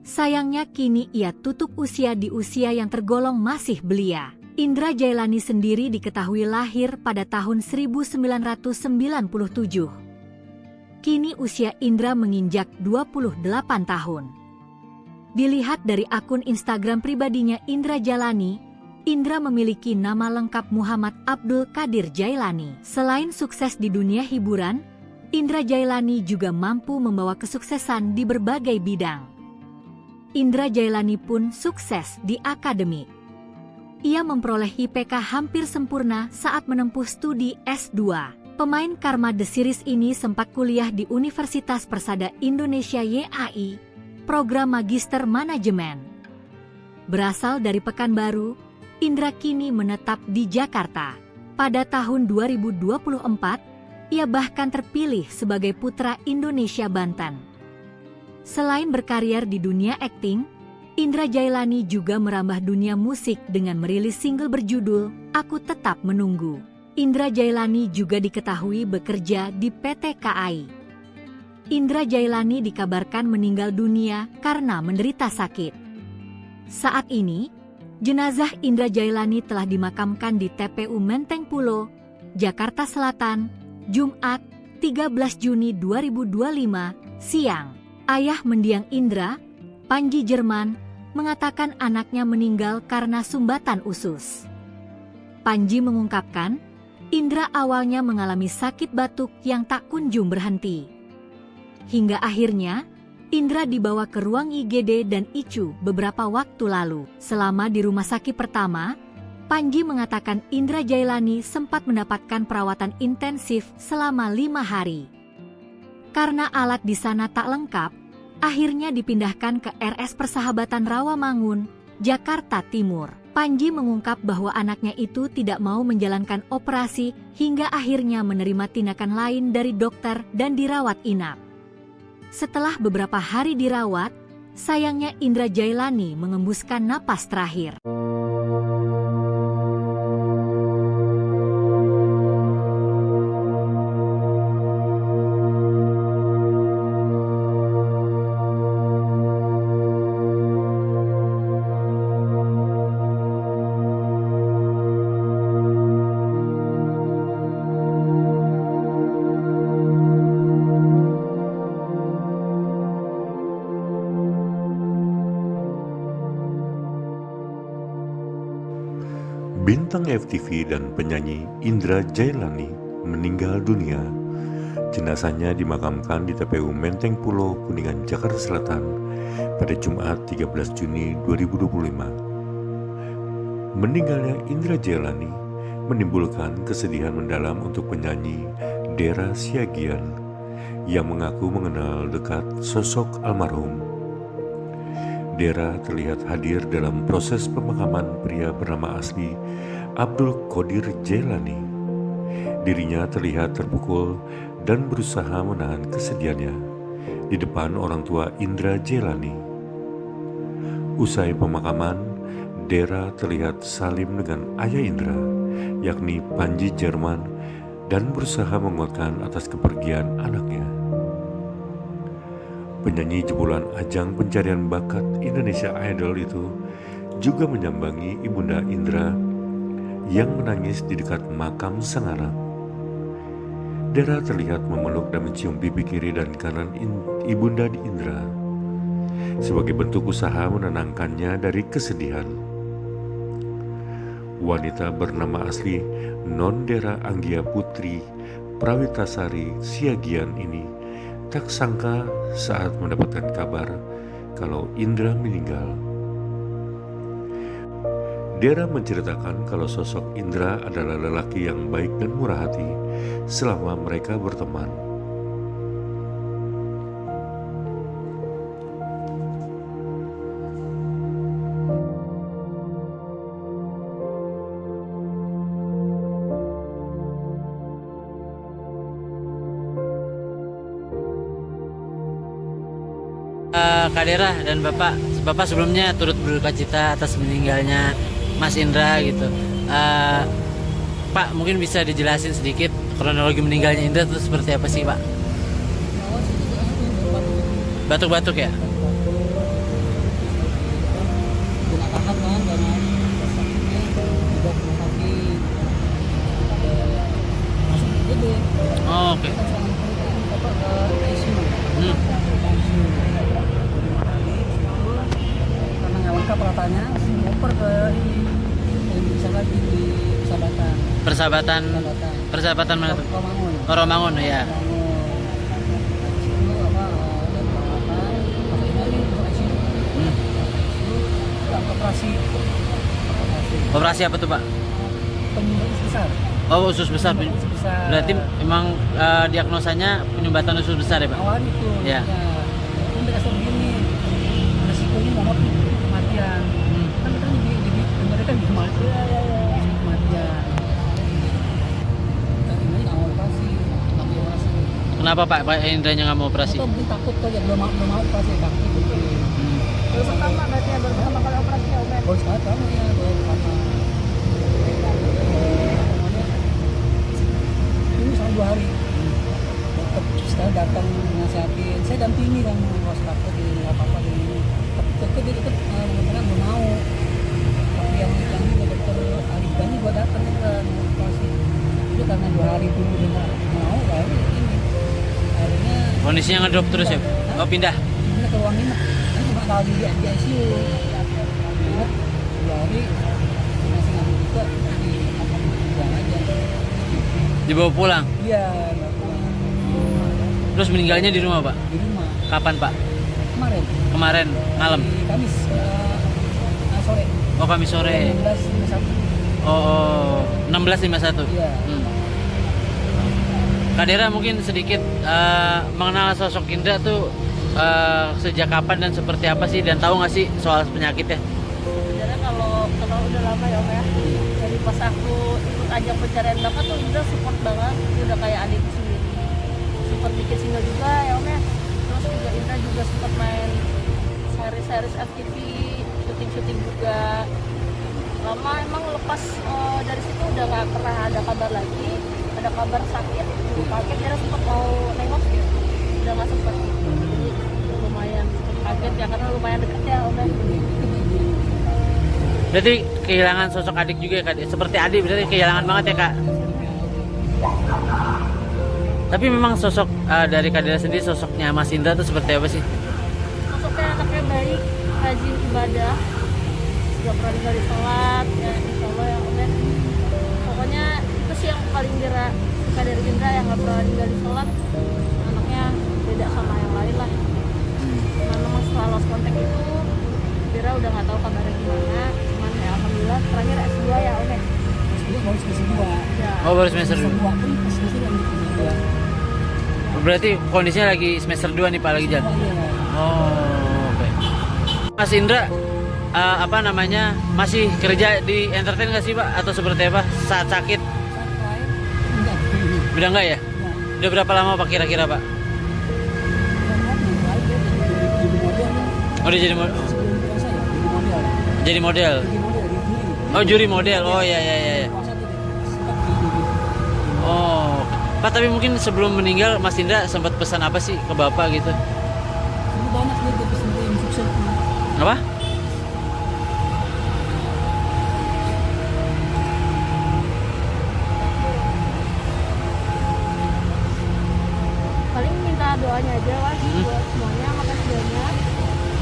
Sayangnya kini ia tutup usia di usia yang tergolong masih belia. Indra Jailani sendiri diketahui lahir pada tahun 1997. Kini usia Indra menginjak 28 tahun. Dilihat dari akun Instagram pribadinya Indra Jailani, Indra memiliki nama lengkap Muhammad Abdul Qadir Jailani. Selain sukses di dunia hiburan, Indra Jailani juga mampu membawa kesuksesan di berbagai bidang. Indra Jailani pun sukses di akademik. Ia memperoleh IPK hampir sempurna saat menempuh studi S2. Pemain Karma The Series ini sempat kuliah di Universitas Persada Indonesia YAI, program Magister Manajemen. Berasal dari Pekanbaru, Indra kini menetap di Jakarta. Pada tahun 2024, ia bahkan terpilih sebagai Putra Indonesia Banten. Selain berkarier di dunia akting, Indra Jailani juga merambah dunia musik dengan merilis single berjudul Aku Tetap Menunggu. Indra Jailani juga diketahui bekerja di PT KAI. Indra Jailani dikabarkan meninggal dunia karena menderita sakit. Saat ini, jenazah Indra Jailani telah dimakamkan di TPU Menteng Pulo, Jakarta Selatan, Jumat, 13 Juni 2025, siang. Ayah mendiang Indra, Panji Jerman, mengatakan anaknya meninggal karena sumbatan usus. Panji mengungkapkan, Indra awalnya mengalami sakit batuk yang tak kunjung berhenti. Hingga akhirnya, Indra dibawa ke ruang IGD dan ICU beberapa waktu lalu. Selama di rumah sakit pertama, Panji mengatakan Indra Jailani sempat mendapatkan perawatan intensif selama 5 hari. Karena alat di sana tak lengkap, akhirnya dipindahkan ke RS Persahabatan Rawamangun, Jakarta Timur. Panji mengungkap bahwa anaknya itu tidak mau menjalankan operasi hingga akhirnya menerima tindakan lain dari dokter dan dirawat inap. Setelah beberapa hari dirawat, sayangnya Indra Jailani mengembuskan napas terakhir. Bintang FTV dan penyanyi Indra Jailani meninggal dunia. Jenazahnya dimakamkan di TPU Menteng Pulo, Kuningan, Jakarta Selatan pada Jumat 13 Juni 2025. Meninggalnya Indra Jailani menimbulkan kesedihan mendalam untuk penyanyi Dera Siagian yang mengaku mengenal dekat sosok almarhum. Dera terlihat hadir dalam proses pemakaman pria bernama asli Abdul Qadir Jailani. Dirinya terlihat terpukul dan berusaha menahan kesedihannya di depan orang tua Indra Jailani. Usai pemakaman, Dera terlihat salim dengan ayah Indra, yakni Panji Jerman, dan berusaha menguatkan atas kepergian anaknya. Penyanyi jebolan ajang pencarian bakat Indonesia Idol itu juga menyambangi Ibunda Indra yang menangis di dekat makam sang anak. Dera terlihat memeluk dan mencium pipi kiri dan kanan Ibunda Indra sebagai bentuk usaha menenangkannya dari kesedihan. Wanita bernama asli Non Dera Anggia Putri Prawitasari Siagian ini tak sangka saat mendapatkan kabar kalau Indra meninggal. Dera menceritakan kalau sosok Indra adalah lelaki yang baik dan murah hati selama mereka berteman. Kak Dera dan Bapak sebelumnya turut berduka cita atas meninggalnya Mas Indra gitu. Pak, mungkin bisa dijelasin sedikit kronologi meninggalnya Indra itu seperti apa sih, Pak? Batuk-batuk ya? Kena tahan kan karena sakitnya juga kena sakit masuk gede. Oh, oke. Kita sekarang apa ke ICU. Karena nggak lengkap peralatannya, ngoper ke ini yang bisa lagi di Persahabatan. Persahabatan mana tuh? Romangun. Oh, Romangun ya. Operasi Operasi apa tuh, Pak? penyumbatan besar. Oh, usus besar. Usus besar. Berarti emang diagnosanya penyumbatan usus besar ya, Pak? Awal itu. Ya. Pun dikasih begini, resikonya mohon kematian. Kan kita mereka di kematian. Kematian. Dan ini nggak mau operasi, nggak mau operasi. Kenapa Pak Indranya nggak mau operasi? Atau mungkin takut aja, belum mau operasi, takut gitu. Baru pertama berarti ya, baru pertama kali operasi ya Om ya? Baru sekali kamu ya, baru pertama. Ini selama 2 hari. Setelah datang nasihatin, saya dampingi kan was takut di apa-apa di deket mengatakan belum mau. Tapi yang juga dokter Alif Gani gua datang kan operasi. Itu karena 2 hari dulu dia nggak mau, baru ini. Akhirnya Kondisinya ngedrop terus ya? Oh, pindah. ini ke ruang inap. Ini cuma kalau di ICU. Inap 2 hari masih nggak bisa di pulang aja. Dibawa pulang. Iya, nggak pulang. Terus meninggalnya di rumah, Pak? Di rumah Kapan, Pak? kemarin. Kemarin malam. Di Kamis sore. Oh, Kamis sore. 16.51. Oh, 1651. Iya. Kak Dera mungkin sedikit mengenal sosok Indra tuh sejak kapan dan seperti apa sih, dan tahu nggak sih soal penyakitnya? Sebenarnya kalau udah lama ya Om ya. Dari pas aku ikut ajang pencarian bakat tuh Indra support banget. Dia udah kayak adikku sendiri. Support bikin single juga ya Om ya. Terus juga Indra juga sempat main series FTV, syuting juga. Lama emang lepas dari situ udah nggak pernah ada kabar lagi. Ada kabar sakit, kaget dia sempat mau nengok gitu. Udah nggak sempat. Jadi lumayan kaget ya, karena lumayan deket ya Om ya. Berarti kehilangan sosok adik juga ya, Kak? Seperti adik, berarti kehilangan banget ya, Kak? Tapi memang sosok dari Kak Dera sendiri, sosoknya Mas Indra tuh seperti apa sih? Sosoknya anaknya baik, rajin ibadah, gak pernah ninggalin sholat, ya insya Allah ya Om ya. Pokoknya itu sih yang paling Dera suka dari Indra, yang gak pernah ninggalin sholat. Anaknya beda sama yang lain lah. Memang setelah lost contact itu Dera udah gak tahu kabarnya gimana. Cuman ya alhamdulillah terakhir S2 ya Om ya. Dia baru semester 2. Ya. Oh, baru semester 2. Semester 2 pun pas semester yang kedua. Berarti kondisinya lagi semester 2 nih, Pak, lagi jalan. Iya. Oh, oke. Mas Indra, apa namanya, masih kerja di entertain nggak sih, Pak? Atau seperti apa saat sakit? Saat terakhir enggak. Udah nggak ya? Enggak. Udah berapa lama Pak kira-kira, Pak? Oh, dia jadi jadi model. Oh, juri model. Oh, ya. Oh, Pak, tapi mungkin sebelum meninggal Mas Indra sempat pesan apa sih ke Bapak gitu? Banyak dia pesan yang sukses. Apa? Paling minta doanya aja lah buat semuanya, makasih banyak.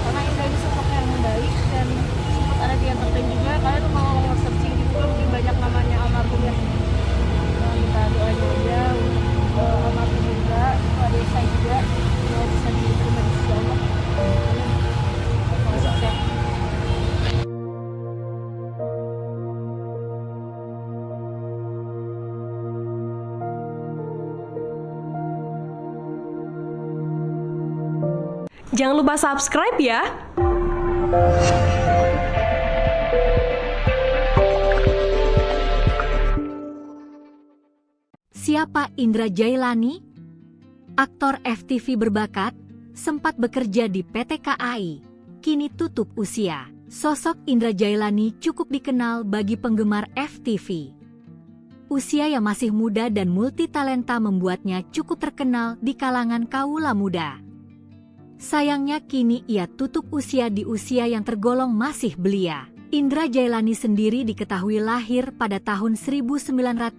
Karena Indra ini sosok yang baik dan sempat ada di entertain juga. Kalian mau searching gitu mungkin banyak namanya almarhum ya. Nah, minta doanya aja untuk almarhum juga, ada saya juga semoga bisa diterima di sisi Allah. Sukses ya. Jangan lupa subscribe ya. Siapa Indra Jailani? Aktor FTV berbakat, sempat bekerja di PT KAI, kini tutup usia. Sosok Indra Jailani cukup dikenal bagi penggemar FTV. Usia yang masih muda dan multitalenta membuatnya cukup terkenal di kalangan kaula muda. Sayangnya kini ia tutup usia di usia yang tergolong masih belia. Indra Jailani sendiri diketahui lahir pada tahun 1997.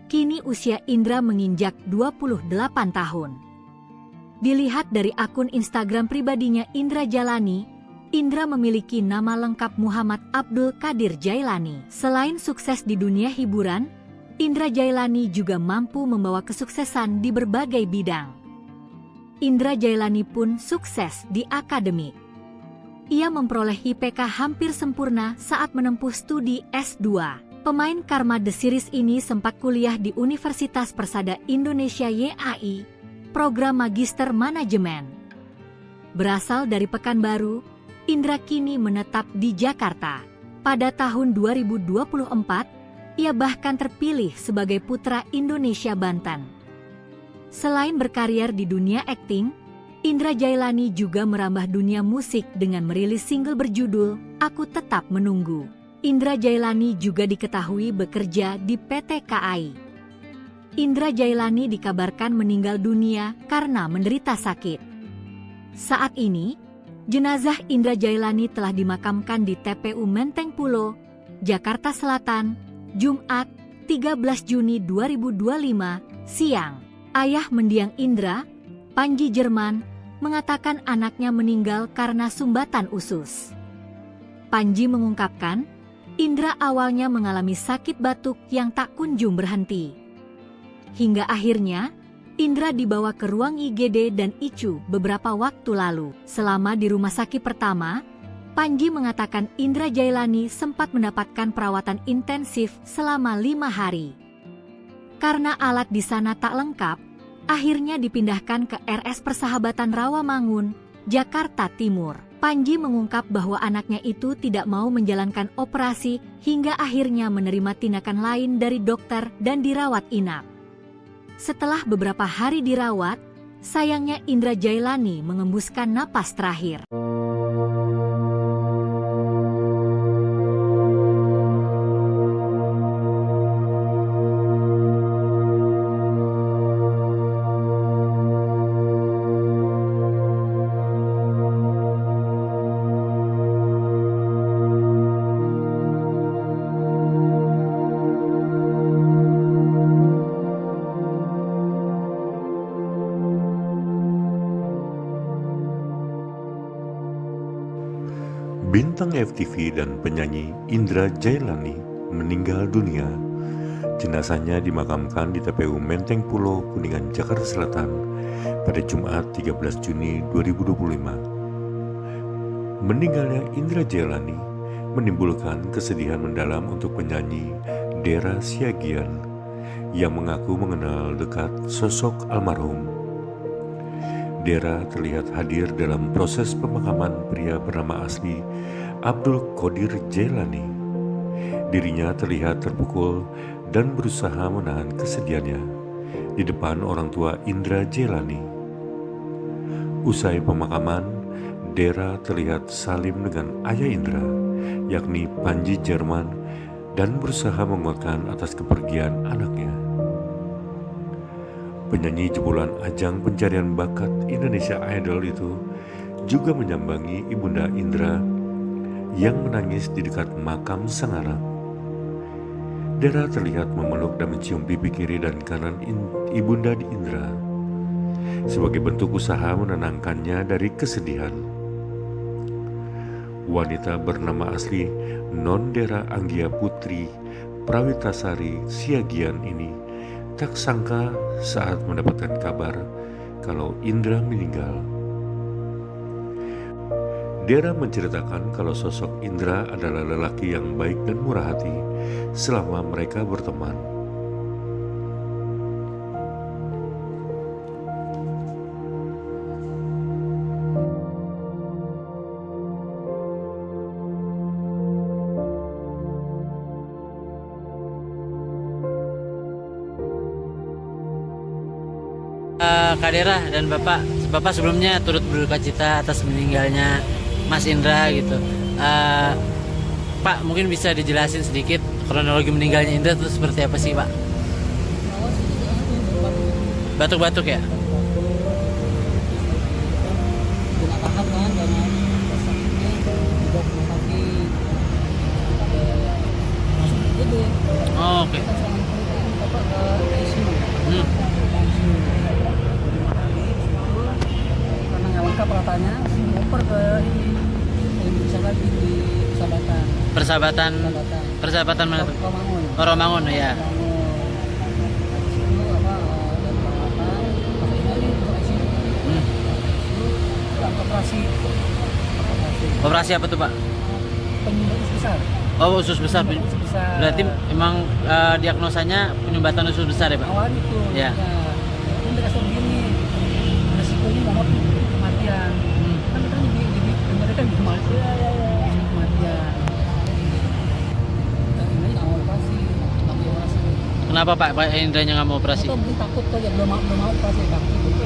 Kini usia Indra menginjak 28 tahun. Dilihat dari akun Instagram pribadinya Indra Jailani, Indra memiliki nama lengkap Muhammad Abdul Qadir Jailani. Selain sukses di dunia hiburan, Indra Jailani juga mampu membawa kesuksesan di berbagai bidang. Indra Jailani pun sukses di akademik. Ia memperoleh IPK hampir sempurna saat menempuh studi S2. Pemain Karma The Series ini sempat kuliah di Universitas Persada Indonesia YAI, program Magister Manajemen. Berasal dari Pekanbaru, Indra kini menetap di Jakarta. Pada tahun 2024, ia bahkan terpilih sebagai Putra Indonesia Banten. Selain berkarier di dunia akting, Indra Jailani juga merambah dunia musik dengan merilis single berjudul Aku Tetap Menunggu. Indra Jailani juga diketahui bekerja di PT KAI. Indra Jailani dikabarkan meninggal dunia karena menderita sakit. Saat ini, jenazah Indra Jailani telah dimakamkan di TPU Menteng Pulo, Jakarta Selatan, Jumat, 13 Juni 2025, siang. Ayah mendiang Indra, Panji Jerman, mengatakan anaknya meninggal karena sumbatan usus. Panji mengungkapkan, Indra awalnya mengalami sakit batuk yang tak kunjung berhenti. Hingga akhirnya, Indra dibawa ke ruang IGD dan ICU beberapa waktu lalu. Selama di rumah sakit pertama, Panji mengatakan Indra Jailani sempat mendapatkan perawatan intensif selama 5 hari. Karena alat di sana tak lengkap, akhirnya dipindahkan ke RS Persahabatan Rawamangun, Jakarta Timur. Panji mengungkap bahwa anaknya itu tidak mau menjalankan operasi hingga akhirnya menerima tindakan lain dari dokter dan dirawat inap. Setelah beberapa hari dirawat, sayangnya Indra Jailani mengembuskan napas terakhir. Bintang FTV dan penyanyi Indra Jailani meninggal dunia. Jenazahnya dimakamkan di TPU Menteng Pulo, Kuningan, Jakarta Selatan pada Jumat 13 Juni 2025. Meninggalnya Indra Jailani menimbulkan kesedihan mendalam untuk penyanyi Dera Siagian yang mengaku mengenal dekat sosok almarhum. Dera terlihat hadir dalam proses pemakaman pria bernama asli Abdul Qadir Jailani. Dirinya terlihat terpukul dan berusaha menahan kesedihannya di depan orang tua Indra Jailani. Usai pemakaman, Dera terlihat salim dengan ayah Indra, yakni Panji Jerman, dan berusaha menguatkan atas kepergian anaknya. Penyanyi jebolan ajang pencarian bakat Indonesia Idol itu juga menyambangi Ibunda Indra yang menangis di dekat makam sang anak. Dera terlihat memeluk dan mencium pipi kiri dan kanan Ibunda Indra sebagai bentuk usaha menenangkannya dari kesedihan. Wanita bernama asli Non Dera Anggia Putri Prawitasari Siagian ini tak sangka saat mendapatkan kabar kalau Indra meninggal. Dera menceritakan kalau sosok Indra adalah lelaki yang baik dan murah hati selama mereka berteman. Kak Dera dan Bapak sebelumnya turut berduka cita atas meninggalnya Mas Indra gitu. Pak, mungkin bisa dijelasin sedikit kronologi meninggalnya Indra itu seperti apa sih, Pak? Batuk-batuk ya? Tidak tahan kan karena sakitnya juga sakit masuk gede. Oh, oke. Kita sangat penting bapak ke ICU. Hmm. Karena nggak lengkap alatnya, ngoper ke ini yang bisa lagi di Persahabatan. Persahabatan mana tuh? Romangun. Oh, Romangun ya. Hmm. Operasi Operasi apa tuh, Pak? penyumbatan besar. Oh, usus besar. Usus besar. Berarti emang diagnosanya penyumbatan usus besar ya, Pak? Awal itu. Ya. Ini dikasih begini. Resikonya mau kematian. Kan kita jadi mereka kematian. Kematian. Dan ini nggak mau operasi. Kenapa Pak Indranya nggak mau operasi? Atau mungkin takut aja belum mau operasi takut gitu.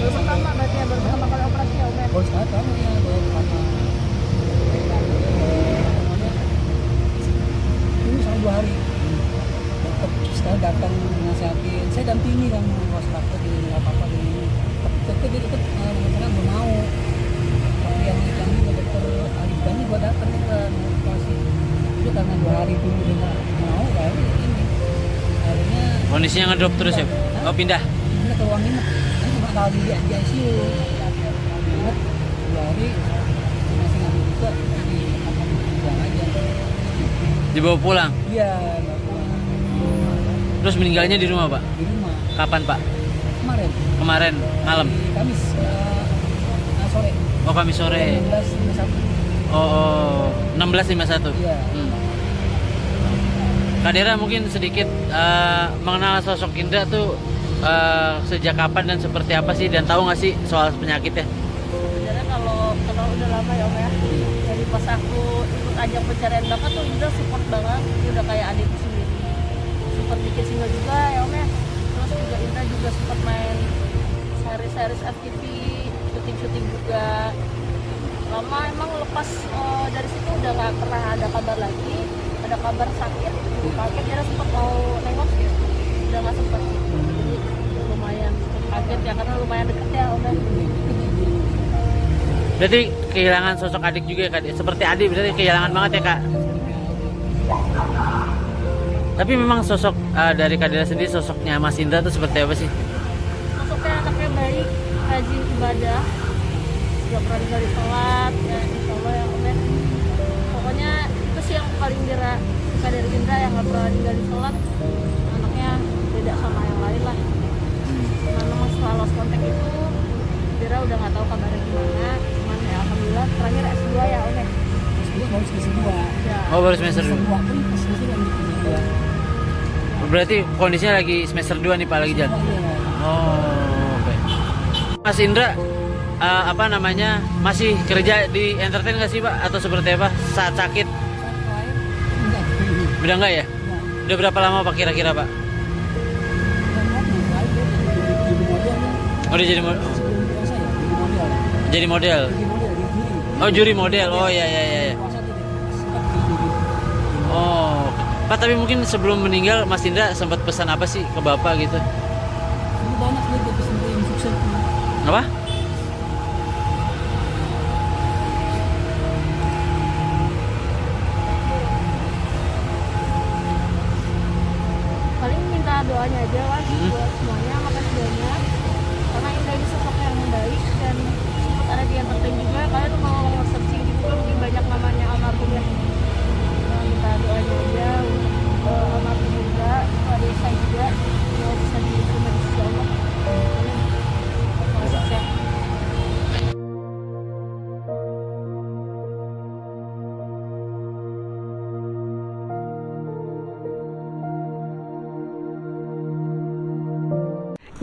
Baru pertama berarti ya, baru pertama kali operasi ya Om ya. Baru sekali kamu ya baru pertama. Ini sampai 2 hari. Tetap sekali datang nasihatin. Saya dampingi kan waspada di apa-apa di. Tetap dia tetap mengatakan belum mau. Tapi yang ini dokter Alif Gani gua datang kan operasi. Itu karena 2 hari dulu dia nggak mau ya ini. Akhirnya Kondisinya ngedrop terus ya? Oh, pindah. ini ke ruang inap. Ini cuma kali di ICU. Inap 2 hari masih nggak bisa jadi pulang aja. Dibawa pulang. Iya, nggak pulang. Terus meninggalnya di rumah, Pak? Di rumah Kapan, Pak? kemarin. Kemarin malam. Di Kamis sore. Oh, Kamis sore. 16.51. Oh, 1651. Iya. Kak Dera mungkin sedikit mengenal sosok Indra tuh sejak kapan dan seperti apa sih, dan tahu nggak sih soal penyakitnya? Sebenarnya kalau udah lama ya Om ya. Jadi pas aku ikut ajang pencarian bakat tuh Indra support banget. Dia udah kayak adikku sendiri. Support bikin single juga ya Om ya. Terus juga Indra juga sempat main series FTV, syuting juga. Lama emang lepas dari situ udah nggak pernah ada kabar lagi. Ada kabar sakit, kaget dia sempat mau nengok sih, udah nggak sempat. Jadi lumayan kaget ya karena lumayan deket ya Om ya. Berarti kehilangan sosok adik juga ya, Kak? Seperti adik berarti kehilangan banget ya, Kak? Tapi memang sosok dari Kak Dera sendiri, sosoknya Mas Indra tuh seperti apa sih? Sosoknya anaknya baik, rajin ibadah, gak pernah ninggalin sholat, ya insya Allah ya Om ya. Pokoknya itu sih yang paling Dira suka dari Indra, yang gak pernah ninggalin sholat. Anaknya beda sama yang lain lah. Nah memang setelah lost contact itu Dira udah gak tahu kabarnya gimana. Cuman ya alhamdulillah terakhir S2 ya Om ya. S2 baru semester 2. Ya. Oh, baru semester 2. Semester 2 kan semester yang semester 2. Berarti kondisinya lagi semester 2 nih Pak, lagi jalan. Oh, oke. Mas Indra apa namanya, masih kerja di entertain nggak sih Pak, atau seperti apa saat sakit? Udah enggak ya? Udah berapa lama Pak kira-kira Pak? Oh, udah jadi model. Oh, juri model. Oh ya. Oh, Pak, tapi mungkin sebelum meninggal Mas Indra sempat pesan apa sih ke Bapak gitu? Banyak dia pesan yang sukses. Apa? Paling minta doanya aja lah buat semuanya, makasih banyak karena Indra ini sosok yang baik dan sempat ada di entertain juga. Kalian mau searching gitu mungkin banyak namanya almarhum ya. Nah, minta doanya aja untuk almarhum juga, ada saya juga yang bisa diterima di sisi Allah. Makasih ya.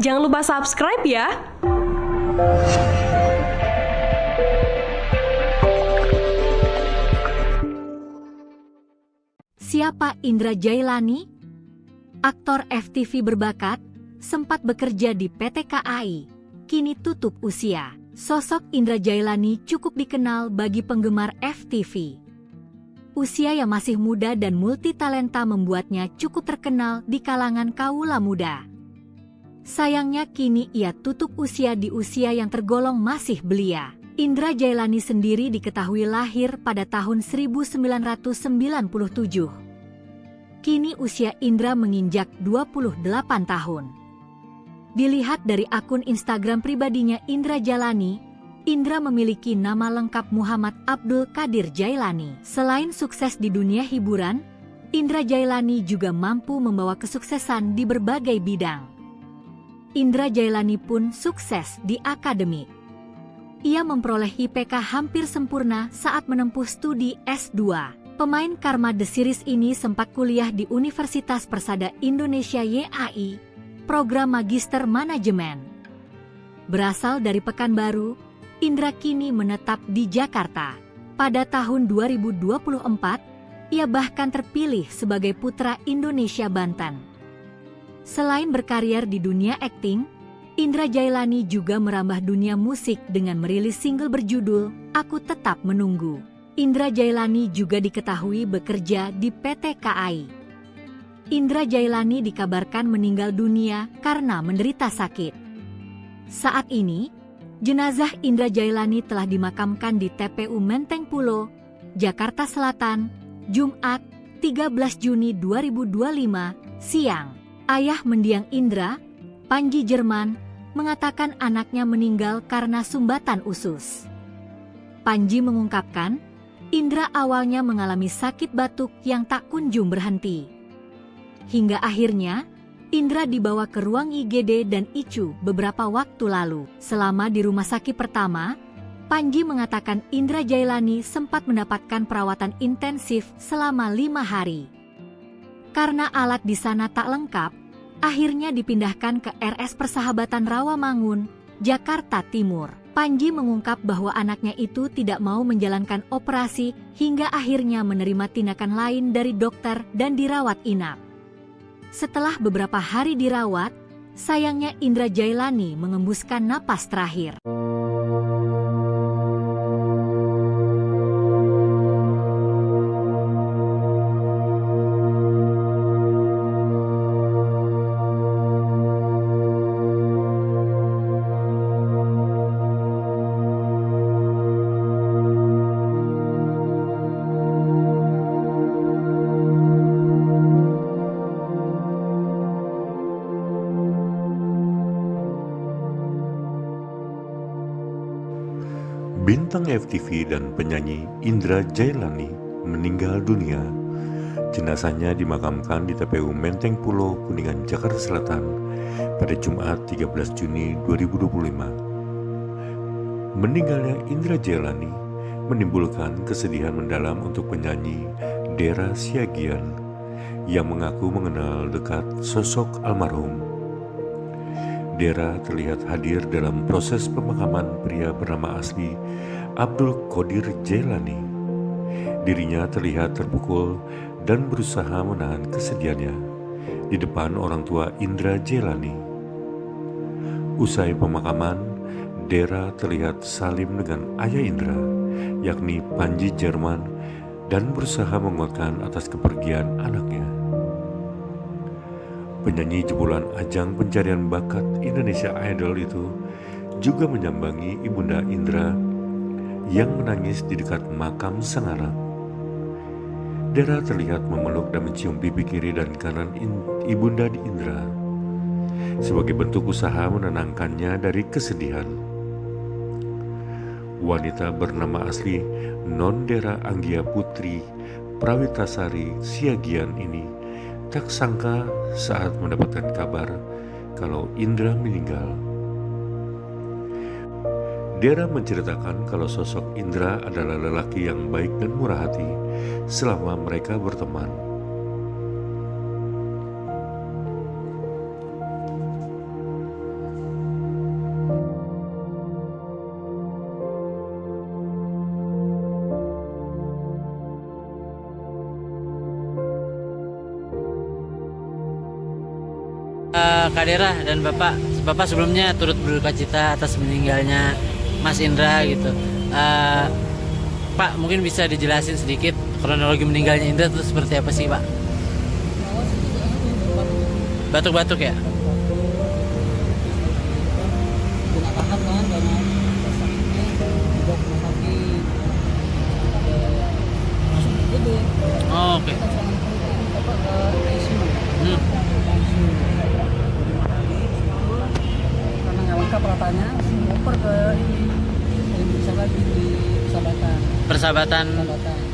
Jangan lupa subscribe ya. Siapa Indra Jailani? Aktor FTV berbakat, sempat bekerja di PT KAI, kini tutup usia. Sosok Indra Jailani cukup dikenal bagi penggemar FTV. Usia yang masih muda dan multitalenta membuatnya cukup terkenal di kalangan kaula muda. Sayangnya kini ia tutup usia di usia yang tergolong masih belia. Indra Jailani sendiri diketahui lahir pada tahun 1997. Kini usia Indra menginjak 28 tahun. Dilihat dari akun Instagram pribadinya Indra Jailani, Indra memiliki nama lengkap Muhammad Abdul Qadir Jailani. Selain sukses di dunia hiburan, Indra Jailani juga mampu membawa kesuksesan di berbagai bidang. Indra Jailani pun sukses di akademik. Ia memperoleh IPK hampir sempurna saat menempuh studi S2. Pemain Karma The Series ini sempat kuliah di Universitas Persada Indonesia YAI, program Magister Manajemen. Berasal dari Pekanbaru, Indra kini menetap di Jakarta. Pada tahun 2024, ia bahkan terpilih sebagai Putra Indonesia Banten. Selain berkarier di dunia akting, Indra Jailani juga merambah dunia musik dengan merilis single berjudul Aku Tetap Menunggu. Indra Jailani juga diketahui bekerja di PT KAI. Indra Jailani dikabarkan meninggal dunia karena menderita sakit. Saat ini, jenazah Indra Jailani telah dimakamkan di TPU Menteng Pulo, Jakarta Selatan, Jumat, 13 Juni 2025, siang. Ayah mendiang Indra, Panji Jerman, mengatakan anaknya meninggal karena sumbatan usus. Panji mengungkapkan, Indra awalnya mengalami sakit batuk yang tak kunjung berhenti. Hingga akhirnya, Indra dibawa ke ruang IGD dan ICU beberapa waktu lalu. Selama di rumah sakit pertama, Panji mengatakan Indra Jailani sempat mendapatkan perawatan intensif selama 5 hari. Karena alat di sana tak lengkap, akhirnya dipindahkan ke RS Persahabatan Rawamangun, Jakarta Timur. Panji mengungkap bahwa anaknya itu tidak mau menjalankan operasi hingga akhirnya menerima tindakan lain dari dokter dan dirawat inap. Setelah beberapa hari dirawat, sayangnya Indra Jailani mengembuskan napas terakhir. Bintang FTV dan penyanyi Indra Jailani meninggal dunia. Jenazahnya dimakamkan di TPU Menteng Pulo, Kuningan, Jakarta Selatan pada Jumat 13 Juni 2025. Meninggalnya Indra Jailani menimbulkan kesedihan mendalam untuk penyanyi Dera Siagian yang mengaku mengenal dekat sosok almarhum. Dera terlihat hadir dalam proses pemakaman pria bernama asli Abdul Qadir Jailani. Dirinya terlihat terpukul dan berusaha menahan kesedihannya di depan orang tua Indra Jailani. Usai pemakaman, Dera terlihat salim dengan ayah Indra, yakni Panji Jerman, dan berusaha menguatkan atas kepergian anaknya. Penyanyi jebolan ajang pencarian bakat Indonesia Idol itu juga menyambangi Ibunda Indra yang menangis di dekat makam sang anak. Dera terlihat memeluk dan mencium pipi kiri dan kanan Ibunda Indra sebagai bentuk usaha menenangkannya dari kesedihan. Wanita bernama asli Non Dera Anggia Putri Prawitasari Siagian ini tak sangka saat mendapatkan kabar kalau Indra meninggal. Dera menceritakan kalau sosok Indra adalah lelaki yang baik dan murah hati selama mereka berteman. Kak Dera dan Bapak sebelumnya turut berduka cita atas meninggalnya Mas Indra gitu. Pak, mungkin bisa dijelasin sedikit kronologi meninggalnya Indra itu seperti apa sih, Pak? Batuk-batuk ya? Kena tahan kan karena sakitnya dibawa ke rumah sakit, masuk gede. Oh, oke. Kita sangat apa ke ICU. Hmm. Karena nggak lengkap ratanya, ngoper ke ini bisa lagi di Persahabatan.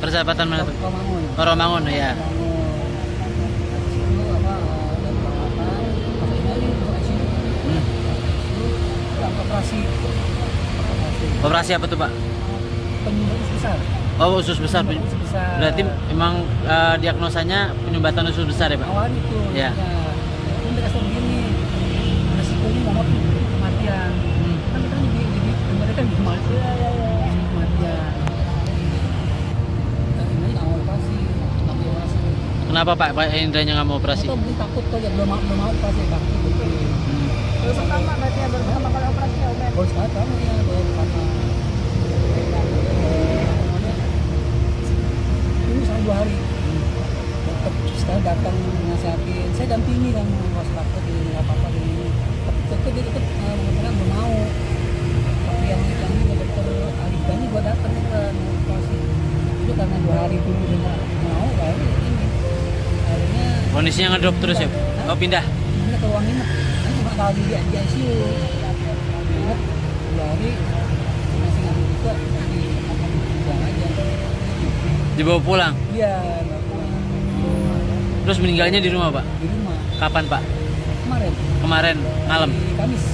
Persahabatan mana tuh? Romangun. Oh, Romangun ya. Itu apa dan perawatan masuk lagi ke ICU. Hmm. Operasi Operasi apa tuh, Pak? penyumbatan besar. Oh, usus besar. Usus besar. Berarti emang diagnosanya penyumbatan usus besar ya, Pak? Awal itu Ya. Pun dikasih begini resikonya banget kematian. Kan kita jadi mereka bisa mati kematian. Dan ini nggak mau operasi. Kenapa Pak Indranya nggak mau operasi? Atau belum takut kok, belum mau operasi takut gitu. Baru pertama berarti ya, baru pertama kali operasi ya Om ya. Baru sekali kamu ya baru pertama. Ini sampai 2 hari. Tetap setelah datang nasihatin, saya dampingi kan pas takut di apa-apa di tetap dia tetap mengatakan belum mau. Tapi yang ini dokter Alifani gua datang ke operasi. Itu karena 2 hari dulu dia nggak mau, baru ini. Akhirnya Kondisinya ngedrop terus ya? Oh, pindah. ini ke ruang inap. Kan cuma kalau di ICU. Inap 2 hari masih nggak bisa jadi pulang aja. Dibawa pulang. Iya, nggak pulang. Terus meninggalnya di rumah, Pak? Di rumah Kapan, Pak? kemarin. Kemarin malam. Di Kamis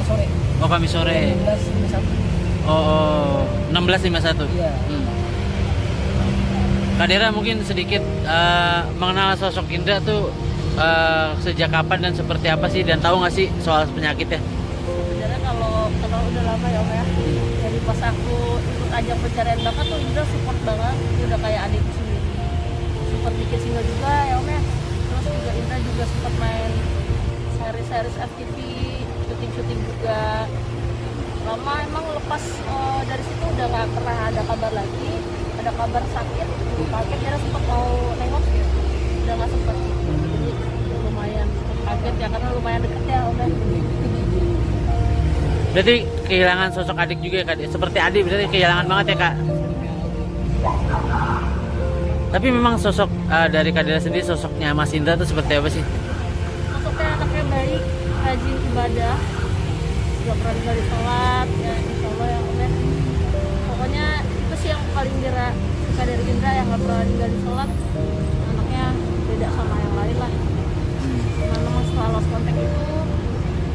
sore. Oh, Kamis sore. 16.51. Oh, 1651. Iya. Kak Dera mungkin sedikit mengenal sosok Indra tuh sejak kapan dan seperti apa sih, dan tahu nggak sih soal penyakitnya? Sebenarnya kalau kenal udah lama ya Om ya. Jadi pas aku ikut ajang pencarian bakat tuh Indra support banget. Dia udah kayak adikku sendiri. Sempat bikin single juga ya Om ya. Terus juga Indra juga sempat main series FTV, syuting juga. Lama emang lepas dari situ udah nggak pernah ada kabar lagi. Ada kabar sakit, kaget dia sempat mau nengok, udah nggak sempet. Jadi lumayan kaget ya karena lumayan deket ya Om ya. Berarti kehilangan sosok adik juga ya, Kak? Seperti adik, berarti kehilangan banget ya, Kak? Tapi memang sosok dari Kak Dera sendiri, sosoknya Mas Indra tuh seperti apa sih? Sosoknya anaknya baik, rajin ibadah, gak pernah ninggalin sholat, ya insya Allah ya Om ya. Pokoknya itu sih yang paling Dera suka dari Indra, yang gak pernah ninggalin sholat. Anaknya beda sama yang lain lah. Memang setelah lost contact itu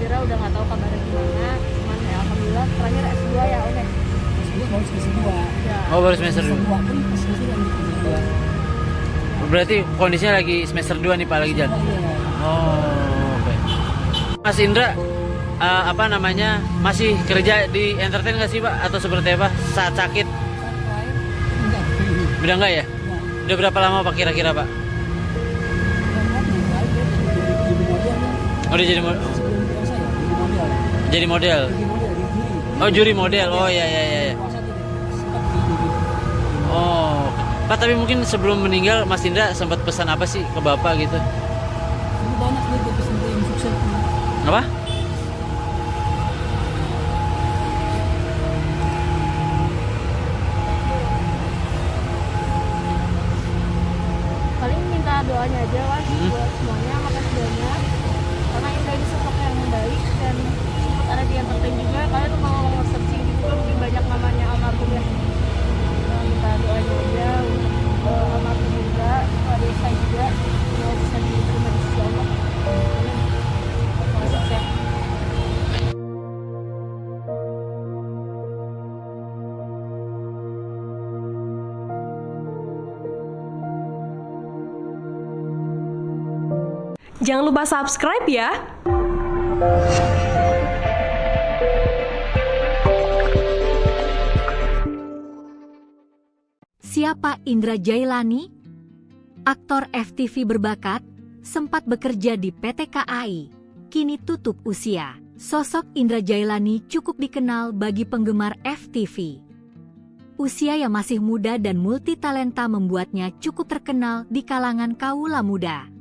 Dera udah gak tahu kabarnya gimana. Cuman ya alhamdulillah terakhir S2 ya Om ya. Dia baru semester 2. Ya. Oh, baru semester 2. Semester 2 pun semester 2. Berarti kondisinya lagi semester 2 nih Pak, lagi jalan. Iya. Oh, oke. Mas Indra apa namanya, masih kerja di entertain nggak sih Pak, atau seperti apa saat sakit? Saat terakhir enggak. Udah enggak ya? Enggak. Udah berapa lama Pak kira-kira Pak? Oh, udah jadi jadi model. Oh, juri model. Oh ya ya ya. Oh, Pak, tapi mungkin sebelum meninggal Mas Indra sempat pesan apa sih ke Bapak gitu? Banyak dia pesan yang sukses. Apa? Paling minta doanya aja lah buat semuanya, makasih banyak karena Indra ini sosok yang baik dan sempat ada di entertain juga. Kalian mau searching gitu lebih banyak namanya almarhum ya. Minta doanya aja untuk almarhum Indra, Pak Desa juga semoga bisa diterima di sisi Allah. Sukses ya. Jangan lupa subscribe ya. Siapa Indra Jailani? Aktor FTV berbakat, sempat bekerja di PT KAI, kini tutup usia. Sosok Indra Jailani cukup dikenal bagi penggemar FTV. Usia yang masih muda dan multitalenta membuatnya cukup terkenal di kalangan kaula muda.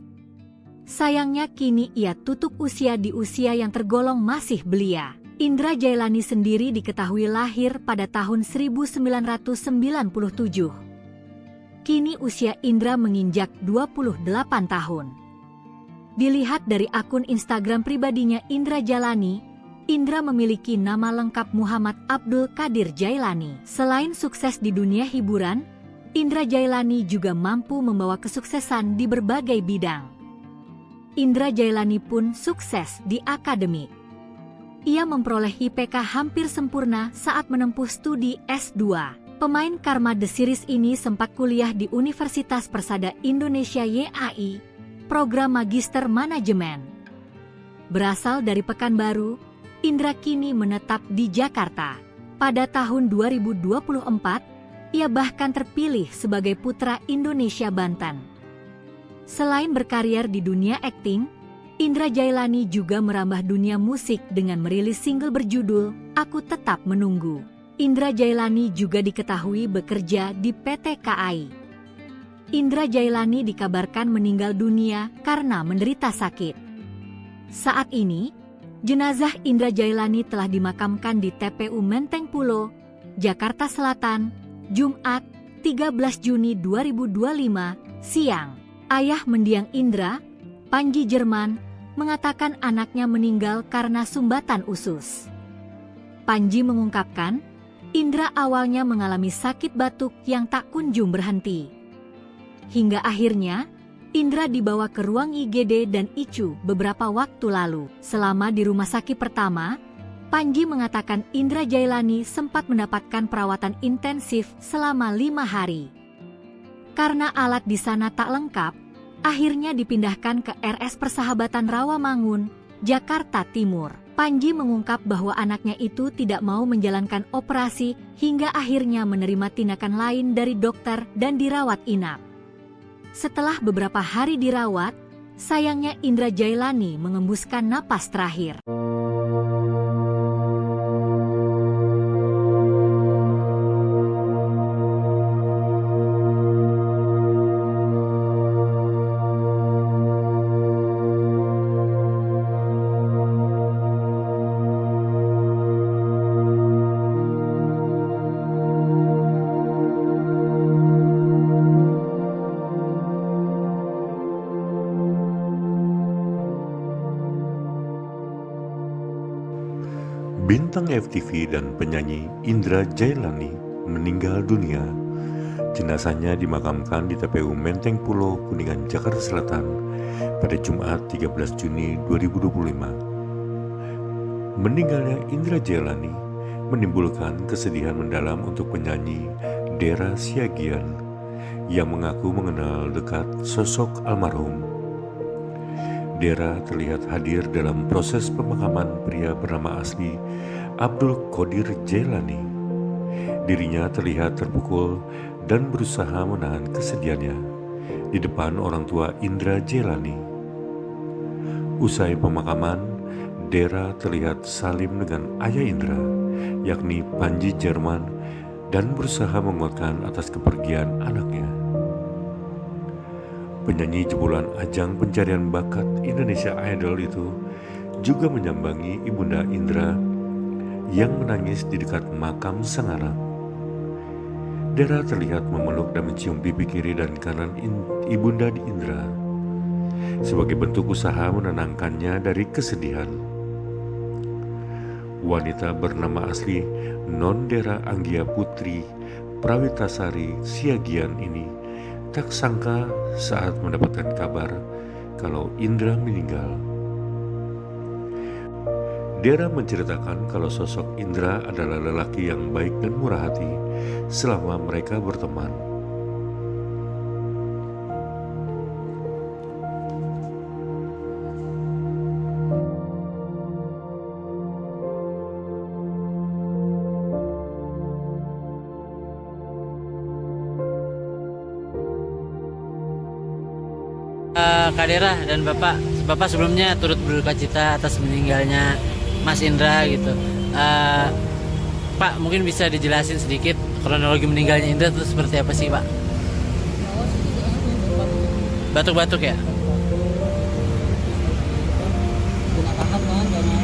Sayangnya kini ia tutup usia di usia yang tergolong masih belia. Indra Jailani sendiri diketahui lahir pada tahun 1997. Kini usia Indra menginjak 28 tahun. Dilihat dari akun Instagram pribadinya Indra Jailani, Indra memiliki nama lengkap Muhammad Abdul Qadir Jailani. Selain sukses di dunia hiburan, Indra Jailani juga mampu membawa kesuksesan di berbagai bidang. Indra Jailani pun sukses di akademik. Ia memperoleh IPK hampir sempurna saat menempuh studi S2. Pemain Karma The Series ini sempat kuliah di Universitas Persada Indonesia YAI, program Magister Manajemen. Berasal dari Pekanbaru, Indra kini menetap di Jakarta. Pada tahun 2024, ia bahkan terpilih sebagai Putra Indonesia Banten. Selain berkarier di dunia akting, Indra Jailani juga merambah dunia musik dengan merilis single berjudul Aku Tetap Menunggu. Indra Jailani juga diketahui bekerja di PT KAI. Indra Jailani dikabarkan meninggal dunia karena menderita sakit. Saat ini, jenazah Indra Jailani telah dimakamkan di TPU Menteng Pulo, Jakarta Selatan, Jumat 13 Juni 2025, siang. Ayah mendiang Indra, Panji Jerman, mengatakan anaknya meninggal karena sumbatan usus. Panji mengungkapkan, Indra awalnya mengalami sakit batuk yang tak kunjung berhenti. Hingga akhirnya, Indra dibawa ke ruang IGD dan ICU beberapa waktu lalu. Selama di rumah sakit pertama, Panji mengatakan Indra Jailani sempat mendapatkan perawatan intensif selama 5 hari. Karena alat di sana tak lengkap, akhirnya dipindahkan ke RS Persahabatan Rawamangun, Jakarta Timur. Panji mengungkap bahwa anaknya itu tidak mau menjalankan operasi hingga akhirnya menerima tindakan lain dari dokter dan dirawat inap. Setelah beberapa hari dirawat, sayangnya Indra Jailani mengembuskan napas terakhir. Bintang FTV dan penyanyi Indra Jailani meninggal dunia. Jenazahnya dimakamkan di TPU Menteng Pulo, Kuningan, Jakarta Selatan pada Jumat 13 Juni 2025. Meninggalnya Indra Jailani menimbulkan kesedihan mendalam untuk penyanyi Dera Siagian yang mengaku mengenal dekat sosok almarhum. Dera terlihat hadir dalam proses pemakaman pria bernama asli Abdul Qadir Jailani. Dirinya terlihat terpukul dan berusaha menahan kesedihannya di depan orang tua Indra Jailani. Usai pemakaman, Dera terlihat salim dengan ayah Indra, yakni Panji Jerman, dan berusaha menguatkan atas kepergian anaknya. Penyanyi jebolan ajang pencarian bakat Indonesia Idol itu juga menyambangi Ibunda Indra yang menangis di dekat makam sang anak. Dera terlihat memeluk dan mencium pipi kiri dan kanan Ibunda Indra sebagai bentuk usaha menenangkannya dari kesedihan. Wanita bernama asli Non Dera Anggia Putri Prawitasari Siagian ini tak sangka saat mendapatkan kabar kalau Indra meninggal. Dera menceritakan kalau sosok Indra adalah lelaki yang baik dan murah hati selama mereka berteman. Kak Dera dan Bapak sebelumnya turut berduka cita atas meninggalnya Mas Indra gitu. Pak, mungkin bisa dijelasin sedikit kronologi meninggalnya Indra itu seperti apa sih, Pak? Batuk-batuk ya? Kena tahan kan karena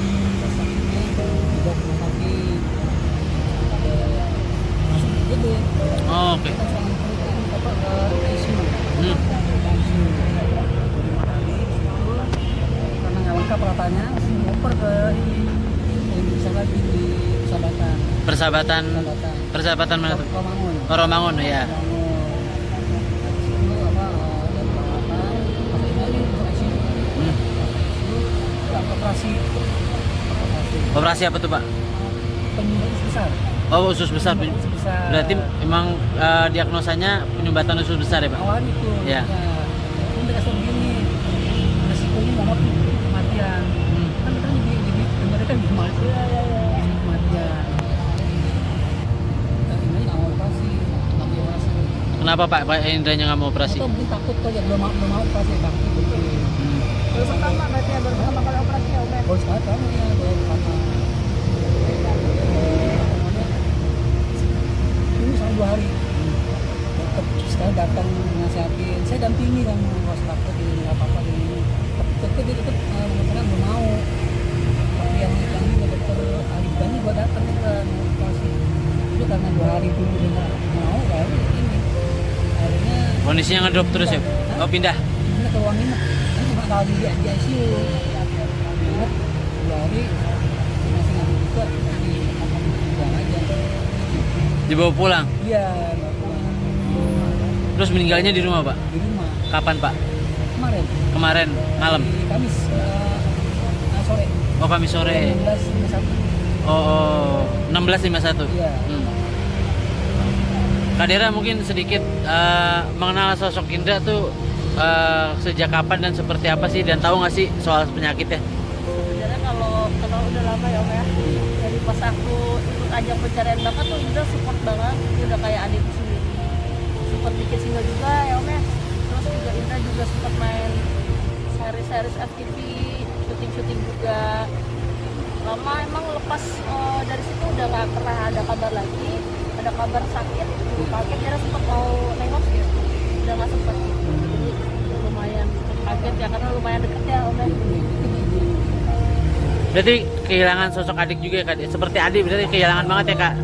sakitnya juga kena sakit masuk gitu. Oh, oke. Kita sangat apa ke ICU. Hmm. Karena nggak lengkap ratanya, ngoper ke ini yang bisa lagi di Persahabatan mana tuh? Romangun. Oh, Romangun ya. Operasi Operasi apa tuh, Pak? penyumbatan besar. Oh, usus besar. Usus besar. Berarti emang diagnosanya penyumbatan usus besar ya, Pak? Awal itu. Ya. Pun dikasih begini, resikonya mau kematian. Kan mereka mereka bisa mati. Kematian. Dan ini awal operasi, operasi. Kenapa Pak Indranya nggak mau operasi? Atau mungkin takut aja belum mau operasi takut. Baru pertama berarti ya, baru pertama kali operasi ya Om ya? Baru sekali kamu ya, baru pertama. Ini selama 2 hari. Tetap sekali datang nasihatin, saya dampingi kan was takut di apa-apa di tetap dia tetap mengatakan belum mau. Tapi yang ini dokter Alif Gani gua datang ke operasi. Itu karena 2 hari dulu dia nggak mau, baru ini. Akhirnya Kondisinya ngedrop terus ya? Oh, pindah. ini ke ruang inap. Kan cuma kali di ICU. Inap 2 hari masih nggak bisa jadi pulang aja. Dibawa pulang. Iya, nggak pulang. Terus meninggalnya di rumah, Pak? Di rumah Kapan, Pak? kemarin. Kemarin malam. Di Kamis sore. Oh, Kamis sore. 16.51. Oh, 16.51. Iya. Kak Dera mungkin sedikit mengenal sosok Indra tuh sejak kapan dan seperti apa sih, dan tahu nggak sih soal penyakitnya? Sebenarnya kalau kenal udah lama ya Om ya. Dari pas aku ikut ajang pencarian bakat tuh Indra support banget. Dia udah kayak adikku sendiri. Sempat bikin single juga ya Om ya. Terus juga Indra juga sempat main series FTV, syuting juga. Lama emang lepas dari situ udah nggak pernah ada kabar lagi. Ada kabar sakit, kaget dia sempat mau nengok gitu. Udah nggak sempat. Jadi lumayan kaget ya karena lumayan deket ya Om ya. Berarti kehilangan sosok adik juga ya, Kak? Seperti adik, berarti kehilangan banget ya, Kak?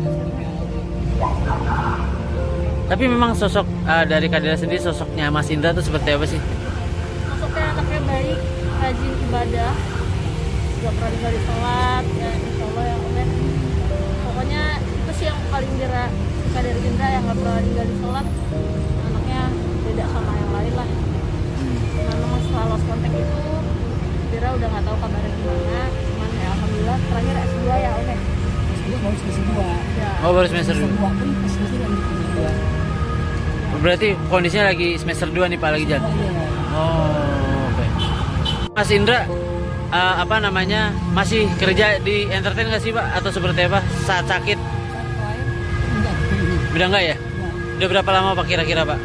Tapi memang sosok dari Kak Dera sendiri, sosoknya Mas Indra tuh seperti apa sih? Sosoknya anaknya baik, rajin ibadah, gak pernah ninggalin sholat, ya insya Allah ya Om ya. Pokoknya itu sih yang paling Dera suka dari Indra, yang gak pernah ninggalin sholat. Anaknya beda sama yang lain lah. Nah, memang setelah lost contact itu Dera udah gak tahu kabarnya gimana. Cuman ya alhamdulillah terakhir S2 ya Om ya. S2 baru semester 2. Ya. Oh, baru semester 2. Semester 2 pun semester yang semester 2. Berarti kondisinya lagi semester 2 nih, Pak, lagi jalan. Iya. Oh, oke. Mas Indra apa namanya, masih kerja di entertain nggak sih, Pak, atau seperti apa saat sakit? Saat terakhir enggak. Udah nggak ya? Nah, Udah berapa lama Pak kira-kira, Pak?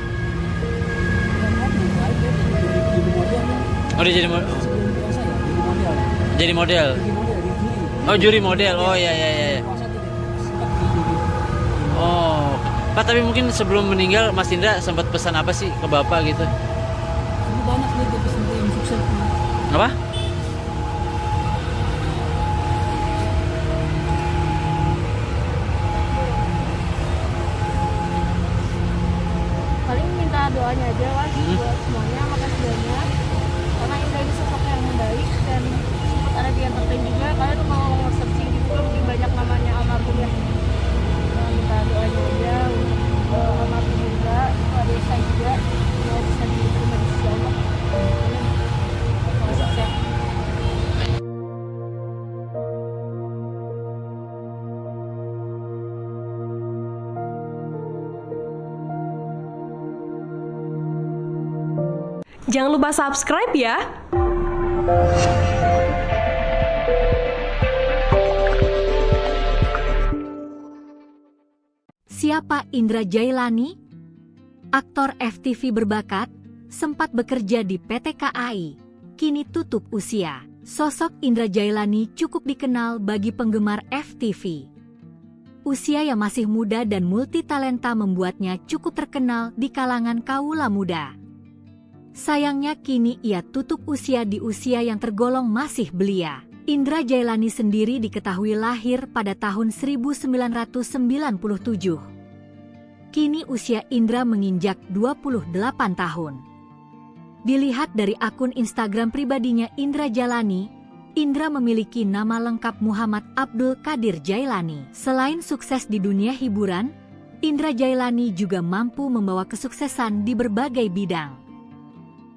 Oh, dia jadi jadi model. Oh, juri model. Oh, ya. Oh, Pak, tapi mungkin sebelum meninggal Mas Indra sempat pesan apa sih ke Bapak gitu? Banyak dia pesan yang sukses. Apa? Paling minta doanya aja lah buat semuanya, makasih banyak karena Indra ini sosok yang baik dan sempat ada di entertain juga. Kalian tuh mau searching gitu kan mungkin banyak namanya almarhum ya. Nah, minta doanya aja untuk almarhum juga, ada saya juga ya bisa diterima di sisi Allah. Sukses. Jangan lupa subscribe ya. Siapa Indra Jailani? Aktor FTV berbakat, sempat bekerja di PT KAI, kini tutup usia. Sosok Indra Jailani cukup dikenal bagi penggemar FTV. Usia yang masih muda dan multitalenta membuatnya cukup terkenal di kalangan kaula muda. Sayangnya kini ia tutup usia di usia yang tergolong masih belia. Indra Jailani sendiri diketahui lahir pada tahun 1997. Kini usia Indra menginjak 28 tahun. Dilihat dari akun Instagram pribadinya Indra Jailani, Indra memiliki nama lengkap Muhammad Abdul Qadir Jailani. Selain sukses di dunia hiburan, Indra Jailani juga mampu membawa kesuksesan di berbagai bidang.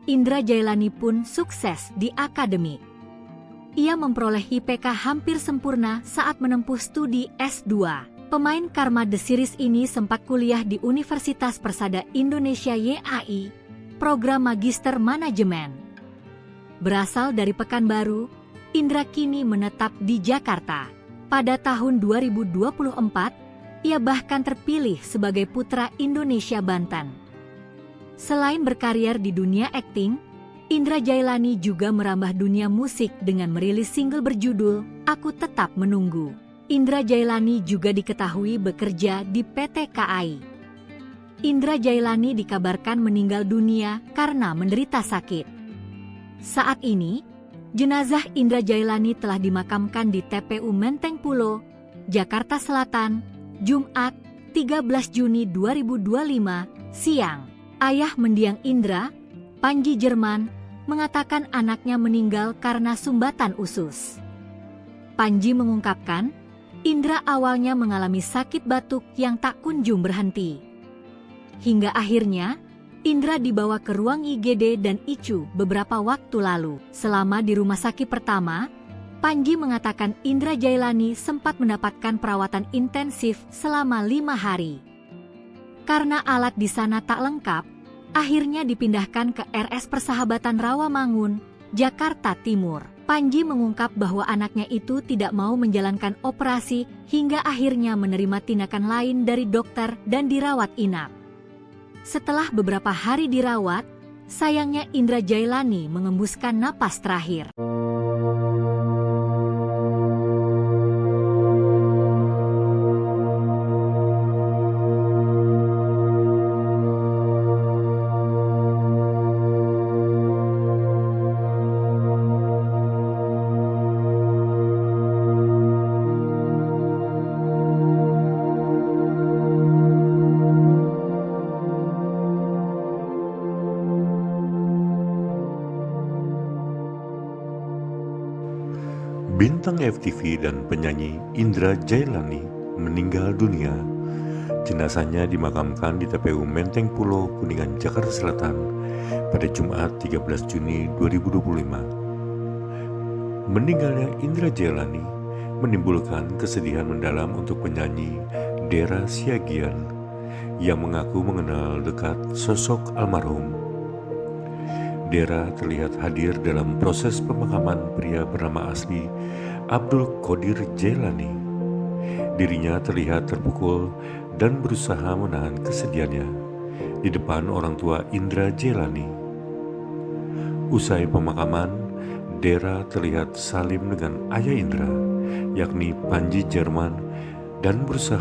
Indra Jailani pun sukses di akademik. Ia memperoleh IPK hampir sempurna saat menempuh studi S2. Pemain Karma The Series ini sempat kuliah di Universitas Persada Indonesia YAI, program Magister Manajemen. Berasal dari Pekanbaru, Indra kini menetap di Jakarta. Pada tahun 2024, ia bahkan terpilih sebagai Putra Indonesia Banten. Selain berkarier di dunia akting, Indra Jailani juga merambah dunia musik dengan merilis single berjudul Aku Tetap Menunggu. Indra Jailani juga diketahui bekerja di PT KAI. Indra Jailani dikabarkan meninggal dunia karena menderita sakit. Saat ini, jenazah Indra Jailani telah dimakamkan di TPU Menteng Pulo, Jakarta Selatan, Jumat 13 Juni 2025, siang. Ayah mendiang Indra, Panji Jerman, mengatakan anaknya meninggal karena sumbatan usus. Panji mengungkapkan, Indra awalnya mengalami sakit batuk yang tak kunjung berhenti. Hingga akhirnya, Indra dibawa ke ruang IGD dan ICU beberapa waktu lalu. Selama di rumah sakit pertama, Panji mengatakan Indra Jailani sempat mendapatkan perawatan intensif selama 5 hari. Karena alat di sana tak lengkap, akhirnya dipindahkan ke RS Persahabatan Rawamangun, Jakarta Timur. Panji mengungkap bahwa anaknya itu tidak mau menjalankan operasi hingga akhirnya menerima tindakan lain dari dokter dan dirawat inap. Setelah beberapa hari dirawat, sayangnya Indra Jailani mengembuskan napas terakhir. Bintang FTV dan penyanyi Indra Jailani meninggal dunia. Jenazahnya dimakamkan di TPU Menteng Pulo, Kuningan, Jakarta Selatan pada Jumat 13 Juni 2025. Meninggalnya Indra Jailani menimbulkan kesedihan mendalam untuk penyanyi Dera Siagian yang mengaku mengenal dekat sosok almarhum. Dera terlihat hadir dalam proses pemakaman pria bernama asli Abdul Qadir Jailani. Dirinya terlihat terpukul dan berusaha menahan kesedihannya di depan orang tua Indra Jailani. Usai pemakaman, Dera terlihat salim dengan ayah Indra, yakni Panji Jerman, dan berusaha